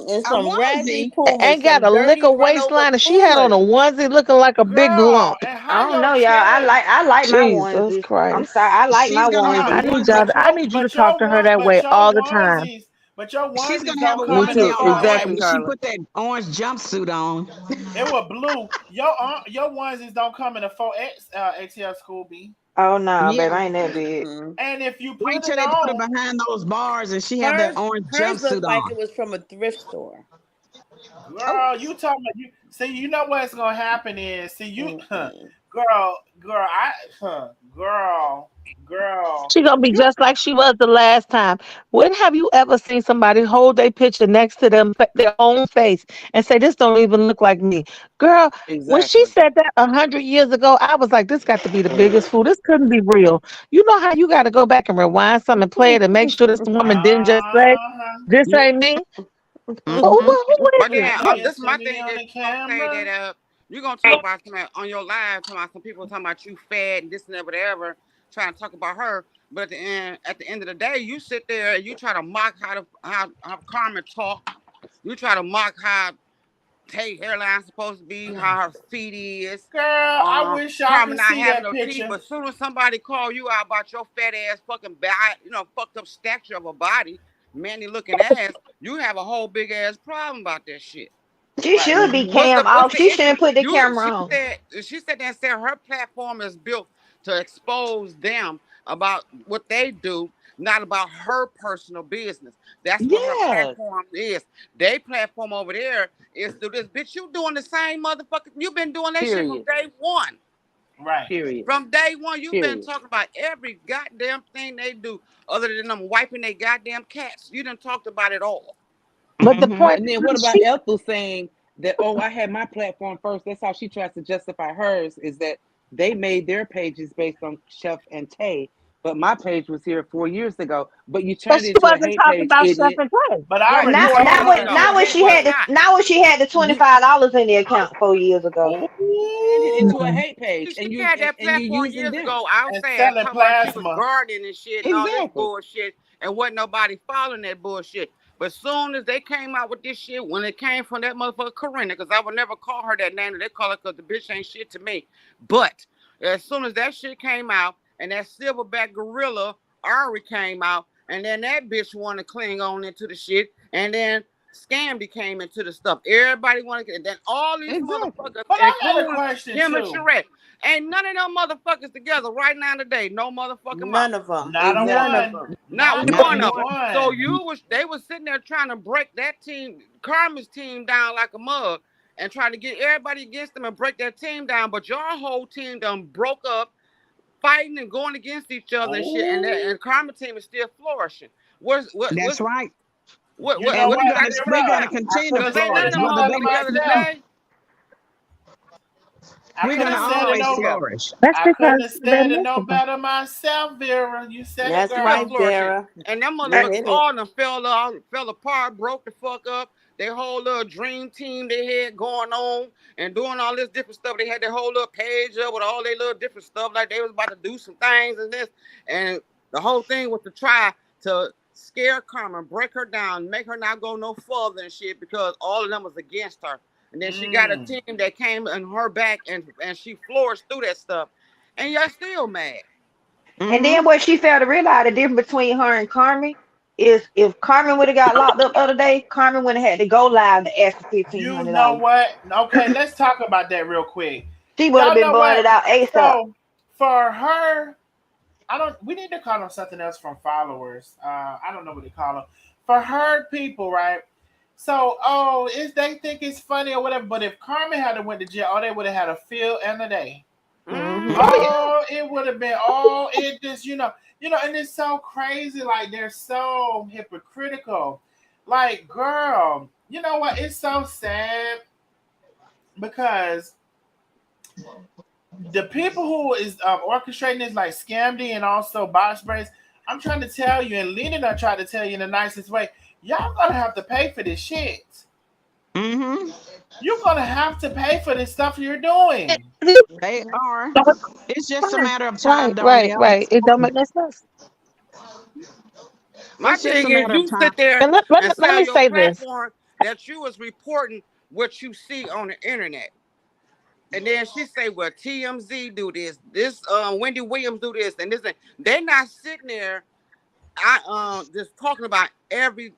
And A some raggedy onesie? Pumas, Ain't got some a lick dirty of run over waistline, and she had on a Pumas. onesie looking like a big Girl, lump. and I how don't your know, y'all. chest I like my Jesus onesies. I'm sorry, Christ. I like my She's gonna have a how, onesies. onesie. I need you to talk to her that way but your all the time. onesies but your She's onesies gonna have don't a come Me in the onesie too. on the way 4X. Exactly, when she Carla. put that orange jumpsuit on. It was blue. Your onesies don't come in the 4X ATL School B. Oh no, Yeah. baby, I ain't that big. Mm-hmm. And if you Wait put till it they put her on, behind those bars and she have that orange Hers jumpsuit looked like on. it was from a thrift store. Oh, girl, you talking about you see, you know what's gonna happen is see you Mm-mm. girl, girl. She gonna be You just like she was the last time. When have you ever seen somebody hold their picture next to them their own face and say this don't even look like me? Girl, when she Exactly. said that 100 years ago, I was like, this got to be the biggest fool. This couldn't be real. You know how you got to go back and rewind something and play it and make sure this woman didn't just say uh-huh. this yeah. ain't me. Mm-hmm. Who is But it? then Can you this is see my me thing on that the you gonna say that camera? you're gonna talk about somebody on your live, talking about some people talking about you fat and this and that, whatever, trying to talk about her. But at the end of the day, you sit there and you try to mock how Carmen talk. You try to mock how Tay hairline's supposed to be, how her feet is. Girl, I wish y'all Carmen could not see having that no teeth, picture. but soon as somebody call you out about your fat ass fucking body, fucked up stature of a body, manly looking ass, you have a whole big ass problem about that shit. She Right. should be What's cam the what's off. the She issue? shouldn't put the You camera on. she said that said her platform is built to expose them about what they do, not about her personal business. That's what her Yes. platform is. They platform over there is do this. Bitch, you doing the same motherfucker. You've been doing that shit from Period. day one. Right. Period. From day one, you've been Period. talking about every goddamn thing they do, other than them wiping their goddamn cats. You done talked about it all. But the Mm-hmm. point And then what is, about she Ethel saying that, oh, I had my platform first? That's how she tries to justify hers, is that they made their pages based on Chef and Tay, but my page was here 4 years ago. But you but turned she it into a wasn't hate talking page, about Chef idiot. and Tay. But I Right. already You Now, turned told it now into her when a though. now hate when page. she Was had Well, the not. now when she had the you $25 in the account 4 years ago. turned it into a Ooh. hate page, She and had that you're platform using years them. ago And outside selling talking about she was plasma. gardening and shit and all this Exactly. bullshit and wasn't nobody following that bullshit. But soon as they came out with this shit, when it came from that motherfucker Corinna, because I would never call her that name, they call her because the bitch ain't shit to me. But as soon as that shit came out and that silverback gorilla Ari came out, and then that bitch wanted to cling on into the shit, and then Scamdi came into the stuff. Everybody wanted, and then all these Exactly. motherfuckers, But I got a including question him and too. Sherette, ain't none of them motherfuckers together right now today. No motherfucking mouth. None of them. Not a Exactly. Nope. None of one. them. Not Not Not one a of them. one. So one. they was sitting there trying to break that team, Karma's team down like a mug, and trying to get everybody against them and break that team down. But your whole team done broke up, fighting and going against each other and shit. Oh, And Karma team is still flourishing. What's what That's what's right. you And know what what, do you got to Vera? we're explain gonna now? I continue to put Because ain't that none in of flourish, them my whether motherfuckers they other like together it mic or not. now. today. I We're couldn't gonna have said it always no. Together. flourish. That's I couldn't because have they're said it no miserable. better myself, Vera. You said it, That's We're right, girl. flourishing. Vera. And them You motherfuckers hit it. all done fell apart, broke the fuck up. Their whole little dream team they had going on and doing all this different stuff. They had their whole little page up with all their little different stuff, like they was about to do some things and this. And the whole thing was to try to scare Carmen, break her down, make her not go no further and shit because all of them was against her. And then she got a Mm. team that came in her back and she flourished through that stuff. And you're still mad. And Mm-hmm. then what she failed to realize, the difference between her and Carmen is if Carmen would have got locked up the other day, Carmen would have had to go live to ask for fifteen You hundred know dollars. what? Okay, let's talk about that real quick. She would have Y'all been know bonded what? out ASAP. So for her, I don't. We need to call them something else from followers. I don't know what they call them. For her people, right? So, is they think it's funny or whatever. But if Carmen had went to jail, oh, they would have had a field and a day. Hmm. Oh yeah. Oh, it would have been all it just and it's so crazy. Like they're so hypocritical. Like, girl, you know what? It's so sad because the people who is orchestrating this, like Scamdi and also Box Brains, I'm trying to tell you, and Lena done tried to tell you in the nicest way, y'all gonna have to pay for this shit. Mm-hmm. You're gonna have to pay for this stuff you're doing. They are. It's just a Right, matter of time, right, right, Darnell. right. It don't make no sense. My It's just thing a is, matter of you time. sit there And let, let, and me- say let on me your say this. platform that you was reporting what you see on the internet. And then she say, "Well, TMZ do this, Wendy Williams do this, and this." And they're not sitting there, just talking about every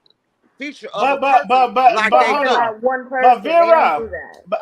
feature of a But but person but but like but they Talking hold do. on. about one But person. They don't Vera, do that. but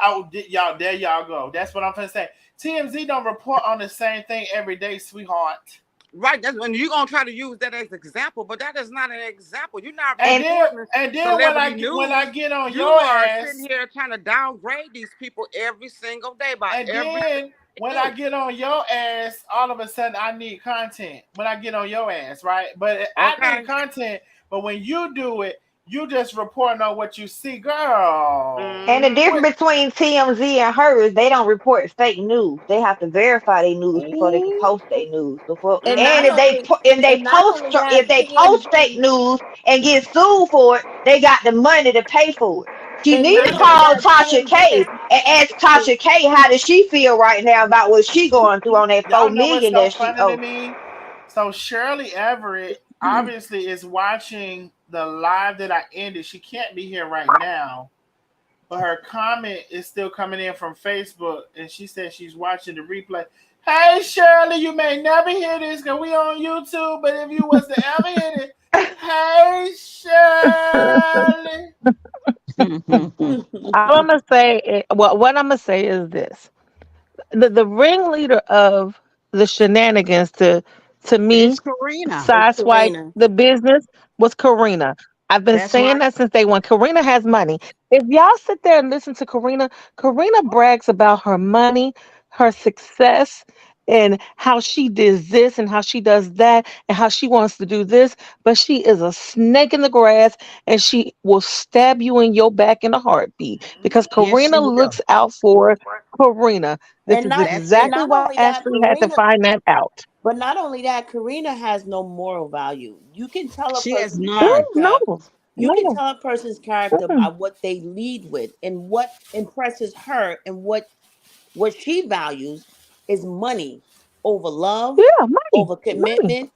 y'all, there y'all go. That's what I'm gonna say. TMZ don't report on the same thing every day, sweetheart. Right? That's when you're gonna try to use that as an example, but that is not an example. You're not And then reporting and then celebrity when I news. get on You your are sitting ass, here trying to downgrade these people every single day about and everything then they when I do. get on your ass, all of a sudden I need content. When I get on your ass, right? But I need Okay. content. But when you do it, you just reporting on what you see, girl. And the Mm-hmm. What? difference between TMZ and hers, they don't report fake news. They have to verify their news before they can Ooh. post their news. Before, And and not Mm-hmm. only and not only that, if they post fake TMZ news and get sued for it, they got the money to pay for it. She and need to not only call that, Tasha TMZ K and ask is Tasha K how does she feel right now about what she going through on that four Y'all know what's million so that she funny to owes. me? So Shirley Everett obviously is watching the live that I ended. She can't be here right now, but her comment is still coming in from Facebook, and she said she's watching the replay. Hey Shirley, you may never hear this because we on YouTube, but if you was to ever hear it, hey Shirley. All I'm gonna say, well, what I'm gonna say is this: the ringleader of the shenanigans to me It's Karina. it's sideswipe Karina. the business was Karina. I've been That's saying right. that since day one. Karina has money. If y'all sit there and listen to Karina, Karina brags about her money, her success, and how she does this and how she does that and how she wants to do this. But she is a snake in the grass and she will stab you in your back in a heartbeat because Yes, she Karina will. looks out for Karina. This And is not That's and it. exactly not why only that, Ashley had to Karina find that out. but not only that, Karina has no moral value. You can tell a She has person's No, none. character. no, You can no. tell a person's character by Mm-mm. what they lead with and what impresses her and what she values is money over love, Yeah, money, over money. commitment,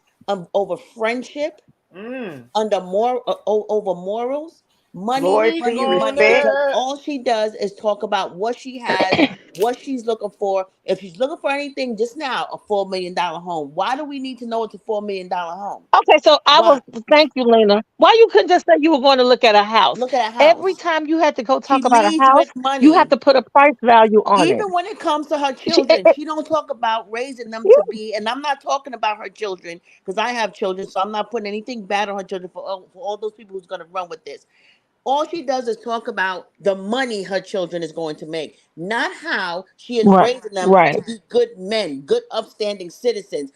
over friendship, Mm. over morals. Money, Loyalty, money, money. respect. Because Gonna all she does is talk about what she has, what she's looking for. If she's looking for anything, just now, a $4 million home. Why do we need to know it's a $4 million home? Okay, so I Why? was thank you, Lena. Why you couldn't just say you were going to look at a house? Look at a Every house. time you had to go She talk about a leads house, with you have money. to put a price value on it. Even when it comes to her She, children, she don't talk about raising them to be. And I'm not talking about her children because I have children, so I'm not putting anything bad on her children for all those people who's going to run with this. All she does is talk about the money her children is going to make, not how she is Right. raising them Right. to be good men, good upstanding citizens,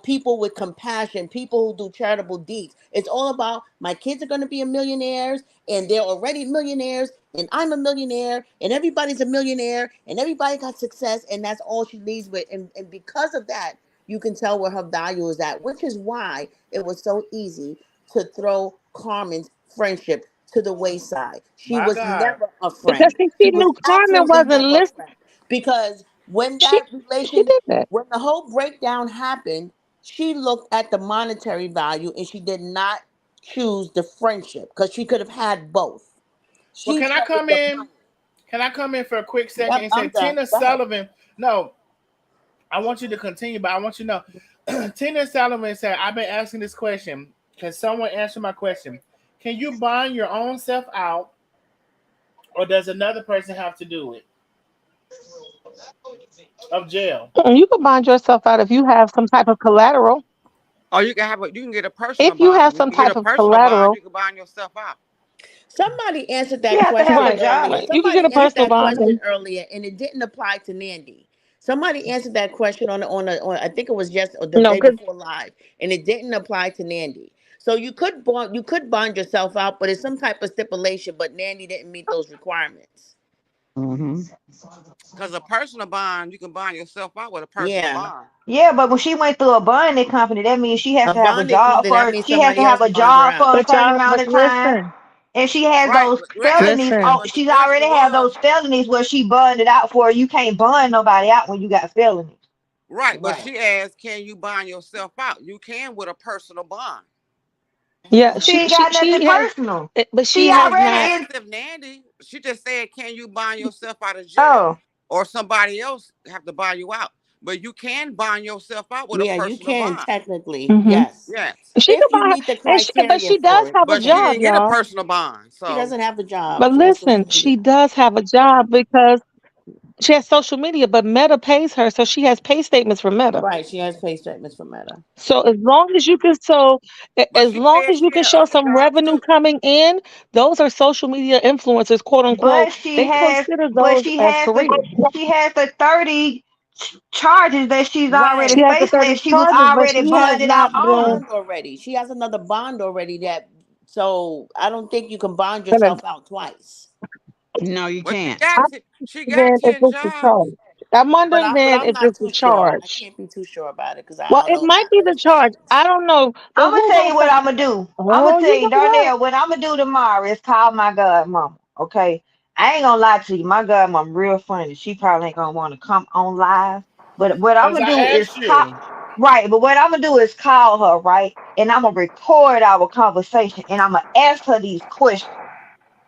people with compassion, people who do charitable deeds. It's all about my kids are going to be a millionaires, and they're already millionaires, and I'm a millionaire, and everybody's a millionaire, and everybody got success, and that's all she leads with. And because of that, you can tell where her value is at, which is why it was so easy to throw Carmen's friendship to the wayside. She My was God. never a Because friend. she She was knew Carmen absolutely wasn't never a listening. friend. Because when She that she relation, did that. when the whole breakdown happened, she looked at the monetary value and she did not choose the friendship because she could have had both. Well, She can I chose come the in? money. Can I come in for a quick second Yep, and say I'm done. Tina Go ahead. Sullivan? No, I want you to continue, but I want you to know Tina Sullivan said, I've been asking this question. Can someone answer my question? Can you bond your own self out, or does another person have to do it? Of jail. You can bond yourself out if you have some type of collateral. Or you can get a personal If you have bond. You some can get a type of personal bond, collateral, you can bond yourself out. Somebody answered She that have to have a question right, earlier. job. right. You can get Somebody a answered personal that bond, question and earlier, and it didn't apply to Nandy. Somebody answered that question on I think it was just the no, day because before live, and it didn't apply to Nandy. So you could bond yourself out, but it's some type of stipulation. But Nandy didn't meet those requirements. Hmm. Because a personal bond, you can bond yourself out with a personal Yeah, bond. Yeah, but when she went through a bonding company, that means she has a to have a bonding job company that for means she has to somebody have else a bond her job out. for a but certain y'all, amount but of time. listen, And she has Right. those felonies. listen. Oh, But the she's already question have was, those felonies where she bonded out for. You can't bond nobody out when you got felonies. right, but Right. she asked, can you bond yourself out? You can with a personal bond. Yeah, She ain't got nothing personal. but She she No, has she already not. is. asked if Nandy, she just said, can you bond yourself out of jail? Oh, Or somebody else have to buy you out. But you can bond yourself out with a Yeah, you personal can bond. technically, Hmm. yes, Yes. She can if you buy her, meet the but criteria she does for it. have a But she job, didn't get a y'all. personal bond. She So doesn't have a job. But She has listen, social media. she does have a job because she has social media, but Meta pays her, so she has pay statements from Meta. Right, she has pay statements for Meta. So as long as you can but as she long said as you she can had show other some jobs revenue too. coming in, those are social media influencers, quote unquote. but she They has, consider but those she as has careers. the 30 charges that she's already She Right. has the facing, 30 and she was charges, but already she has bonded out not Another on. been. bond already. She has another bond already that so I don't think you can bond Gonna, yourself out twice. No, you Well, can't. I'm she got wondering if 10 it's a charge. jobs. I'm But wondering I'm but then I'm if not it's a too sure. I charge. can't be too sure about it because I Well, don't it know might about be those the charge. I details. don't know, but I'm gonna who tell you gonna what say? I'm gonna do. I'm gonna Oh, tell you you, know what? Darnell, what I'm gonna do tomorrow is call my godmama. Okay, I ain't gonna lie to you. My godmama real funny. She probably ain't gonna want to come on live, but what I'm Because gonna I do is asked call. you. Right, but what I'm gonna do is call her, right, and I'm gonna record our conversation, and I'm gonna ask her these questions,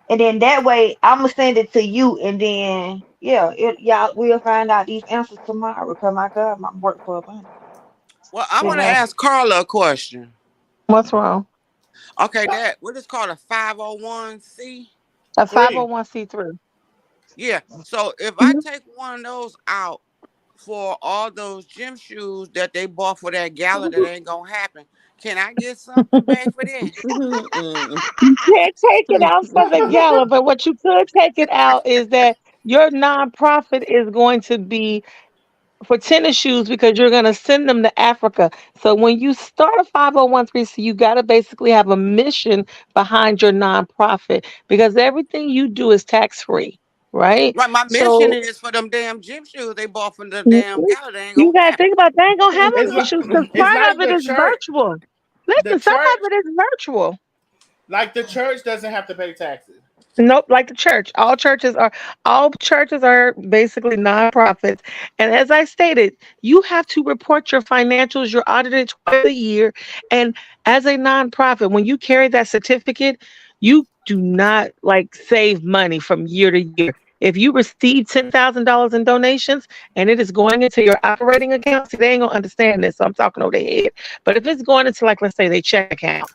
and then that way I'm gonna send it to you, and then yeah, y'all we'll find out these answers tomorrow. Because my godmama work for a bank. Well, I You want to know. ask Carla a question. What's wrong? Okay, that what is called a 501c? A Three. 501c3. Yeah. So if I take one of those out for all those gym shoes that they bought for that gala that ain't gonna happen, can I get something back for that? Mm-mm. You can't take it out for the gala, but what you could take it out is that your nonprofit is going to be for tennis shoes because you're going to send them to Africa. So when you start a 501c, you got to basically have a mission behind your nonprofit because everything you do is tax free, right? Right, my mission So is for them damn gym shoes they bought from the you damn gala. They ain't you gonna got to happen. think about they ain't going to have It's no like issues because it's part of like it the is church. virtual. The Listen, some church, of it is virtual. like the church, doesn't have to pay taxes. Nope, like the church. All churches are basically nonprofits. And as I stated, you have to report your financials. You're audited twice a year. And as a nonprofit, when you carry that certificate, you do not like save money from year to year. If you receive $10,000 in donations and it is going into your operating account, see, they ain't gonna understand this. So I'm talking over their head. But if it's going into, like, let's say, their check account,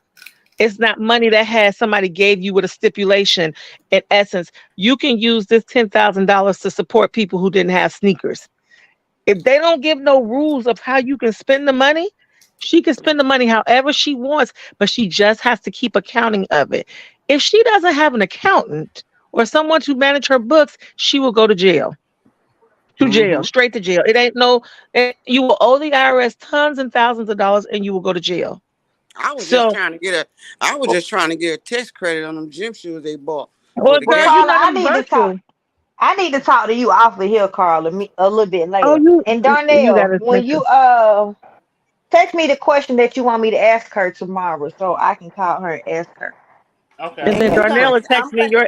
it's not money that has somebody gave you with a stipulation. In essence, you can use this $10,000 to support people who didn't have sneakers. If they don't give no rules of how you can spend the money, she can spend the money however she wants, but she just has to keep accounting of it. If she doesn't have an accountant or someone to manage her books, she will go to jail. To jail, Mm-hmm. straight to jail. It ain't no. You will owe the IRS tons and thousands of dollars, and you will go to jail. I was just So, trying to get a. I was just trying to get a test credit on them gym shoes they bought for well, the Well, girl, you game. Carla, know them virtual. I need to talk to you off of here, Carla, a little bit Oh, later. And you Darnell, gotta when listen. you text me the question that you want me to ask her tomorrow, so I can call her and ask her. Okay. And And then you Darnell guys, will text me your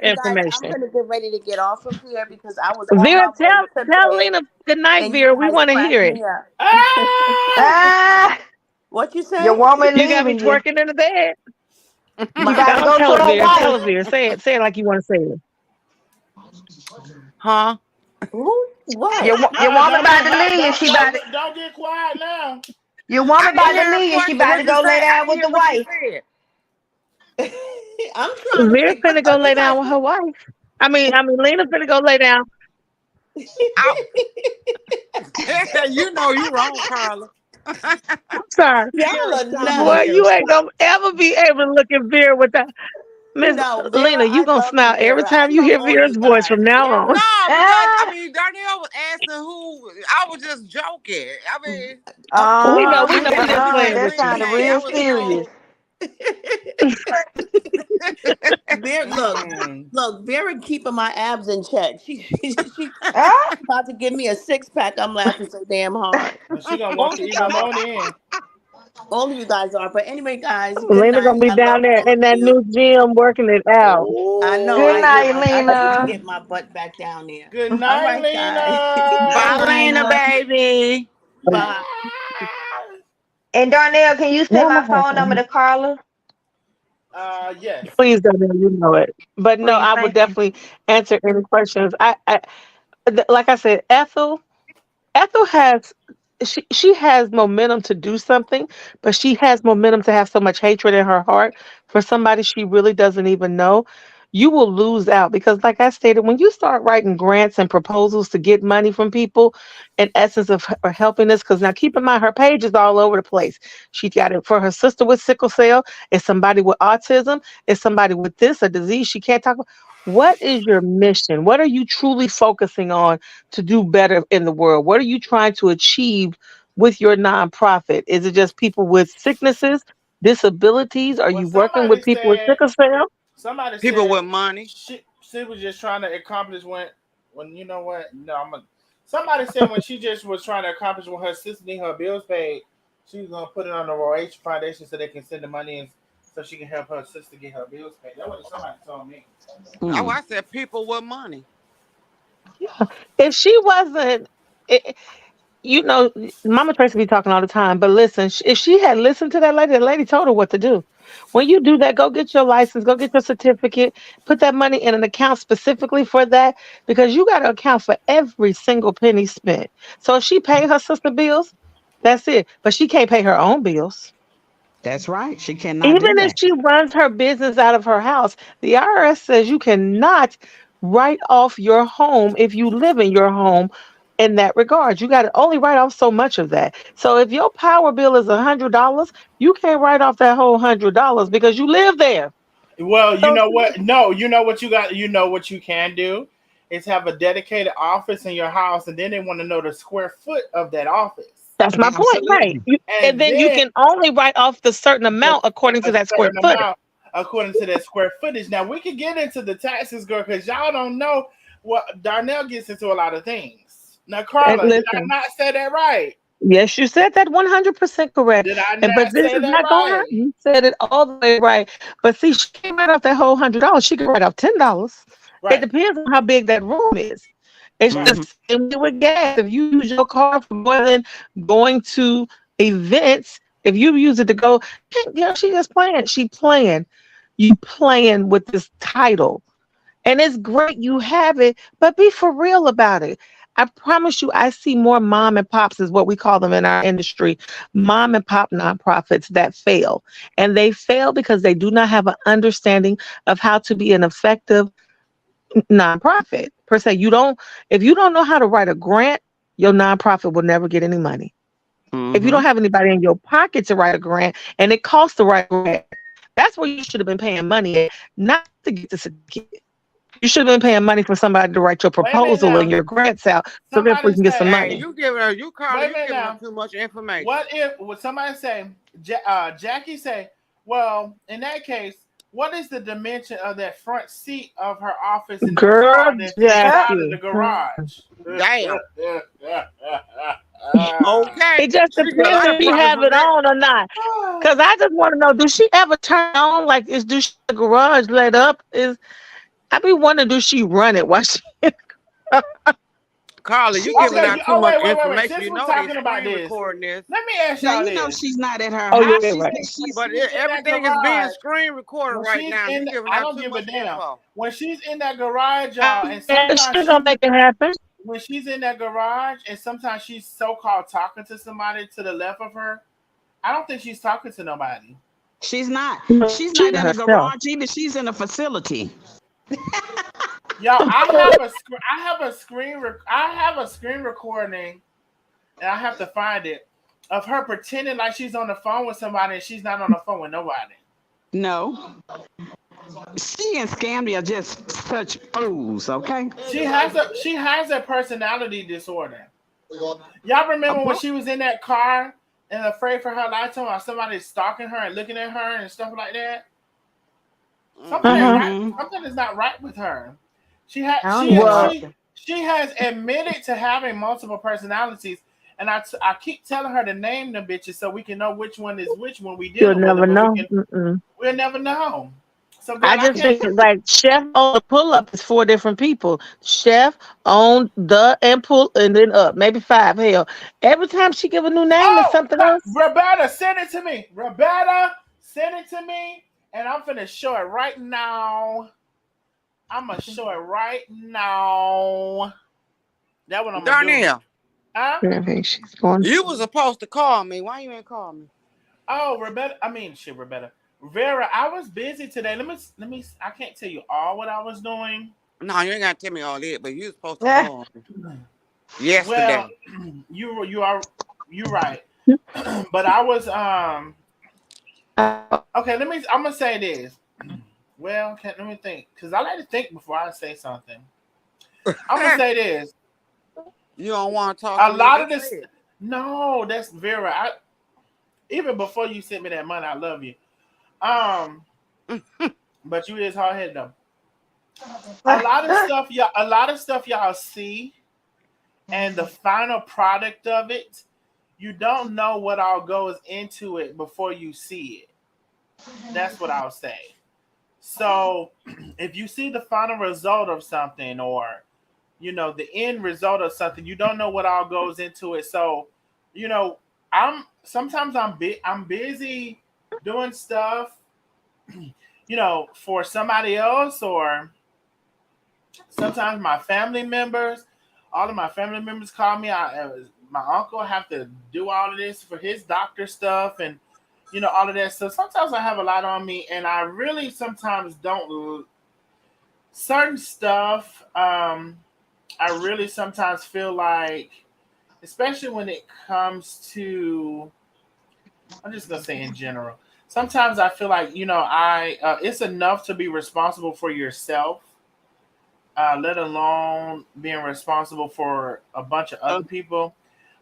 I'm information. gonna get ready to get off of here because I was on Vera, my way to tell bed, Lena good night, and you Vera. We guys want to cracked hear it. me up. Ah! Ah, What you your say? woman You got me leaving you. twerking in the bed. She about to Don't go to tell her, her Vera. Tell wife. her, Vera. Say it like you want to say it. Huh? Who? What? Your woman about Don't, to leave. She about to, don't get quiet now. your woman I didn't about to hear a leave. She question. about to What you go say? lay I down didn't with hear the what you wife. said. I'm trying to Vera think. What finna go you lay down guys? with her wife. I mean, Lena finna go lay down. I, you know you wrong, Carla. I'm sorry. Y'all Vera, are stop, Boy, nuts. you Vera, ain't stop. gonna ever be able to look at Vera with that. Miss No, Lena, Vera, you I gonna love you, smile every Vera. I time you love hear all you Vera's voice guys. from now on. No, because I Ah, mean Darnell was asking who. I was just joking. I mean, We Okay, know, uh-huh, we I know, we didn't just even uh-huh. get playing That with you. sounded appreciate. I real was, serious. Vera, Mm-mm. look, Vera keeping my abs in check. She Ah, about to give me a six pack. I'm laughing so damn hard. And she gonna All want you you even guys more are. then. All of you guys are. But anyway, guys, good Lena gonna night. be I down love there all of in that you. new gym working it out. I know. good Oh, night, I need to Lena. get my butt back down there. good All night, right, guys. Lena. Good bye, night, Lena, love. baby. Bye. And Darnell, can you send Well, my my phone number husband. to Carla? Yes. Please don't know you know it. But no, Please, I would thank you. definitely answer any questions. Like I said, Ethel has she has momentum to do something, but she has momentum to have so much hatred in her heart for somebody she really doesn't even know. You will lose out because, like I stated, when you start writing grants and proposals to get money from people, in essence of her helping this, because now keep in mind her page is all over the place. She got it for her sister with sickle cell, it's somebody with autism, it's somebody with this, a disease she can't talk about. What is your mission? What are you truly focusing on to do better in the world? What are you trying to achieve with your nonprofit? Is it just people with sicknesses, disabilities? Are Well, you working with people with sickle cell? somebody People said with money. she was just trying to accomplish when you know what? No, somebody said when she just was trying to accomplish when her sister need her bills paid, she was gonna put it on the Roach Foundation so they can send the money in so she can help her sister get her bills paid. That's what somebody told me. Oh, Mm. I said people with money. If she wasn't, I you know, Mama Tracy be talking all the time, but listen, if she had listened to that lady, the lady told her what to do. When you do that, go get your license, go get your certificate, put that money in an account specifically for that, because you got to account for every single penny spent. So if she paid her sister bills, that's it. But she can't pay her own bills. That's right. She cannot do Even if that. she runs her business out of her house, the IRS says you cannot write off your home if you live in your home in that regard. You got to only write off so much of that. So if your power bill is $100, you can't write off that whole $100 because you live there. Well, you So know what? No, you know what you got. You know what you can do is have a dedicated office in your house, and then they want to know the square foot of that office, that's my point, right? Absolutely. And and then you then can only write off the certain the, amount according to a that square certain footage. amount according to that square footage. Now we can get into the taxes, girl, because y'all don't know what Darnell gets into a lot of things. Now, And Carla, did I listen, not say that right? yes, you said that 100% correct. Did I And but not this say is that not going to hurt. right? You said it all the way right. But see, she can't write off that whole $100. She can write off $10. It Right, depends on how big that room is. It's right. the Hmm. same way with gas. If you use your car for more than going to events, if you use it to go, you know, she just playing. She playing. You playing with this title. And it's great you have it, but be for real about it. I promise you, I see more mom and pops, is what we call them in our industry, mom and pop nonprofits that fail. And they fail because they do not have an understanding of how to be an effective nonprofit per se. If you don't know how to write a grant, your nonprofit will never get any money. If you don't Hmm. have anybody in your pocket to write a grant and it costs to write a grant, That's where you should have been paying money at, not to get the certificate. You should have been paying money for somebody to write your Wait a minute proposal and now. your grants out so therefore you Somebody can get some say, Hey, money. you giving her, you Carla, wait a you minute giving her now. too much information. What if would somebody say, Jackie say, well, in that case, what is the dimension of that front seat of her office in the Girl, car that's inside of the Jackie. garage? Damn. It Okay. just She got a depends lot if of she problems have with it that. on or not. Cause I just want to know, do she ever turn on? Like, do she the garage lit up? Is I be wondering, do she run it? Why she? Carla, you She's giving Okay, at. out too much wait. information. Since You we're know they talking about screen this, recording this. let me ask Now y'all you know this. she's not at her Oh house. yeah, She right. said she's. But She's in that everything is being garage. screen recorded When right she's now. You in, giving I out don't too give a much damn. info. When she's in that garage, y'all, and Yeah, sometimes she's gonna she, make it happen. when she's in that garage, and sometimes she's so-called talking to somebody to the left of her, I don't think she's talking to nobody. She's not. No, She's she not to in a herself. garage either. She's in a facility. Y'all, I have a screen recording, and I have to find it of her pretending like she's on the phone with somebody, and she's not on the phone with nobody. No. She and Scamdi are just such fools, okay? She has a personality disorder. Y'all remember when she was in that car and afraid for her life, talking about somebody stalking her and looking at her and stuff like that? Something ain't Mm-hmm. right. Mm-hmm. Something is not right with her. She had I don't even Well, like them. she has admitted to having multiple personalities, and I keep telling her to name the bitches so we can know which one is which when we you'll dealing with it, never but know. Mm-mm. we'll never know. So, I girl, I just can't. think like chef on the pull up is 4 different people. Chef on the and pull and then up, maybe five. Hell, every time she give a new name, it's Oh, something else. Roberta, send it to me. Roberta, send it to me, and I'm finna show it right now. I'm gonna show it right now. That's what I'm gonna do. Darnell, Huh? Maybe she's going. you was supposed to call me. Why you ain't call me? Oh, Roberta. I mean, shit, Roberta. Vera, I was busy today. Let me. I can't tell you all what I was doing. No, you ain't gotta tell me all that, but you was supposed to call me Well, yesterday. you right. But I was okay. I'm gonna say this. Well, okay, let me think, because I like to think before I say something. I'm gonna say this. You don't want to talk A to me? lot of Just this. say it. No, that's Vera. Even before you sent me that money, I love you. Um, but you is hard headed though. A lot of stuff y'all see, and the final product of it, you don't know what all goes into it before you see it. That's what I'll say. So, if you see the final result of something, or the end result of something, you don't know what all goes into it. So, you know, I'm busy doing stuff, for somebody else, or sometimes my family members. All of my family members call me. My uncle have to do all of this for his doctor stuff, and all of that. So sometimes I have a lot on me, and I really sometimes don't certain stuff. I really sometimes feel like, especially when it comes to, I'm just gonna say in general. Sometimes I feel like I it's enough to be responsible for yourself, let alone being responsible for a bunch of other people.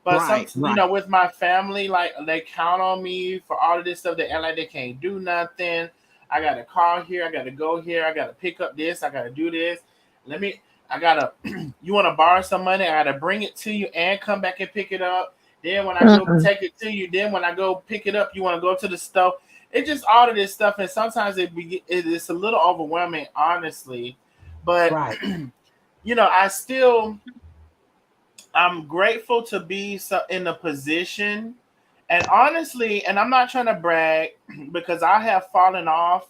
But Right, right. with my family, like they count on me for all of this stuff. They act like they can't do nothing. I got to call here. I got to go here. I got to pick up this. I got to do this. I got to, you want to borrow some money? I got to bring it to you and come back and pick it up. Then when I go Mm-mm. take it to you, then when I go pick it up, you want to go to the store. It's just all of this stuff. And sometimes it's a little overwhelming, honestly. But, Right. I'm grateful to be in a position, and honestly, and I'm not trying to brag because I have fallen off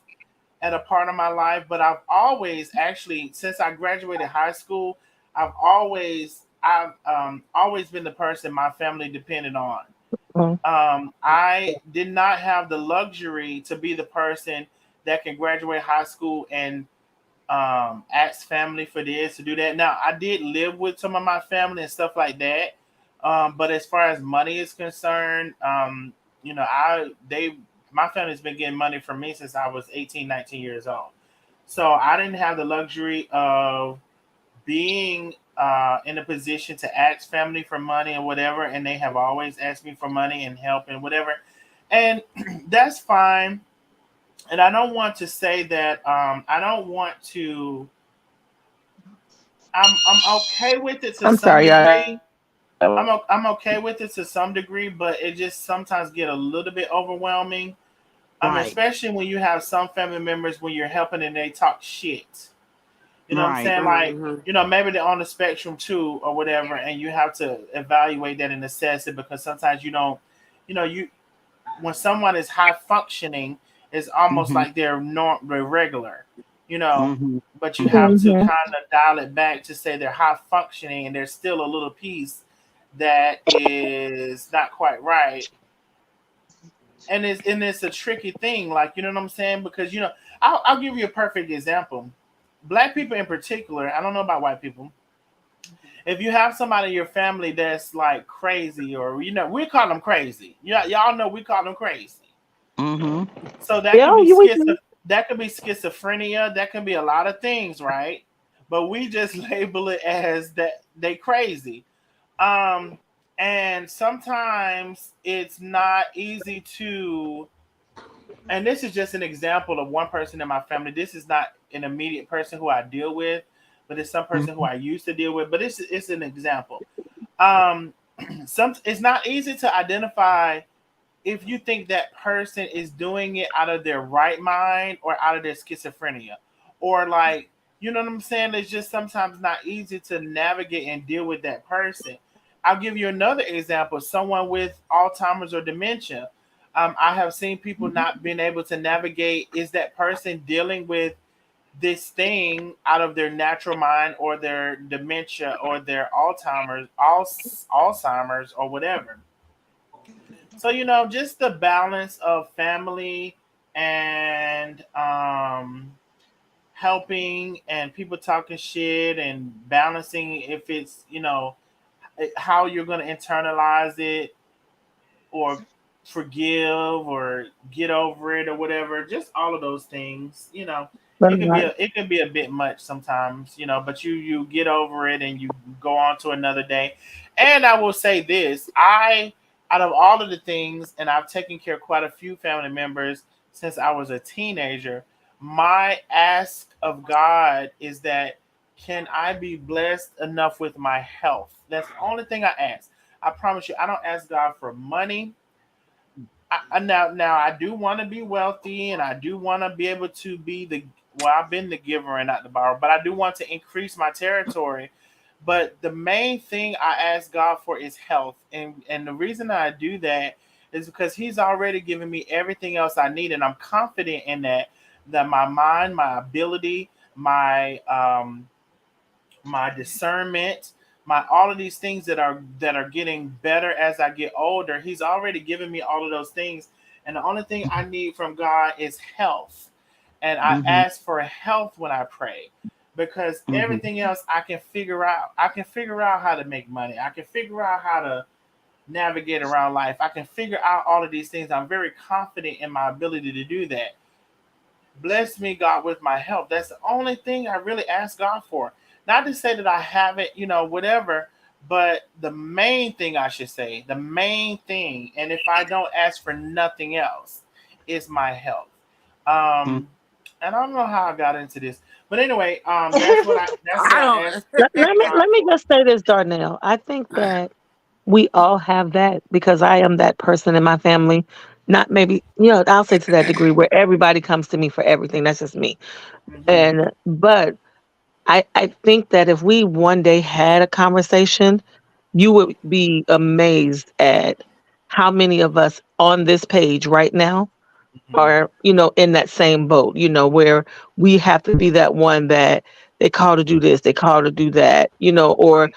at a part of my life, but I've always actually, since I graduated high school, I've always been the person my family depended on. Mm. I did not have the luxury to be the person that can graduate high school and ask family for this to do that. Now I did live with some of my family and stuff like that, but as far as money is concerned, I they my family's been getting money from me since I was 18, 19 years old. So I didn't have the luxury of being in a position to ask family for money and whatever, and they have always asked me for money and help and whatever, and that's fine. And I don't want to say that I don't want to. I'm okay with it to I'm some sorry, y'all. degree. I'm okay with it to some degree, but it just sometimes get a little bit overwhelming. Right. Especially when you have some family members when you're helping and they talk shit. You know what I'm Right. saying? Like, Mm-hmm. maybe they're on the spectrum too or whatever, and you have to evaluate that and assess it because sometimes you don't, you when someone is high functioning, it's almost Mhm. like they're regular, you know, Mhm. but you Mhm. have to Hmm. kind of dial it back to say they're high functioning and there's still a little piece that is not quite right. And it's a tricky thing, like you know what I'm saying? Because I'll give you a perfect example. Black people in particular, I don't know about white people. If you have somebody in your family that's like crazy, or we call them crazy. Yeah, y'all know we call them crazy. Mhm. So that could Yeah, be you with me? schizophrenia. That can be a lot of things, right? But we just label it as that they crazy. Um, and sometimes it's not easy to. And this is just an example of one person in my family. This is not an immediate person who I deal with, but it's some person who Mhm. I used to deal with. But it's an example. Um, it's not easy to identify if you think that person is doing it out of their right mind or out of their schizophrenia, or like what I'm saying. It's just sometimes not easy to navigate and deal with that person. I'll give you another example: someone with Alzheimer's or dementia. I have seen people not being able to navigate. Is that person dealing with this thing out of their natural mind or their dementia or their Alzheimer's or whatever? So just the balance of family and helping and people talking shit and balancing if it's how you're going to internalize it or forgive or get over it or whatever. Just all of those things. That's It can be right. a bit much sometimes. But you get over it and you go on to another day. And I will say this: out of all of the things, and I've taken care of quite a few family members since I was a teenager. My ask of God is that can I be blessed enough with my health? That's the only thing I ask. I promise you, I don't ask God for money. Now I do want to be wealthy, and I do want to be able to be the well. I've been the giver and not the borrower, but I do want to increase my territory. But the main thing I ask God for is health, and the reason I do that is because He's already given me everything else I need, and I'm confident in that my mind, my ability, my discernment, my all of these things that are getting better as I get older. He's already given me all of those things, and the only thing I need from God is health. And I Mhm. ask for health when I pray, because Mhm. everything else I can figure out. I can figure out how to make money. I can figure out how to navigate around life. I can figure out all of these things. I'm very confident in my ability to do that. Bless me, God, with my health. That's the only thing I really ask God for. Not to say that I haven't, whatever, but the main thing I should say, the main thing, and if I don't ask for nothing else, is my health. Mhm. Um, and I don't know how I got into this, but anyway, that's what I I don't. ask God Let me for. just say this, Darnell. I think that we all have that because I am that person in my family. Not maybe, I'll say to that degree where everybody comes to me for everything. That's just me. Hmm. But I think that if we one day had a conversation, you would be amazed at how many of us on this page right now Hmm. are, in that same boat, where we have to be that one that they call to do this, they call to do that, or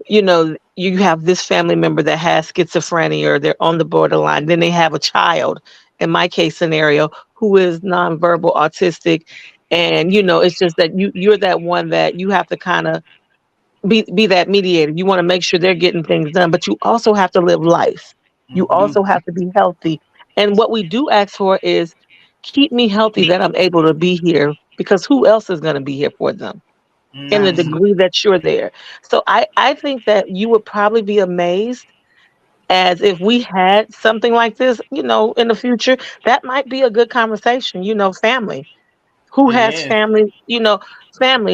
you have this family member that has schizophrenia or they're on the borderline. Then they have a child, in my case scenario, who is nonverbal autistic. And, it's just that you're that one that you have to kind of be that mediator. You want to make sure they're getting things done, but you also have to live life. You Hmm. also have to be healthy And what we do ask for is keep me healthy that I'm able to be here because who else is going to be here for them in the Mm-hmm. degree that you're there? So I think that you would probably be amazed as if we had something like this, in the future, that might be a good conversation, family who It has is. family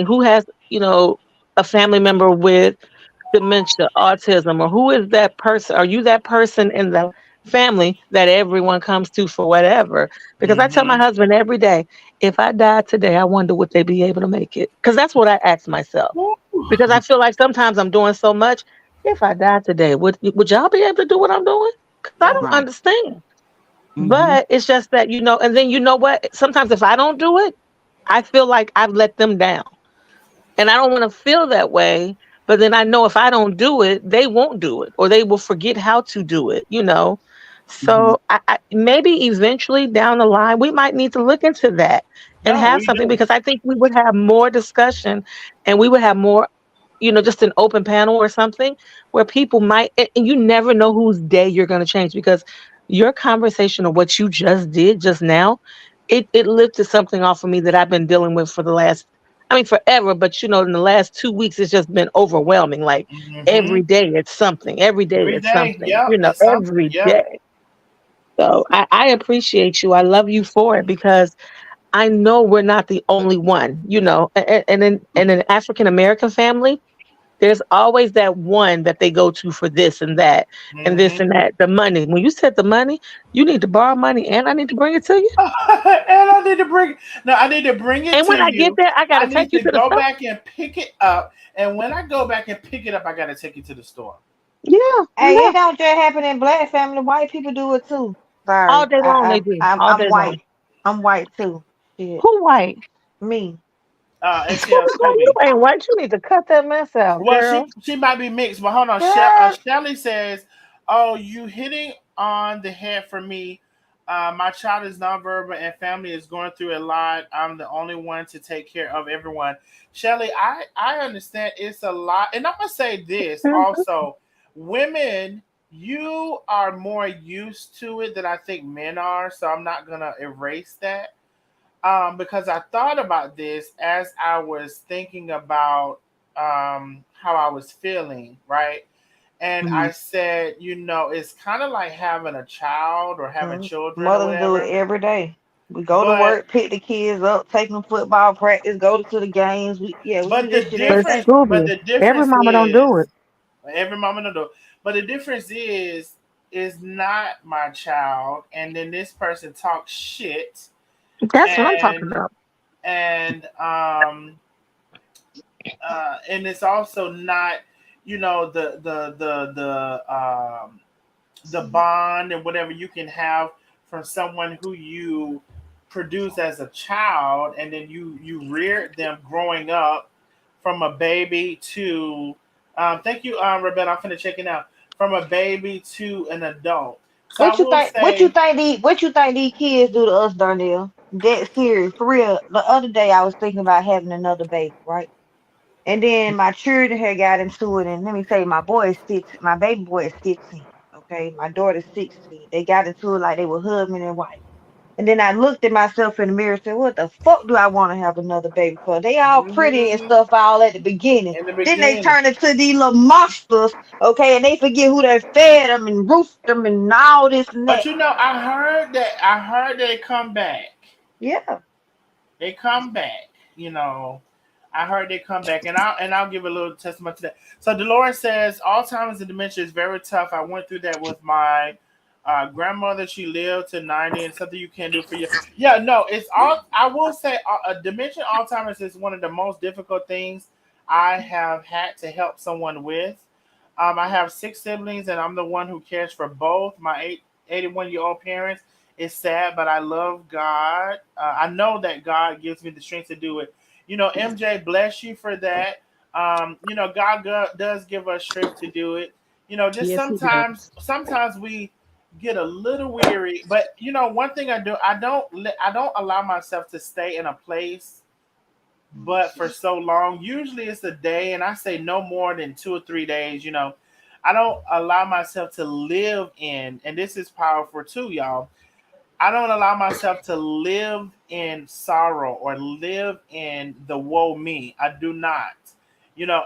who has a family member with dementia, autism, or who is that person? Are you that person in the family that everyone comes to for whatever? Because I tell my Mm-hmm. husband every day, if I died today, I wonder would they be able to make it? Because that's what I ask myself. Because I feel like sometimes I'm doing so much. If I died today, would y'all be able to do what I'm doing? Because I Nope. don't Right. understand. Mm-hmm. But it's just that, and then you know what? Sometimes if I don't do it, I feel like I've let them down. And I don't want to feel that way. But then I know if I don't do it, they won't do it or they will forget how to do it. Mm-hmm. So maybe eventually down the line, we might need to look into that and No, have we something do. because I think we would have more discussion and we would have more, just an open panel or something where people might, and you never know whose day you're going to change because your conversation or what you just did just now, it lifted something off of me that I've been dealing with for the last, I mean, forever, but in the last 2 weeks, it's just been overwhelming. Like Mm-hmm. every day it's something, every day Every it's day. something, Yep. It's something. every Yep. day. So I appreciate you. I love you for it because I know we're not the only one. And in an African American family, there's always that one that they go to for this and that and this Mm-hmm. and that. The money. When you said the money, you need to borrow money and I need to bring it to you. And I need to bring no, I need to bring it And to when I get you. there, I I gotta need take you to to the go store. back and pick it up. And when I go back and pick it up, I gotta take you to the store. Yeah, Hey, it yeah. don't just happen in black family. White people do it too. All Sorry, day long they do. All I'm day long. white. I'm white too. Shit, Who white? me. ATL You Scooby. ain't white. You need to cut that mess out, Well, girl. she might be mixed, but hold on. Girl, Shelly says, "Oh, you hitting on the head for me. My child is nonverbal and family is going through a lot. I'm the only one to take care of everyone." Shelly, I understand it's a lot, and I'm gonna say this mhm. also: women, you are more used to it than I think men are, so I'm not gonna erase that. Because I thought about this as I was thinking about how I was feeling, right? And Mm-hmm. I said, it's kind of like having a child or having children or Mothers do it whatever. every day. We go to But work, pick the kids up, take them football practice, go to the games. We do but the this shit every But day. difference, but Scooby, the every difference mama don't do is it. every mom in the door. But the difference is not my child, and then this person talks shit, That's what I'm talking and about. and and it's also not the bond and whatever you can have from someone who you produce as a child and then you reared them growing up from a baby to thank you Rebecca, I'm finna check it out, from a baby to an adult. So I What you will think? What you say think these? What you think these kids do to us, Darnell? That serious, for real. The other day I was thinking about having another baby, right? And then my children had got into it, and let me say, my boy is six. My baby boy is 16. Okay, my daughter's 16. They got into it like they were husband and wife. And then I looked at myself in the mirror and said, what the fuck do I want to have another baby for? They all pretty and mhm, stuff all at the beginning. in the Then they beginning. turn into these little monsters, okay, and they forget who they fed them and roofed them and all this and But that. I heard they come back. Yeah. They come back, you know. I heard they come back, and I'll give a little testimony to that. So Dolores says Alzheimer's and dementia is very tough. I went through that with my grandmother. She lived to 90, and something you can't do for you. Yeah, no, it's all. I will say, dementia, Alzheimer's is one of the most difficult things I have had to help someone with. I have six siblings, and I'm the one who cares for both my 81-year-old parents. It's sad, but I love God. I know that God gives me the strength to do it. MJ, bless you for that. God does give us strength to do it. Just Yes, he does. sometimes we get a little weary. But one thing I do, I don't allow myself to stay in a place but for so long. Usually it's a day, and I say no more than 2 or 3 days. I don't allow myself to live in, and this is powerful too, y'all. I don't allow myself to live in sorrow or live in the woe me. I do not.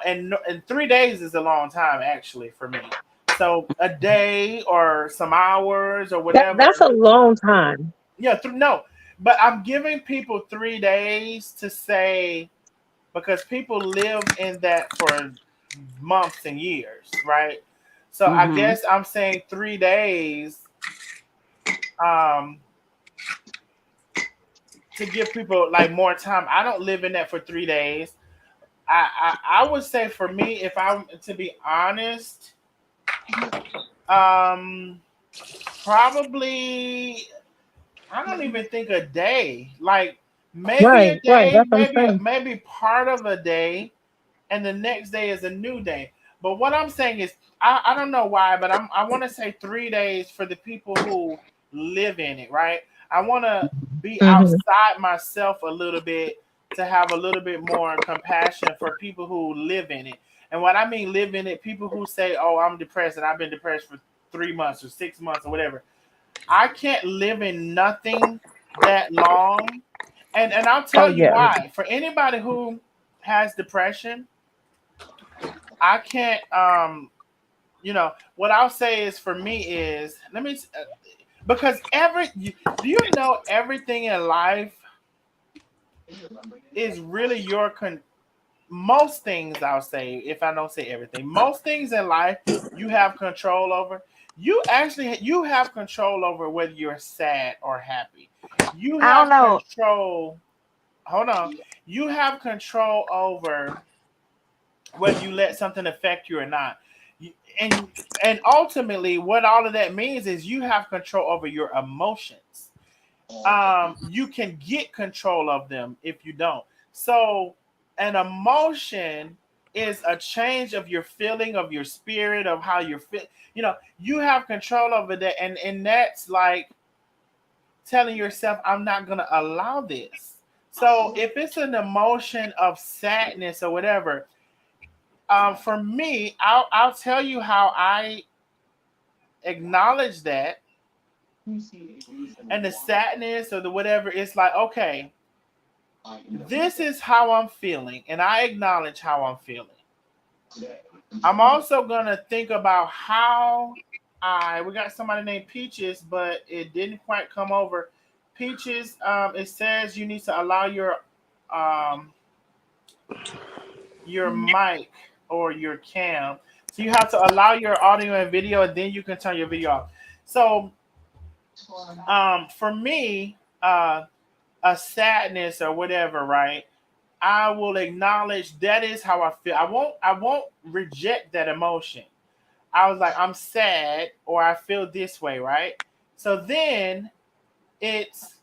And 3 days is a long time actually for me. So a day or some hours or That's whatever. a long time. Yeah, no. But I'm giving people 3 days to say, because people live in that for months and years, right? So I Mm-hmm. guess I'm saying 3 days, um, to give people like more time. I don't live in that for 3 days. I would say for me, if I'm to be honest, um, probably I don't even think a day. Like maybe a Right. day, That's what I'm saying. maybe part of a day, and the next day is a new day. But what I'm saying is, I don't know why, but I want to say 3 days for the people who live in it, right? I want to be Hmm. outside myself a little bit to have a little bit more compassion for people who live in it. And what I mean live in it, people who say, "Oh, I'm depressed and I've been depressed for 3 months or 6 months or whatever." I can't live in nothing that long. And I'll Oh tell you yeah. why. For anybody who has depression, I can't. What I'll say is for me is because do you know everything in life is really most things. I'll say, if I don't say everything, most things in life you have control over. You have control over whether you're sad or happy. You I don't have know. control. Hold on. You have control over whether you let something affect you or not. And ultimately, what all of that means is you have control over your emotions. You can get control of them if you don't. So, an emotion is a change of your feeling, of your spirit, of how you're feel. You have control over that, and that's like telling yourself, "I'm not gonna allow this." So, if it's an emotion of sadness or whatever, for me, I'll tell you how I acknowledge that, and the sadness or the whatever. It's like, okay, this is how I'm feeling, and I acknowledge how I'm feeling. I'm also gonna think about how we got somebody named Peaches, but it didn't quite come over. Peaches, it says you need to allow um your mic or your cam. So you have to allow your audio and video, and then you can turn your video off. So for me, a sadness or whatever, right? I will acknowledge that is how I feel. I won't reject that emotion. I was like, I'm sad or I feel this way, right? So then it's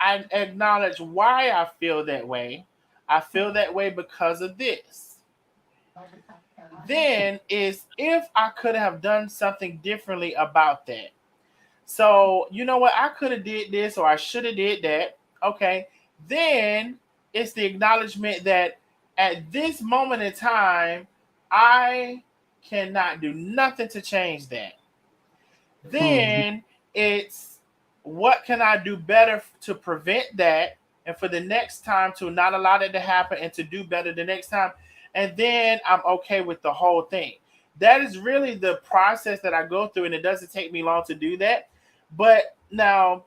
I acknowledge why I feel that way. I feel that way because of this. Then is if I could have done something differently about that. So you know what? I could have did this or I should have did that. Okay. Then it's the acknowledgement that at this moment in time, I cannot do nothing to change that. Mm-hmm. Then it's what can I do better to prevent that and for the next time to not allow that to happen and to do better the next time. And then I'm okay with the whole thing. That is really the process that I go through, and it doesn't take me long to do that. But now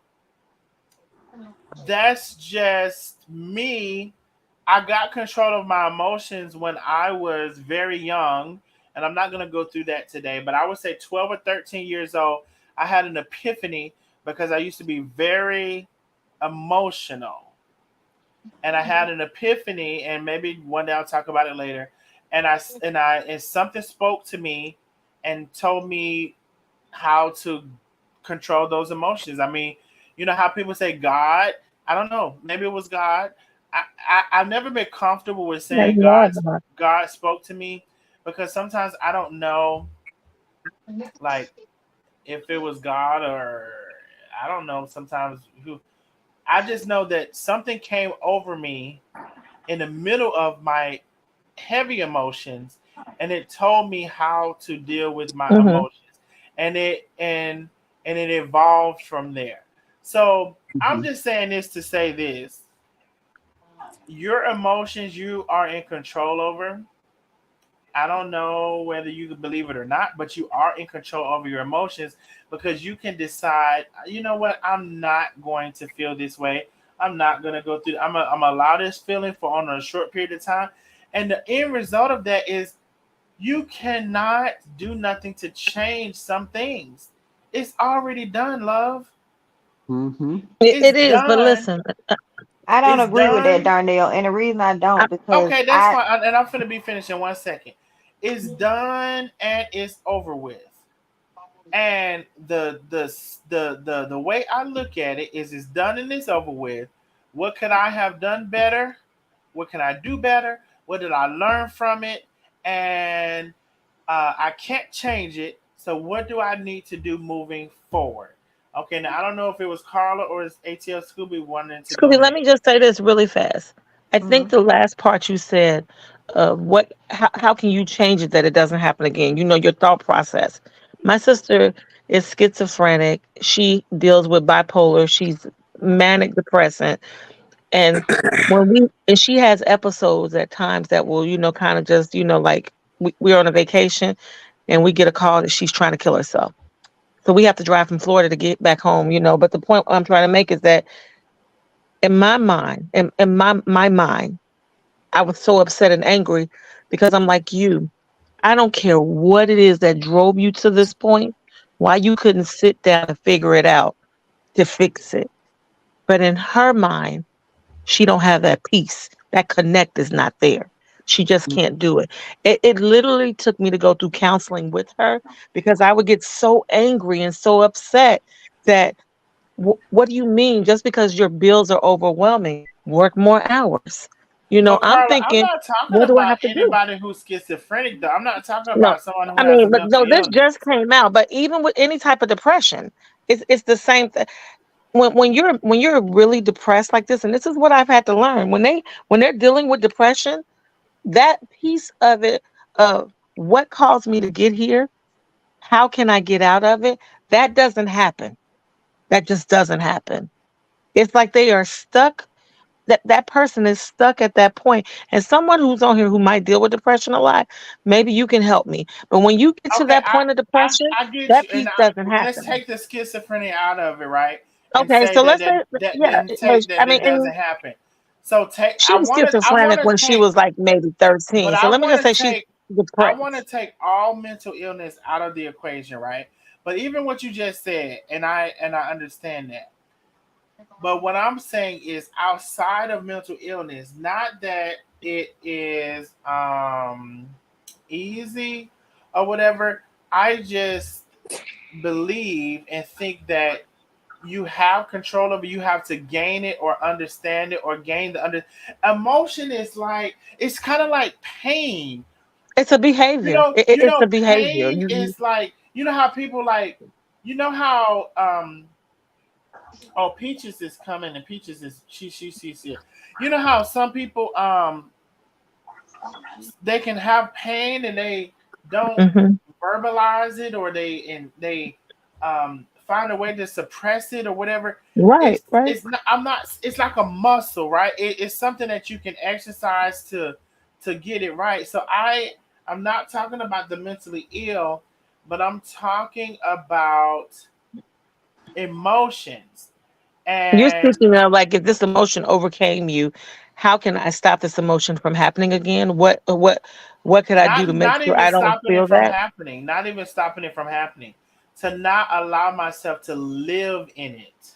that's just me. I got control of my emotions when I was very young, and I'm not going to go through that today, but I would say 12 or 13 years old, I had an epiphany because I used to be very emotional. And I had an epiphany, and maybe one day I'll talk about it later. And something spoke to me and told me how to control those emotions. I mean, you know how people say God? I don't know. Maybe it was God. I've never been comfortable with saying Maybe all that. God spoke to me because sometimes I don't know, like, if it was God or I don't know. Sometimes who I just know that something came over me in the middle of my heavy emotions, and it told me how to deal with my Hmm. emotions, and it evolved from there. So I'm Mhm. just saying this to say this: your emotions you are in control over. I don't know whether you believe it or not, but you are in control over your emotions because you can decide, you know what, I'm not going to feel this way. I'm not going to go through, I'm allow this feeling for on a short period of time. And the end result of that is you cannot do nothing to change some things. It's already done, love. Mhm. It's It is, but done. listen, I don't It's agree with that, done. Darnell, and the reason I I, don't because Okay, that's I fine. And I'm going to be finished in 1 second. It's done and it's over with. And the way I look at it is it's done and it's over with. What could I have done better? What can I do better? What did I learn from it? And I can't change it. So what do I need to do moving forward? Okay, now I don't know if it was Carla or is ATL Scooby wanting to go Scooby, let me next. just say this really fast. I think mhm. the last part you said, how can you change it that it doesn't happen again? You know, your thought process. My sister is schizophrenic. She deals with bipolar. She's manic depressant. And and she has episodes at times that will, kind of just, like we're on a vacation and we get a call that she's trying to kill herself. So we have to drive from Florida to get back home. But the point I'm trying to make is that in my mind, in my mind, I was so upset and angry because I'm like you. I don't care what it is that drove you to this point, why you couldn't sit down and figure it out to fix it. But in her mind, she don't have that peace. That connect is not there. She just can't do it. It literally took me to go through counseling with her because I would get so angry and so upset that what do you mean? Just because your bills are overwhelming, work more hours. But I'm Carla, I'm thinking, not talking what do I about have to do? anybody who's schizophrenic though. I'm not talking No, about someone who I has a mean, but mental no, this illness. just came out. But even with any type of depression, it's the same thing. When you're really depressed like this, and this is what I've had to learn when they're dealing with depression, that piece of it of what caused me to get here, how can I get out of it? That doesn't happen. That just doesn't happen. It's like they are stuck. That person is stuck at that point. And someone who's on here who might deal with depression a lot, maybe you can help me. But when you get to Okay, that point of depression, I get that you, and piece doesn't let's happen. take the schizophrenia out of it, right? And Okay, say so let's say, yeah, and no, take I that mean, it doesn't and happen. So take she was I want schizophrenic to when she take, was like maybe but 13. So let me just say she's I want to depressed. take all mental illness out of the equation, right? But even what you just said, and I understand that. But what I'm saying is outside of mental illness, not that it is easy or whatever. I just believe and think that you have control over, you have to gain it or understand it or gain the under emotion is like it's kind of like pain. It's a behavior. It's a behavior. Pain is like you know how people like you know how oh, Peaches is coming, and Peaches is she's here. You know how some people they can have pain and they don't Hmm. verbalize it, or they find a way to suppress it or whatever. Right, right. It's not. I'm not. It's like a muscle, right? It's something that you can exercise to get it right. So I'm not talking about the mentally ill, but I'm talking about emotions. You're And speaking of like if this emotion overcame you, how can I stop this emotion from happening again? What could I do to make not sure even I don't stopping it feel from that? happening, not even stopping it from happening, to not allow myself to live in it.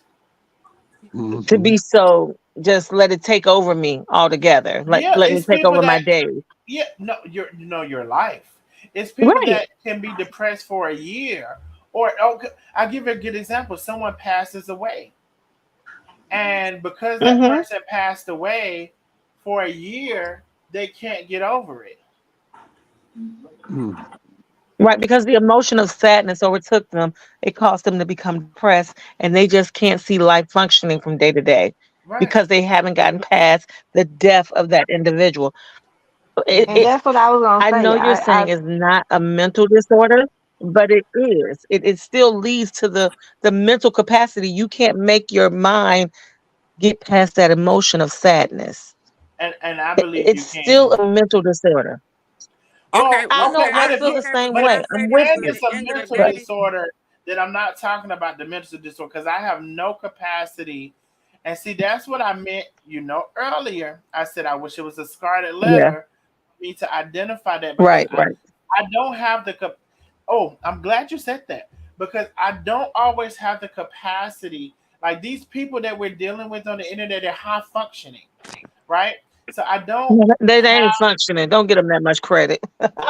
To Mhm. be so just let it take over me altogether. Like Yeah, let me it's take people over my that days. yeah, no, you know your life. It's people Right. that can be depressed for a year, or okay, I'll give you a good example. Someone passes away, and because that Hmm. person passed away for a year, they can't get over it. Mm. Right, because the emotion of sadness overtook them. It caused them to become depressed, and they just can't see life functioning from day to day Right. because they haven't gotten past the death of that individual. It, And it, that's what I was gonna I say. know you're saying it's not a mental disorder, but it is. It still leads to the mental capacity. You can't make your mind get past that emotion of sadness. And I It's believe you still can. a mental disorder. Okay, I well, know Okay, can I? I but if feel you, the Okay, well, same but can way. I say I'm this? with and But you. at it's the a end of the mental But day, disorder that I'm not talking about the mental disorder because I have no capacity. And see, that's what I meant, earlier. I said I wish it was a scarlet yeah, letter for me to identify that because right, right. I don't have the Oh, I'm glad you said that because I don't always have the capacity. Like these people that we're dealing with on the internet, they're high functioning, right? So I don't Yeah, they have ain't functioning. Don't get them that much credit.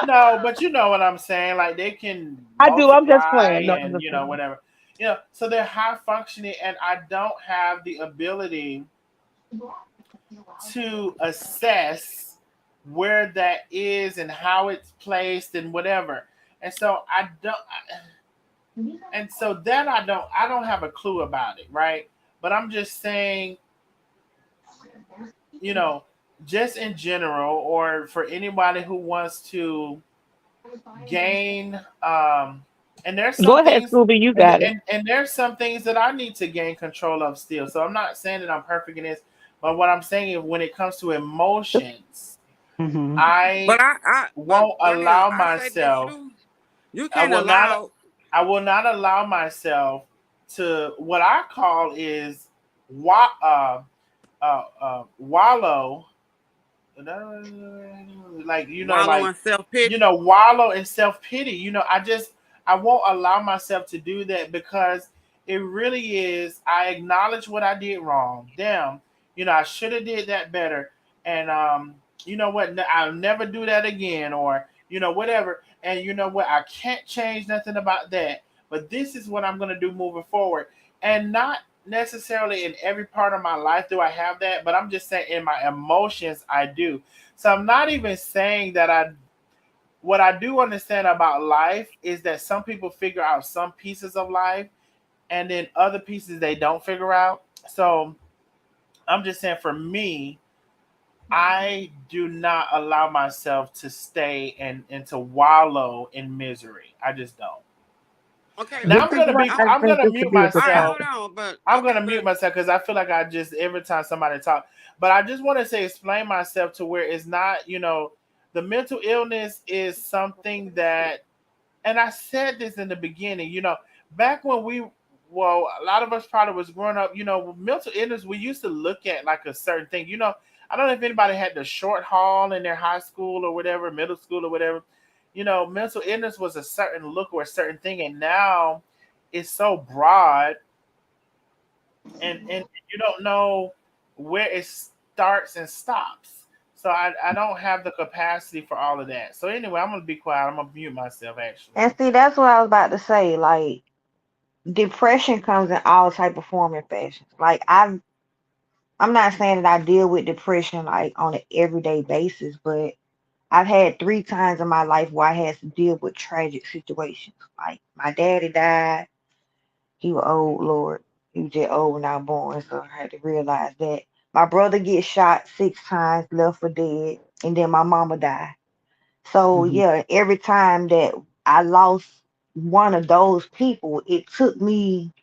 no, but you know what I'm saying. Like they can I do. I'm just multiply playing. No, I'm and just playing. whatever. So they're high functioning, and I don't have the ability to assess where that is and how it's placed and whatever. And so I don't. And so that I don't have a clue about it, right? But I'm just saying, you know, just in general, or for anybody who wants to gain and there's Go some ahead, things Scooby. You and, got it. and and there's some things that I need to gain control of still. So I'm not saying that I'm perfect in this, but what I'm saying is when it comes to emotions, Hmm. but I but won't Danielle, allow I say this myself too. You I can't will not allow. I will not allow myself to what I call is wallow, like Wallow in self pity. wallow in self-pity. I won't allow myself to do that because it really is, I acknowledge what I did wrong. Damn, I should have did that better. And you know what, I'll never do that again, or whatever. And you know what, I can't change nothing about that, but this is what I'm going to do moving forward. And not necessarily in every part of my life do I have that, but I'm just saying in my emotions I do. So I'm not even saying that what I do understand about life is that some people figure out some pieces of life and then other pieces they don't figure out. So I'm just saying for me, I do not allow myself to stay and to wallow in misery. I just don't. Okay, Now This I'm is gonna what be I I'm think gonna this mute could be a good all right, myself. hold topic. on, but I'm okay, gonna mute but myself because I feel like I just every time somebody talk, but I just want to say explain myself to where it's not, the mental illness is something that, and I said this in the beginning, back when a lot of us probably was growing up, mental illness, we used to look at like a certain thing, I don't know if anybody had the short haul in their high school or whatever, middle school or whatever, mental illness was a certain look or a certain thing, and now it's so broad and you don't know where it starts and stops. So I don't have the capacity for all of that. So anyway, I'm gonna be quiet. I'm gonna mute myself actually. And see, that's what I was about to say. Like, depression comes in all type of form and fashions. Like, I'm not saying that I deal with depression like on an everyday basis, but I've had 3 times in my life where I had to deal with tragic situations. Like, my daddy died. He was old, Lord. He was just old when I was born, so I had to realize that. My brother get shot 6 times, left for dead, and then my mama died. So Hmm. yeah, every time that I lost one of those people, it took me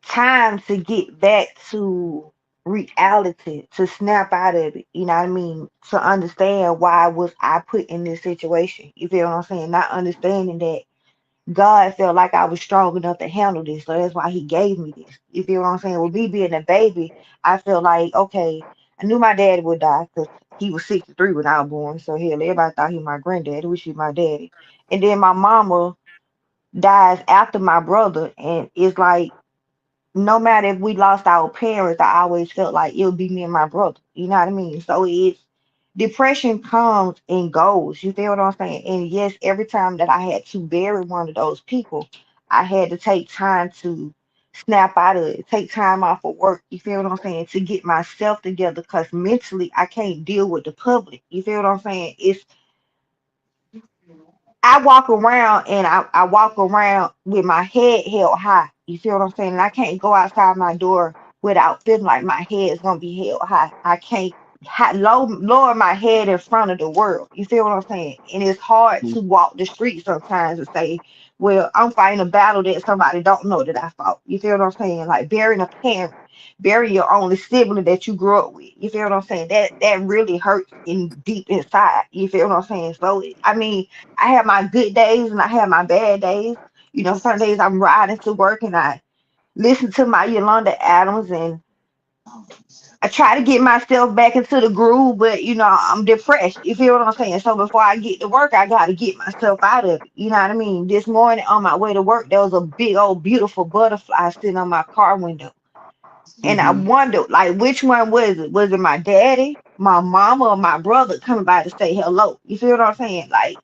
time to get back to reality, to snap out of it. You know what I mean? To understand why was I put in this situation. You feel what I'm saying? Not understanding that God felt like I was strong enough to handle this, so that's why He gave me this. You feel what I'm saying? With me being a baby, I feel like okay, I knew my daddy would die because he was 63 when I was born. So hell, everybody thought he was my granddaddy, which is my daddy. And then my mama dies after my brother, and it's like no matter if we lost our parents, I always felt like it would be me and my brother. You know what I mean? So it's depression comes and goes. You feel what I'm saying? And yes, every time that I had to bury one of those people, I had to take time to snap out of it, take time off of work. You feel what I'm saying? To get myself together because mentally I can't deal with the public. You feel what I'm saying? I walk around and I walk around with my head held high. You feel what I'm saying? And I can't go outside my door without feeling like my head is gonna be held high. I can't lower my head in front of the world. You feel what I'm saying? And it's hard to walk the street sometimes and say, well, I'm fighting a battle that somebody don't know that I fought. You feel what I'm saying? Like burying a parent, burying your only sibling that you grew up with. You feel what I'm saying? That really hurts in deep inside. You feel what I'm saying? So I mean, I have my good days and I have my bad days. Some days I'm riding to work and I listen to my Yolanda Adams and I try to get myself back into the groove, but I'm depressed. You feel what I'm saying? So before I get to work, I gotta get myself out of it. You know what I mean? This morning on my way to work, there was a big old beautiful butterfly sitting on my car window. And I Mm-hmm. wondered, like, which one was it? Was it my daddy, my mama, or my brother coming by to say hello? You feel what I'm saying? Like,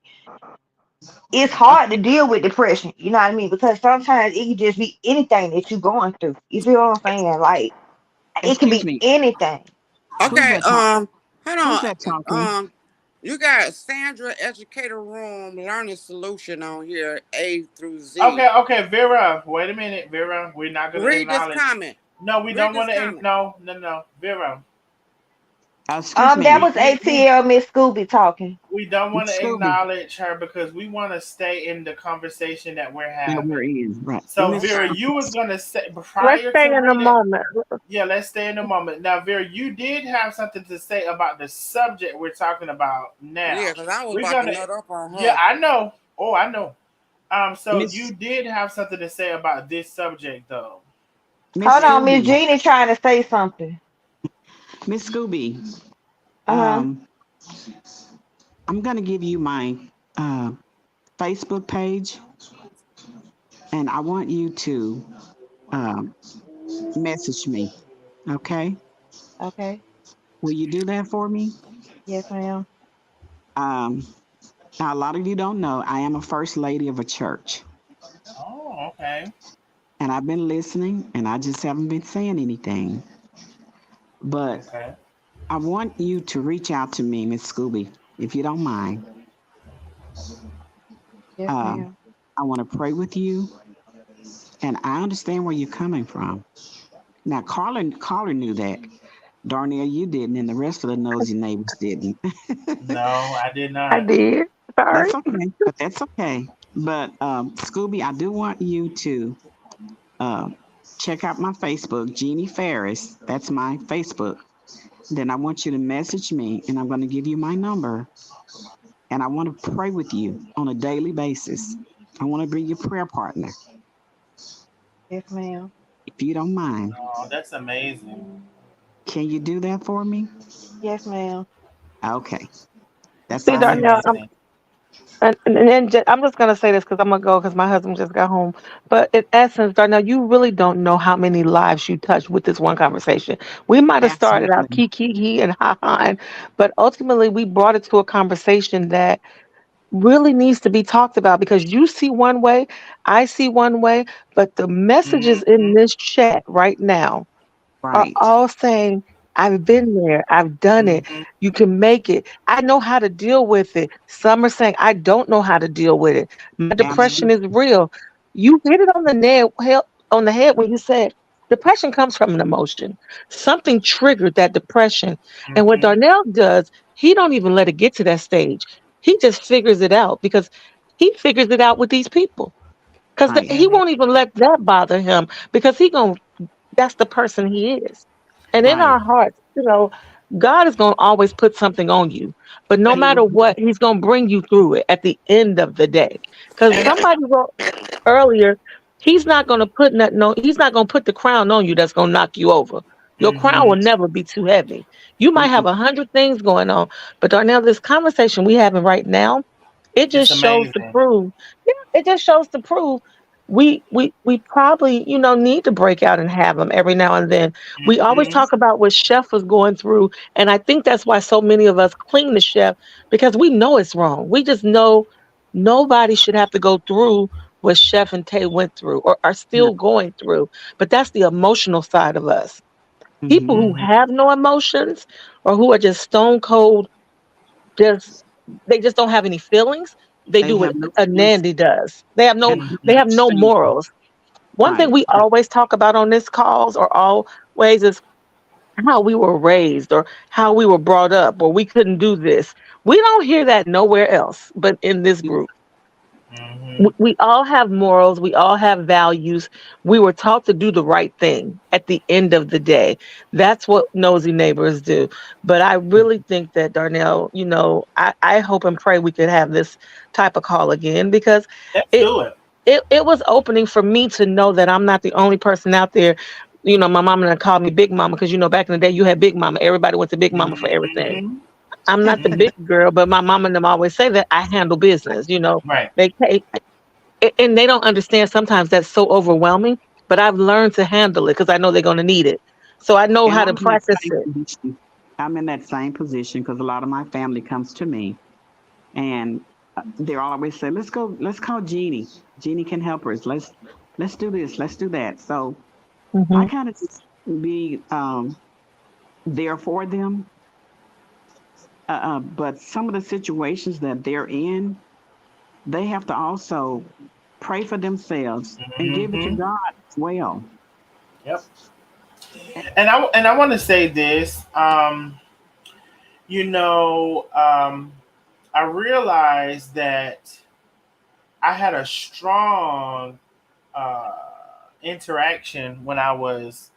it's hard to deal with depression, you know what I mean? Because sometimes it can just be anything that you're going through. You feel what I'm saying? Like, it could Excuse be me. anything. Who's Okay, that talk? hold Who's on. that talking? You got Sandra Educator Room Learning Solution on here, A through Z. Okay, okay, Vera. Wait a minute, Vera. We're not gonna Read this acknowledge. comment. No, we Read don't this want to. comment. No, no, no, Vera. Excuse me. That We was we we ATL Miss Scooby talking. we don't want Miss to Scooby. acknowledge her because we want to stay in the conversation that we're Yeah, we're having. in. Right. So, Miss Vera, you was gonna say Let's prior stay to in the reading. moment. Yeah, let's stay in the moment. Now, Vera, you did have something to say about the subject we're talking about Yeah, now. because I was We're about to gonna, nut up on yeah, her. I know. Oh, I know. So you Miss did have something to say about this subject, though. Miss Hold Yeah. on, Miss Scooby. Jeannie trying to say something. Miss Scooby. Uh-huh. Um, I'm gonna give you my uh, Facebook page, and I want you to um, message me. Okay? Okay. Will you do that for me? Yes, ma'am. Um, Now, a lot of you don't know, I am a first lady of a church, Oh, okay. and I've been listening, and I just haven't been saying anything. But Okay. I want you to reach out to me, Miss Scooby, if you don't mind. Yes, Um, ma'am. I want to pray with you, and I understand where you're coming from. Now, Carla knew that. Darnell, you didn't, and the rest of the nosy neighbors didn't. No, I did I not. did. Sorry. That's okay, but that's okay. But Scooby, I do want you to uh, check out my Facebook, Jeannie Ferris. That's my Facebook. Then I want you to message me, and I'm going to give you my number. And I want to pray with you on a daily basis. I want to be your prayer partner, Yes, ma'am. if you don't mind. Oh, that's amazing. Can you do that for me? Yes, ma'am. Okay, that's See, all That's I have. Darnell, amazing. and then I'm just gonna say this because I'm gonna go because my husband just got home. But in essence, Darnell, you really don't know how many lives you touched with this one conversation. We might have started out Absolutely. kiki and ha ha, but ultimately we brought it to a conversation that really needs to be talked about because you see one way, I see one way, but the messages Hmm. in this chat right now are Right. all saying, I've been there, I've done it, Hmm. you can make it. I know how to deal with it. Some are saying, I don't know how to deal with it. My depression Absolutely. is real. You hit it on on the head when you said depression comes from an emotion. Something triggered that depression. And what Hmm. Darnell does, he don't even let it get to that stage. He just figures it out because he figures it out with these people. Because Right. he Hmm. won't even let that bother him because he gonna that's the person he is. And in Right. our hearts, God is going to always put something on you. But no He matter will. what, he's going to bring you through it at the end of the day. Because And somebody wrote earlier, he's not going to put nothing no, he's not going to put the crown on you that's going to knock you over. Your crown hmm will never be too heavy. You might have Mm-mm. 100 things going on, but Darnell, this conversation we having right now, it it's just shows to amazing. prove, yeah, it just shows to prove we probably need to break out and have them every now and then. We always Hmm. talk about what Chef was going through, and I think that's why so many of us cling to Chef because we know it's wrong. We just know nobody should have to go through what Chef and Tay went through or are No. still going through. But that's the emotional side of us. People Mm-hmm. who Hmm. have no emotions or who are just stone cold, just they just don't have any feelings. They They do what have no a feelings Nandy does. They have no and Hmm. they have much no faith. morals. One thing Right. we always talk about on this calls or always is how we were raised or how we were brought up or we couldn't do this. We don't hear that nowhere else but in this group. Mm-hmm. We all have morals, we all have values. We were taught to do the right thing at the end of the day. That's what nosy neighbors do. But I really think that Darnell, I hope and pray we could have this type of call again because Let's it do it. it was opening for me to know that I'm not the only person out there. My mama done called me Big Mama because back in the day you had Big Mama. Everybody went to Big Mama for everything. Mm-hmm. I'm not the big girl, but my mama and them always say that I handle business. Right. They take and they don't understand sometimes that's so overwhelming, but I've learned to handle it because I know they're going to need it. So I know And how I'm to in that practice same it. position. I'm in that same position because a lot of my family comes to me, and they always say, "Let's go. Let's call Jeannie. Jeannie can help us. Let's do this. Let's do that." So I Hmm. kind of just be there for them. But some of the situations that they're in, they have to also pray for themselves and give it to Mm-hmm. God as well. Yep. And I want to say this. You know, I realized that I had a strong uh, interaction when I was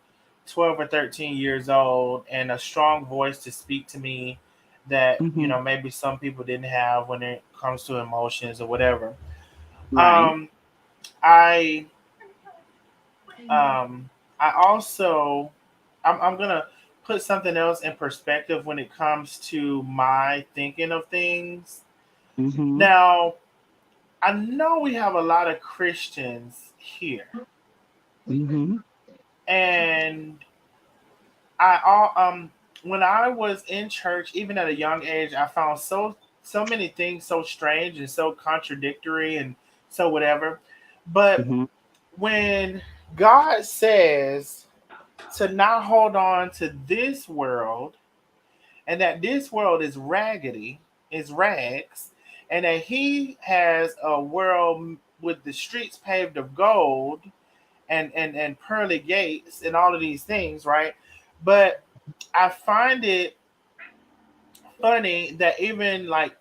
12 or 13 years old, and a strong voice to speak to me that Hmm. maybe some people didn't have when it comes to emotions or whatever. Right. Um, I um, I also I'm gonna put something else in perspective when it comes to my thinking of things. Hmm. Now, I know we have a lot of Christians here, Hmm. and I all when I was in church, even at a young age, I found so many things so strange and so contradictory and so whatever. But Hmm. when God says to not hold on to this world, and that this world is raggedy, is rags, and that He has a world with the streets paved of gold and pearly gates and all of these things, right? But I find it funny that even like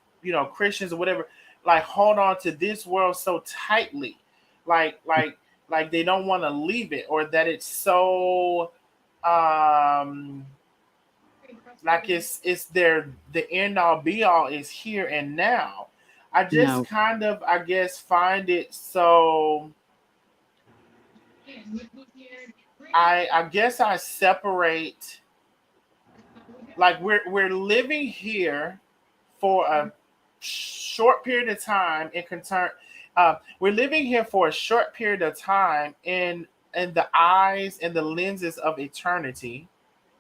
Christians or whatever like hold on to this world so tightly, like like like they don't want to leave it, or that it's so um like it's their the end all be all is here and now. I just No. kind of I guess find it so I guess I separate, like we're living here for a short period of time in concern. We're living here for a short period of time in the eyes and the lenses of eternity,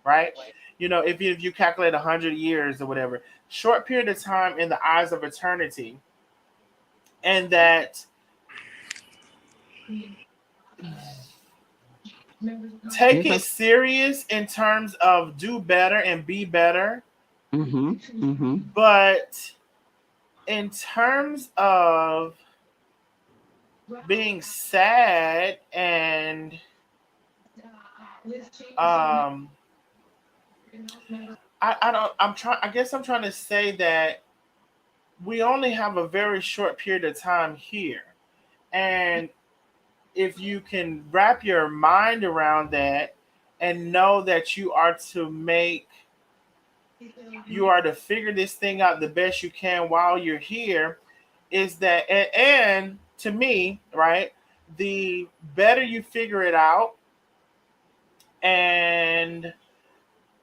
right? If you calculate 100 years or whatever, short period of time in the eyes of eternity, and that take It's it okay. serious in terms of do better and be better, Hmm. Hmm. but in terms of being sad and um I don't I guess I'm trying to say that we only have a very short period of time here, and if you can wrap your mind around that and know that you are to figure this thing out the best you can while you're here, is that and to me, right, the better you figure it out, and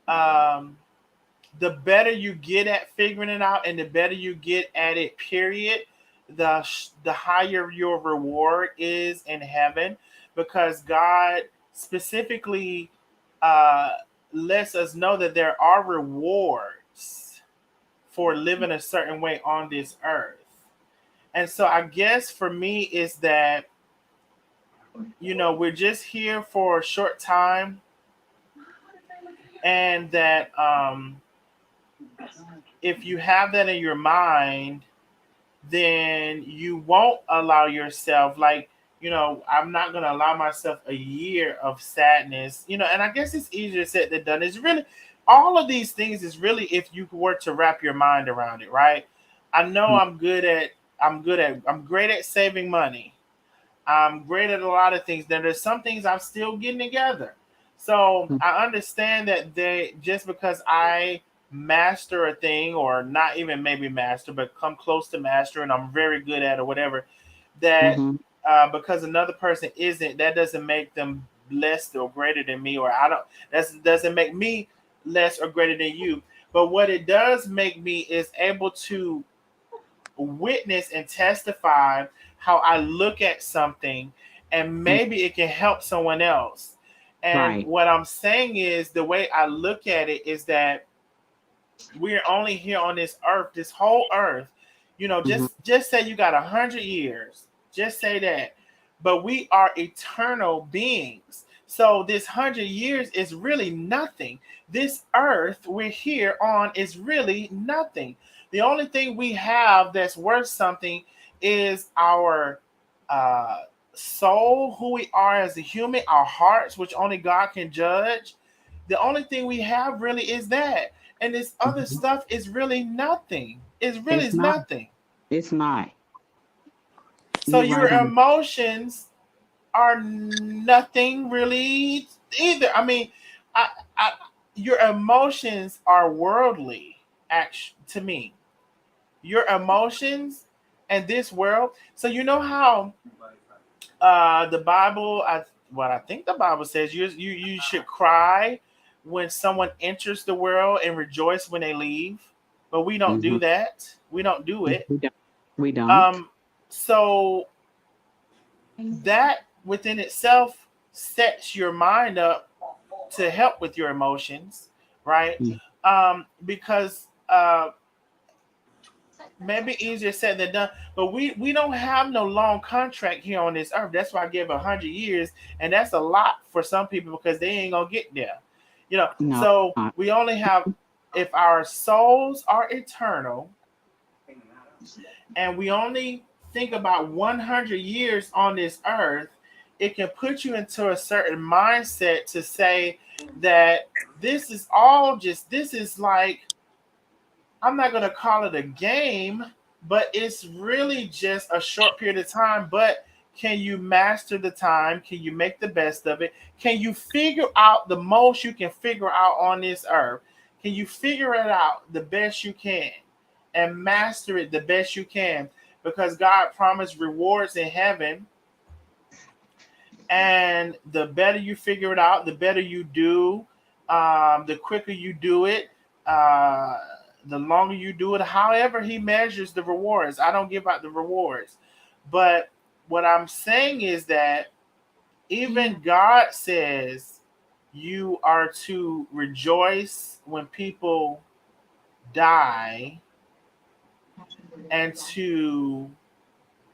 um the better you get at figuring it out, and the better you get at it, period, the higher your reward is in heaven, because God specifically uh, lets us know that there are rewards for living a certain way on this earth. And so I guess for me is that we're just here for a short time, and that if you have that in your mind, then you won't allow yourself, like I'm not going to allow myself a year of sadness, and I guess it's easier said than done. It's really, all of these things is really if you were to wrap your mind around it, right? I know I'm great at saving money. I'm great at a lot of things. Then there's some things I'm still getting together. So I understand that they just because I master a thing or not even maybe master, but come close to master and I'm very good at or whatever, that Mm-hmm. because another person isn't, that doesn't make them less or greater than me, or I don't. That doesn't make me less or greater than you. But what it does make me is able to witness and testify how I look at something, and maybe it can help someone else. And Right. what I'm saying is the way I look at it is that we're only here on this earth, this whole earth. Mm-hmm. Just say you got 100 years. Just say that. But we are eternal beings. So this 100 years is really nothing. This earth we're here on is really nothing. The only thing we have that's worth something is our uh, soul, who we are as a human, our hearts, which only God can judge. The only thing we have really is that, and this other Mm-hmm. stuff is really nothing. It's really It's is not. nothing. It's not. So You're your right on. emotions are nothing really either. I mean, I, I, your emotions are worldly. To me, your emotions and this world. So you know how the Bible, what I think the Bible says, you should cry when someone enters the world and rejoice when they leave. But we don't Mm-hmm. do that. We don't do We it. don't. We don't. Um, so that within itself sets your mind up to help with your emotions, right? Yeah. Because maybe easier said than done, but we don't have no long contract here on this earth. That's why I give 100 years, and that's a lot for some people because they ain't gonna get there, No. so Not. we only have, if our souls are eternal and we only think about 100 years on this earth, it can put you into a certain mindset to say that this is like, I'm not going to call it a game, but it's really just a short period of time. But can you master the time? Can you make the best of it? Can you figure out the most you can figure out on this earth? Can you figure it out the best you can and master it the best you can? Because God promised rewards in heaven, and the better you figure it out, the better you do, the quicker you do it, uh, the longer you do it. However, He measures the rewards. I don't give out the rewards, but what I'm saying is that even God says you are to rejoice when people die and to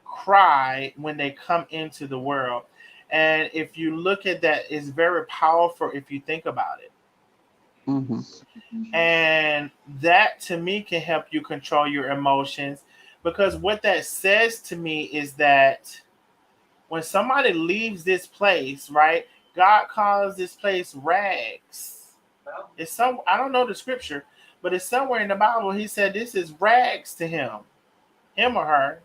cry when they come into the world. And if you look at that, it's very powerful if you think about it. Mm-hmm. And that to me can help you control your emotions, because what that says to me is that when somebody leaves this place, right? God calls this place rags. It's some, I don't know the scripture, but it's somewhere in the Bible. He said this is rags to him or her.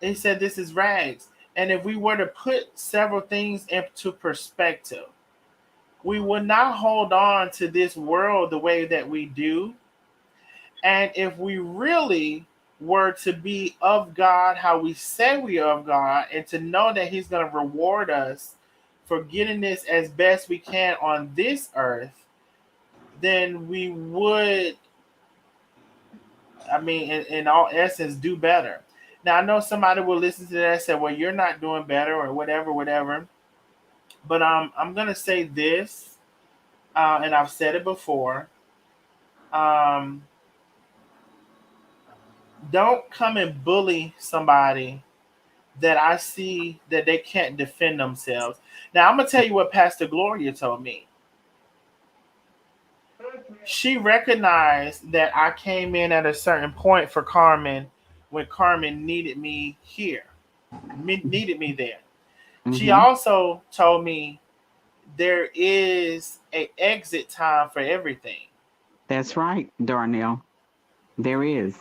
He said this is rags. And if we were to put several things into perspective, we would not hold on to this world the way that we do. And if we really were to be of God, how we say we are of God, and to know that He's going to reward us for getting this as best we can on this earth, then we would, I mean, in all essence, do better. Now, I know somebody will listen to that and say, well, you're not doing better or whatever, whatever. But I'm going to say this, and I've said it before. Um, don't come and bully somebody that I see that they can't defend themselves. Now, I'm going to tell you what Pastor Gloria told me. She recognized that I came in at a certain point for Carmen when Carmen needed me here, needed me there. She Mm-hmm. also told me there is a exit time for everything. That's right, Darnell. There is.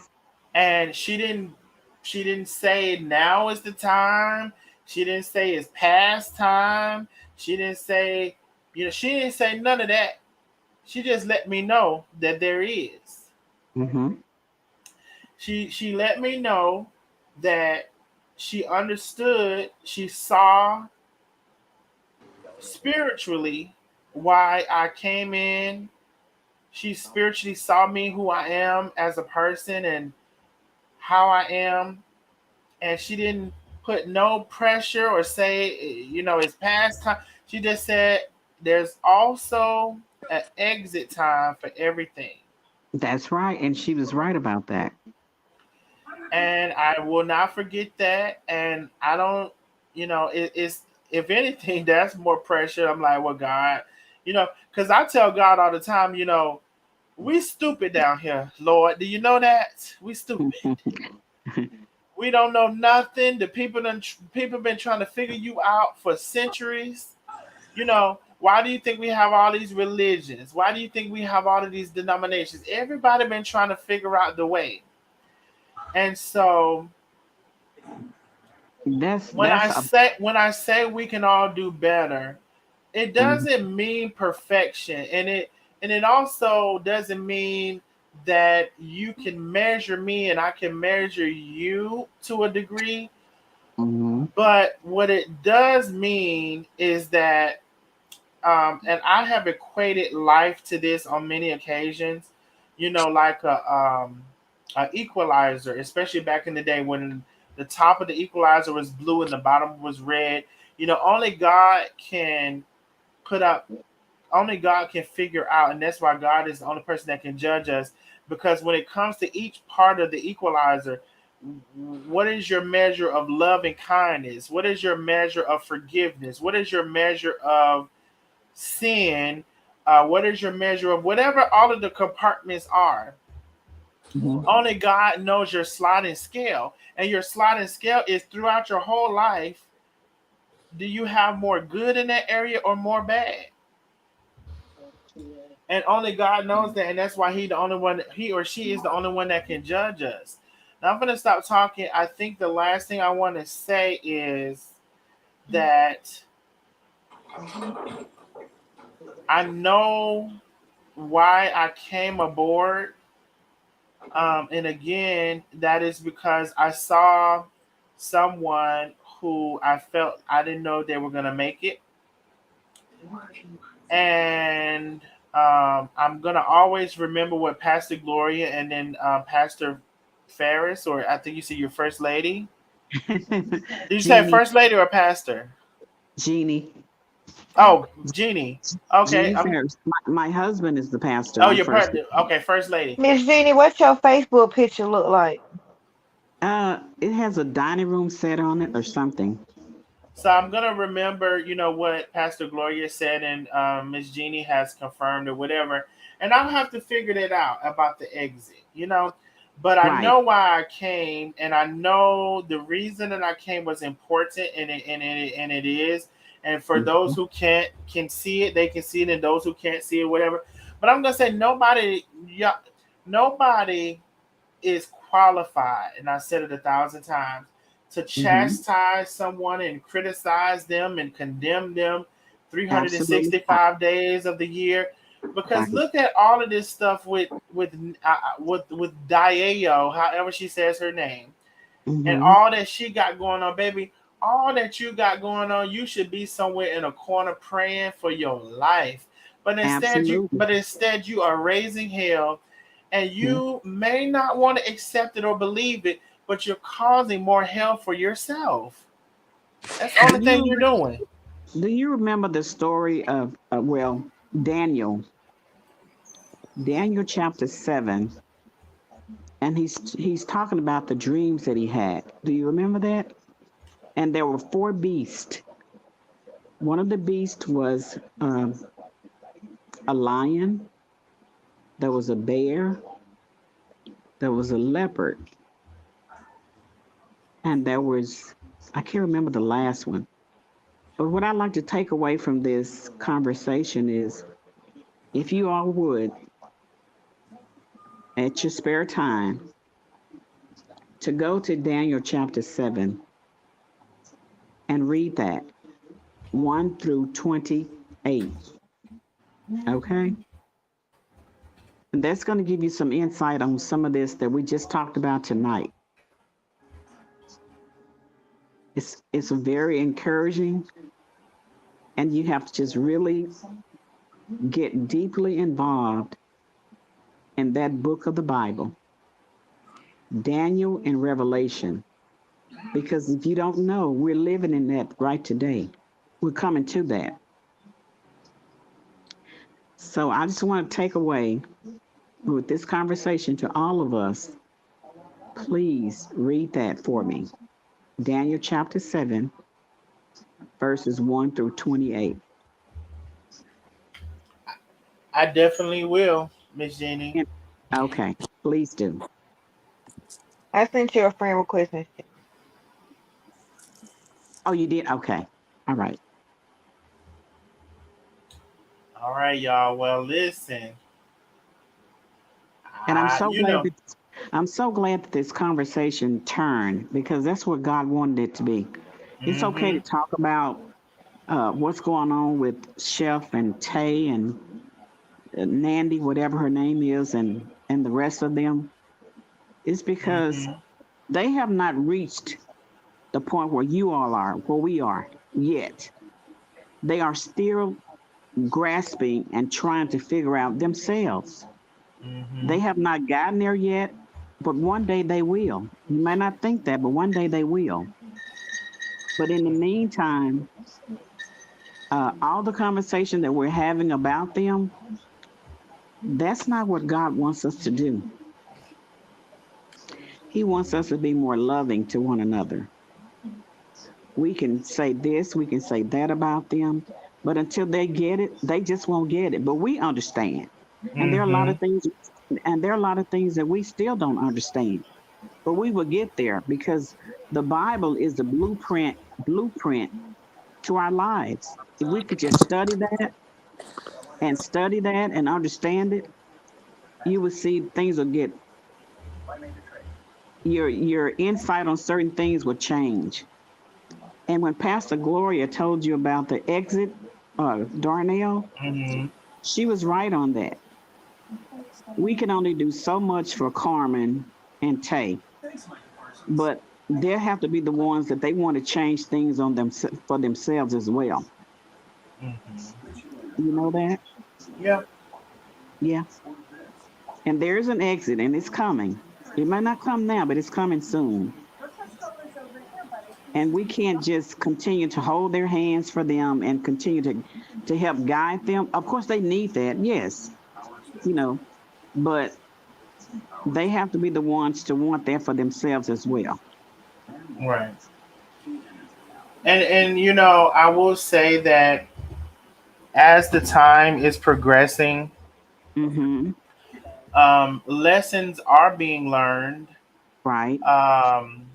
And she didn't say now is the time. She didn't say it's past time. She didn't say, she didn't say none of that. She just let me know that there is. Mm-hmm. She let me know that she understood, she saw spiritually why I came in. She spiritually saw me, who I am as a person and how I am, and she didn't put no pressure or say, it's past time. She just said there's also an exit time for everything. That's right. And she was right about that. And I will not forget that. And I don't, it's, if anything, that's more pressure. I'm like, well, God, because I tell God all the time, we stupid down here, Lord. Do you know that? We stupid. We don't know nothing. The people been trying to figure you out for centuries. Why do you think we have all these religions? Why do you think we have all of these denominations? Everybody been trying to figure out the way. And so That's a when I say we can all do better, it mhm. doesn't mean perfection, and it also doesn't mean that you can measure me and I can measure you to a degree. Mhm. But what it does mean is that, and I have equated life to this on many occasions, like a equalizer, especially back in the day when the top of the equalizer was blue and the bottom was red. Only God can put up, only God can figure out, and that's why God is the only person that can judge us. Because when it comes to each part of the equalizer, what is your measure of love and kindness? What is your measure of forgiveness? What is your measure of sin? What is your measure of whatever all of the compartments are? Mhm. Only God knows your sliding scale, and your sliding scale is throughout your whole life. Do you have more good in that area or more bad? And only God knows that, and that's why he or she is the only one that can judge us. Now I'm gonna stop talking. I think the last thing I want to say is that I know why I came aboard. And again, that is because I saw someone who I felt I didn't know they were gonna make it, and I'm gonna always remember what Pastor Gloria and then Pastor Ferris, or I think you said your first lady. Did you say Jeannie, first lady or pastor? Jeannie, Oh, Jeannie. Okay. Jeannie Ferris. My husband is the pastor. Oh, I'm your first. partner. Okay, first lady. Miss Jeannie, what's your Facebook picture look like? It has a dining room set on it or something. So I'm gonna remember, what Pastor Gloria said, and Miss Jeannie has confirmed or whatever, and I'll have to figure that out about the exit. But I Right. know why I came, and I know the reason that I came was important, and it is. And for those Mhm. who can see it, they can see it, and those who can't see it, whatever. But I'm gonna say nobody, yeah, nobody is qualified, and I said it 1,000 times, to Mhm. chastise someone and criticize them and condemn them Absolutely. 365 days of the year. Because Exactly. look at all of this stuff with Diao, however she says her name, and Mhm. all that she got going on, baby. All that you got going on, you should be somewhere in a corner praying for your life. Absolutely. But instead you are raising hell, and Mhm. you may not want to accept it or believe it, but you're causing more hell for yourself. That's the Do only thing you you're doing. do you remember the story of Daniel? Daniel chapter 7, and he's talking about the dreams that he had. Do you remember that? And there were four beasts. One of the beasts was a lion. There was a bear. There was a leopard, and there was I can't remember the last one. But what I'd like to take away from this conversation is if you all would, at your spare time, to go to Daniel chapter 7 and read that 1 through 28. Okay? And that's going to give you some insight on some of this that we just talked about tonight. It's very encouraging, and you have to just really get deeply involved in that book of the Bible, Daniel and Revelation. Because if you don't know, we're living in that right today. We're coming to that. So I just want to take away with this conversation to all of us, please read that for me. Daniel chapter 7, verses 1 through 28. I definitely will, Miss Jenny. And, okay, please do. I sent you a friend request. Oh, you did? Okay. All right. All right, y'all. Well, listen. And I'm so You glad know. that this conversation turned because that's what God wanted it to be. It's okay to Mm-hmm. talk about what's going on with Chef and Tay and Nandy, whatever her name is, and the rest of them. It's because Mm-hmm. they have not reached the point where you all are, where we are yet. They are still grasping and trying to figure out themselves. Mm-hmm. They have not gotten there yet, but one day they will. You may not think that, but one day they will. But in the meantime, all the conversation that we're having about them, that's not what God wants us to do. He wants us to be more loving to one another. We can say this, we can say that about them, but until they get it, they just won't get it. But we understand. And there are a lot Mm-hmm. of things that we still don't understand. But we will get there because the Bible is the blueprint to our lives. If we could just study that and understand it, you will see things will get your insight on certain things will change. And when Pastor Gloria told you about the exit, Darnell, Mm-hmm. she was right on that. We can only do so much for Carmen and Tay, but they have to be the ones that they want to change things on them for themselves as well. Mm-hmm. You know that? Yeah. Yeah. And there's an exit, and it's coming. It might not come now, but it's coming soon. And we can't just continue to hold their hands for them and continue to help guide them. Of course, they need that, yes, you know, but they have to be the ones to want that for themselves as well. Right. And I will say that as the time is progressing, Mm-hmm. lessons are being learned, Right. um,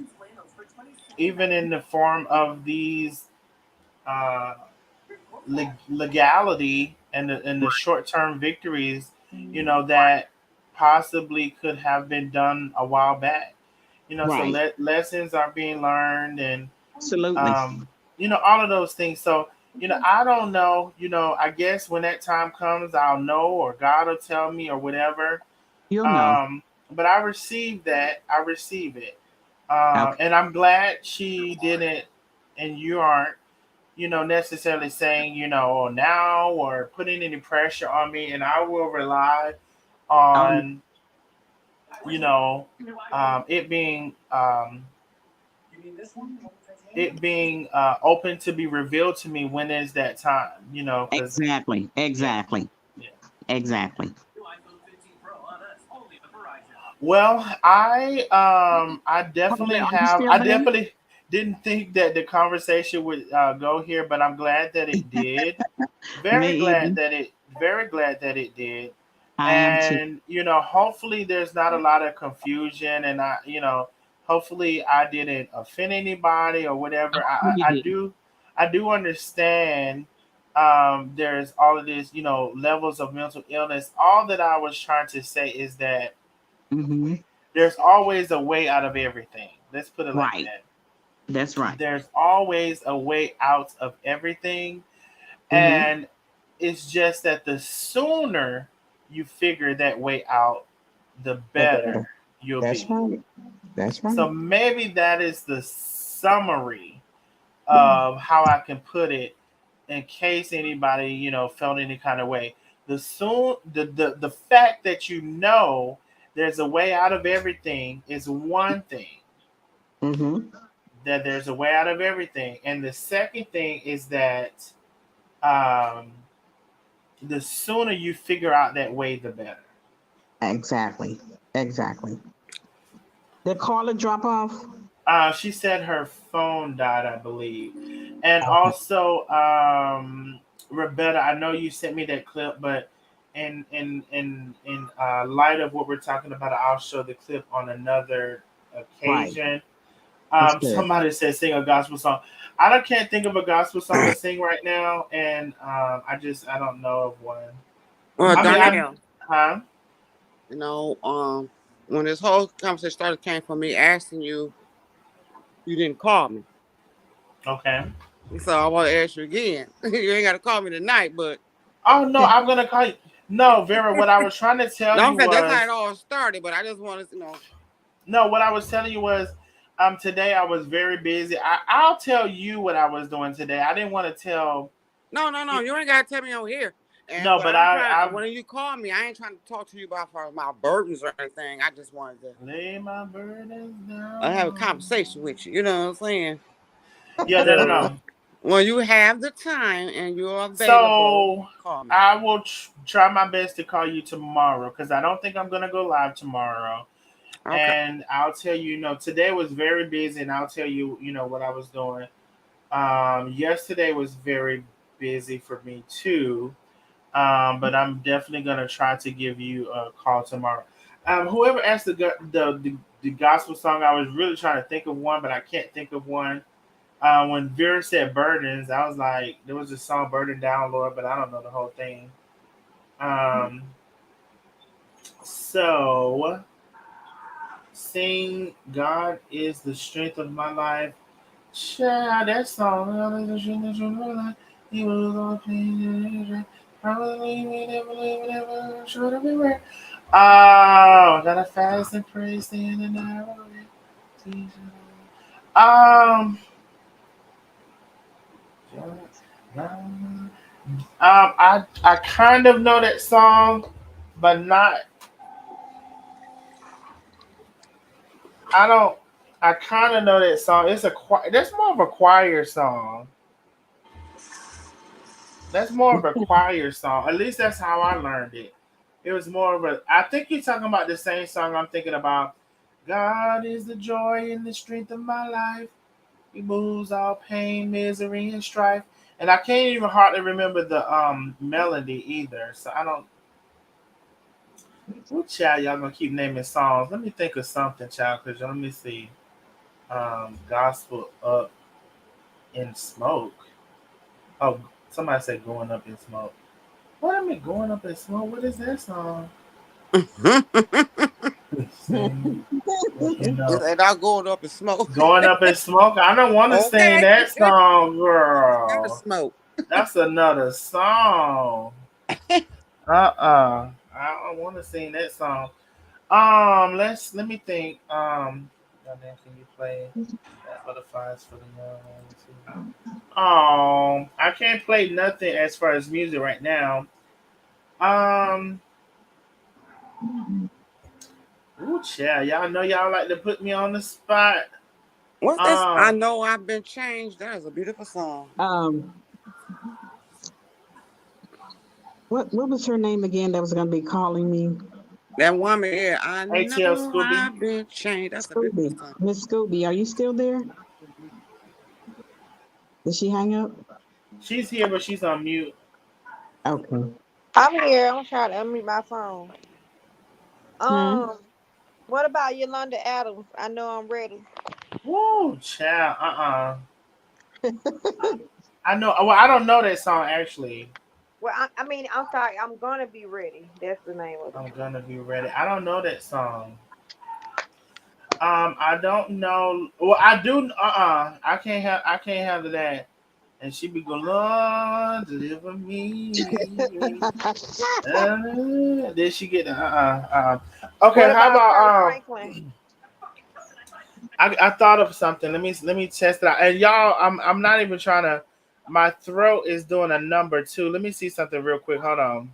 even in the form of these uh, legality and the short term victories, that possibly could have been done a while back. So Right. lessons are being learned, and Absolutely. um, all of those things. So, I don't know. I guess when that time comes, I'll know, or God will tell me, or whatever. You'll know. But I receive that. I receive it, Okay. and I'm glad she didn't, and you aren't, necessarily saying, now, or putting any pressure on me, and I will rely Um, on, it being open to be revealed to me when is that time, because exactly. yeah, Exactly. yeah. Exactly. Well, I Hold on, definitely are you have. still I there? definitely didn't think that the conversation would go here, but I'm glad that it did. Me Very glad either. that it. Very glad that it did. I am too. And hopefully there's not a lot of confusion, and hopefully I didn't offend anybody or whatever. Oh, you I did. do. I do understand there's all of this, levels of mental illness. All that I was trying to say is that Mm-hmm. there's always a way out of everything. Let's put it like Right. that. That's right. There's always a way out of everything. Mm-hmm. And it's just that the sooner you figure that way out, the The better better. you'll That's be. right. That's right. So maybe that is the summary of how I can put it in case anybody, felt any kind of way. The fact that there's a way out of everything is one thing. Mm-hmm. That there's a way out of everything. And the second thing is that um, the sooner you figure out that way, the better. Exactly. Exactly. Did Carla drop off? She said her phone died, I believe. And Okay. also, Rebecca, I know you sent me that clip, but in light of what we're talking about, I'll show the clip on another Right. occasion. That's good. Somebody said sing a gospel song. I don't can't think of a gospel song to sing right now, and I don't know of one. Well, I mean, Donnell, huh? you know, when this whole conversation started, came from me asking you, you didn't call me. Okay. So I want to ask you again. You ain't got to call me tonight, but Oh no, I'm gonna call you. No, Vera, what I was trying to tell no, I'm you saying that's how it was all started. But I just want to, no, what I was telling you was today I was very busy. I'll tell you what I was doing today. I didn't want to tell no, you ain't got to tell me on here. And no, what but I'm trying, I when you call me, I ain't trying to talk to you about for my burdens or anything. I just wanted to lay my burdens have a down. conversation with you. You know what I'm saying? Yeah, no. So when you have the time and you're available, So call me. I will try my best to call you tomorrow because I don't think I'm gonna go live tomorrow. Okay. And I'll tell you, today was very busy, and I'll tell you, what I was doing. Yesterday was very busy for me too. But I'm definitely gonna try to give you a call tomorrow. Whoever asked the gospel song, I was really trying to think of one, but I can't think of one. When Vera said burdens, I was like, there was a song "Burden Down, Lord," but I don't know the whole thing. Um, so sing "God is the strength of my life." Child, that song. "God is the strength of my life. He will all pain. Probably me, never leave, never short of everywhere. Oh, gotta fast and pray, stay in the narrow way. Um, I kind of know that song, but not. I don't. I kind of know that song. It's a choir. That's more of a choir song. That's more of a choir song. At least that's how I learned it. It was more of a. I think you're talking about the same song I'm thinking about. God is the joy and the strength of my life. He moves all pain, misery, and strife. And I can't even hardly remember the melody either. So I don't. What child y'all gonna keep naming songs? Let me think of something, child. Cause let me see. Gospel up in smoke. Oh, somebody said going up in smoke. What am I going up in smoke? What is that song? Sing, It's ain't all going up in smoke. going up in smoke. I don't want to sing Okay. that song, Got to girl. smoke. That's another song. I don't want to sing that song. Let me think. Goddamn, can you play that butterflies for the young? I can't play nothing as far as music right now. Um, ooh, child, y'all know y'all like to put me on the spot. What's this? I Um, know I've been changed. That is a beautiful song. Um, what was her name again that was going to be calling me? That woman, yeah, I ATL know Scooby. I've been changed. That's a beautiful Scooby. song. Miss Scooby, are you still there? Did she hang up? She's here, but she's on mute. Okay. I'm here. I'm trying to unmute my phone. Hmm. Um, what about Yolanda Adams? I know I'm ready. Woo, child. I know. Well, I don't know that song actually. Well, I mean, I'm sorry. I'm gonna be ready. That's the name of I'm it. gonna be ready. I don't know that song. I don't know. Well, I do. I can't have. I can't have that. And she be going, Lord, deliver me. Then she get the Okay, What how about Kurt about Franklin? I thought of something. Let me test it out. And y'all, I'm not even trying to. My throat is doing a number two. Let me see something real quick. Hold on.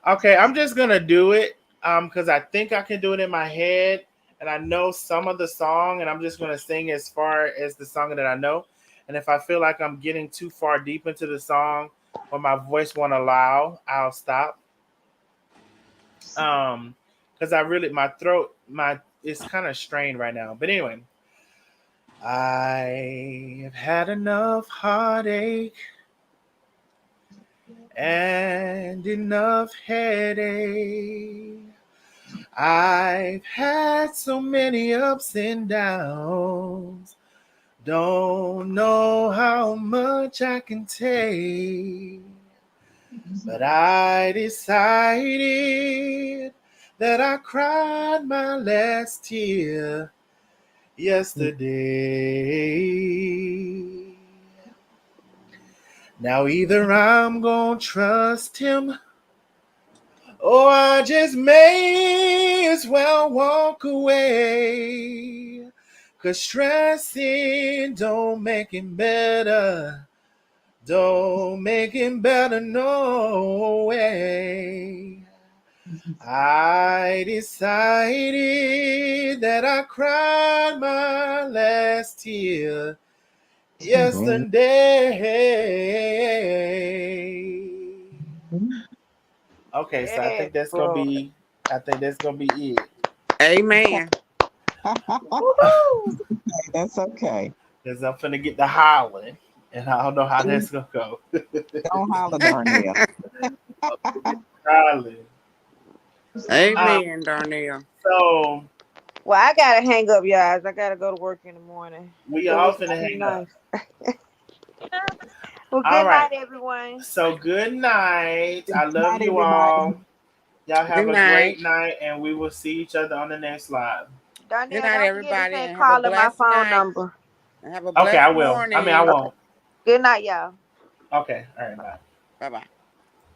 Okay, I'm just gonna do it because I think I can do it in my head, and I know some of the song, and I'm just gonna sing as far as the song that I know. And if I feel like I'm getting too far deep into the song, or my voice won't allow, I'll stop. Because I really my throat my it's kind of strained right now. But anyway, I've had enough heartache and enough headache. I've had so many ups and downs. Don't know how much I can take. But I decided that I cried my last tear yesterday. Now either I'm gonna trust him or I just may as well walk away. 'Cause stressing don't make it better. Don't make it better, no way. I decided that I cried my last tear yesterday. Okay, so Yes, Lord. I think that's gonna be it. Amen. Woohoo! That's okay. Cause I'm finna get the howling, and I don't know how that's gonna go. Don't holler, Darnell. Howling. Um, Amen, Darnell. so Well, I gotta hang up, guys. I gotta go to work in the morning. we It all was finna really hang up. nice. Well, All good right. night, everyone. So good night. I Good love night, you everybody. all. Y'all have Good a night. great night, and we will see each other on the next live. Good Darnell, night, don't forget to everybody, say and have a calling my blessed phone night. number. And have a Okay, I blessed will. I mean, I morning. Okay. won't. Good night, y'all. Okay. All right. Bye. Bye bye.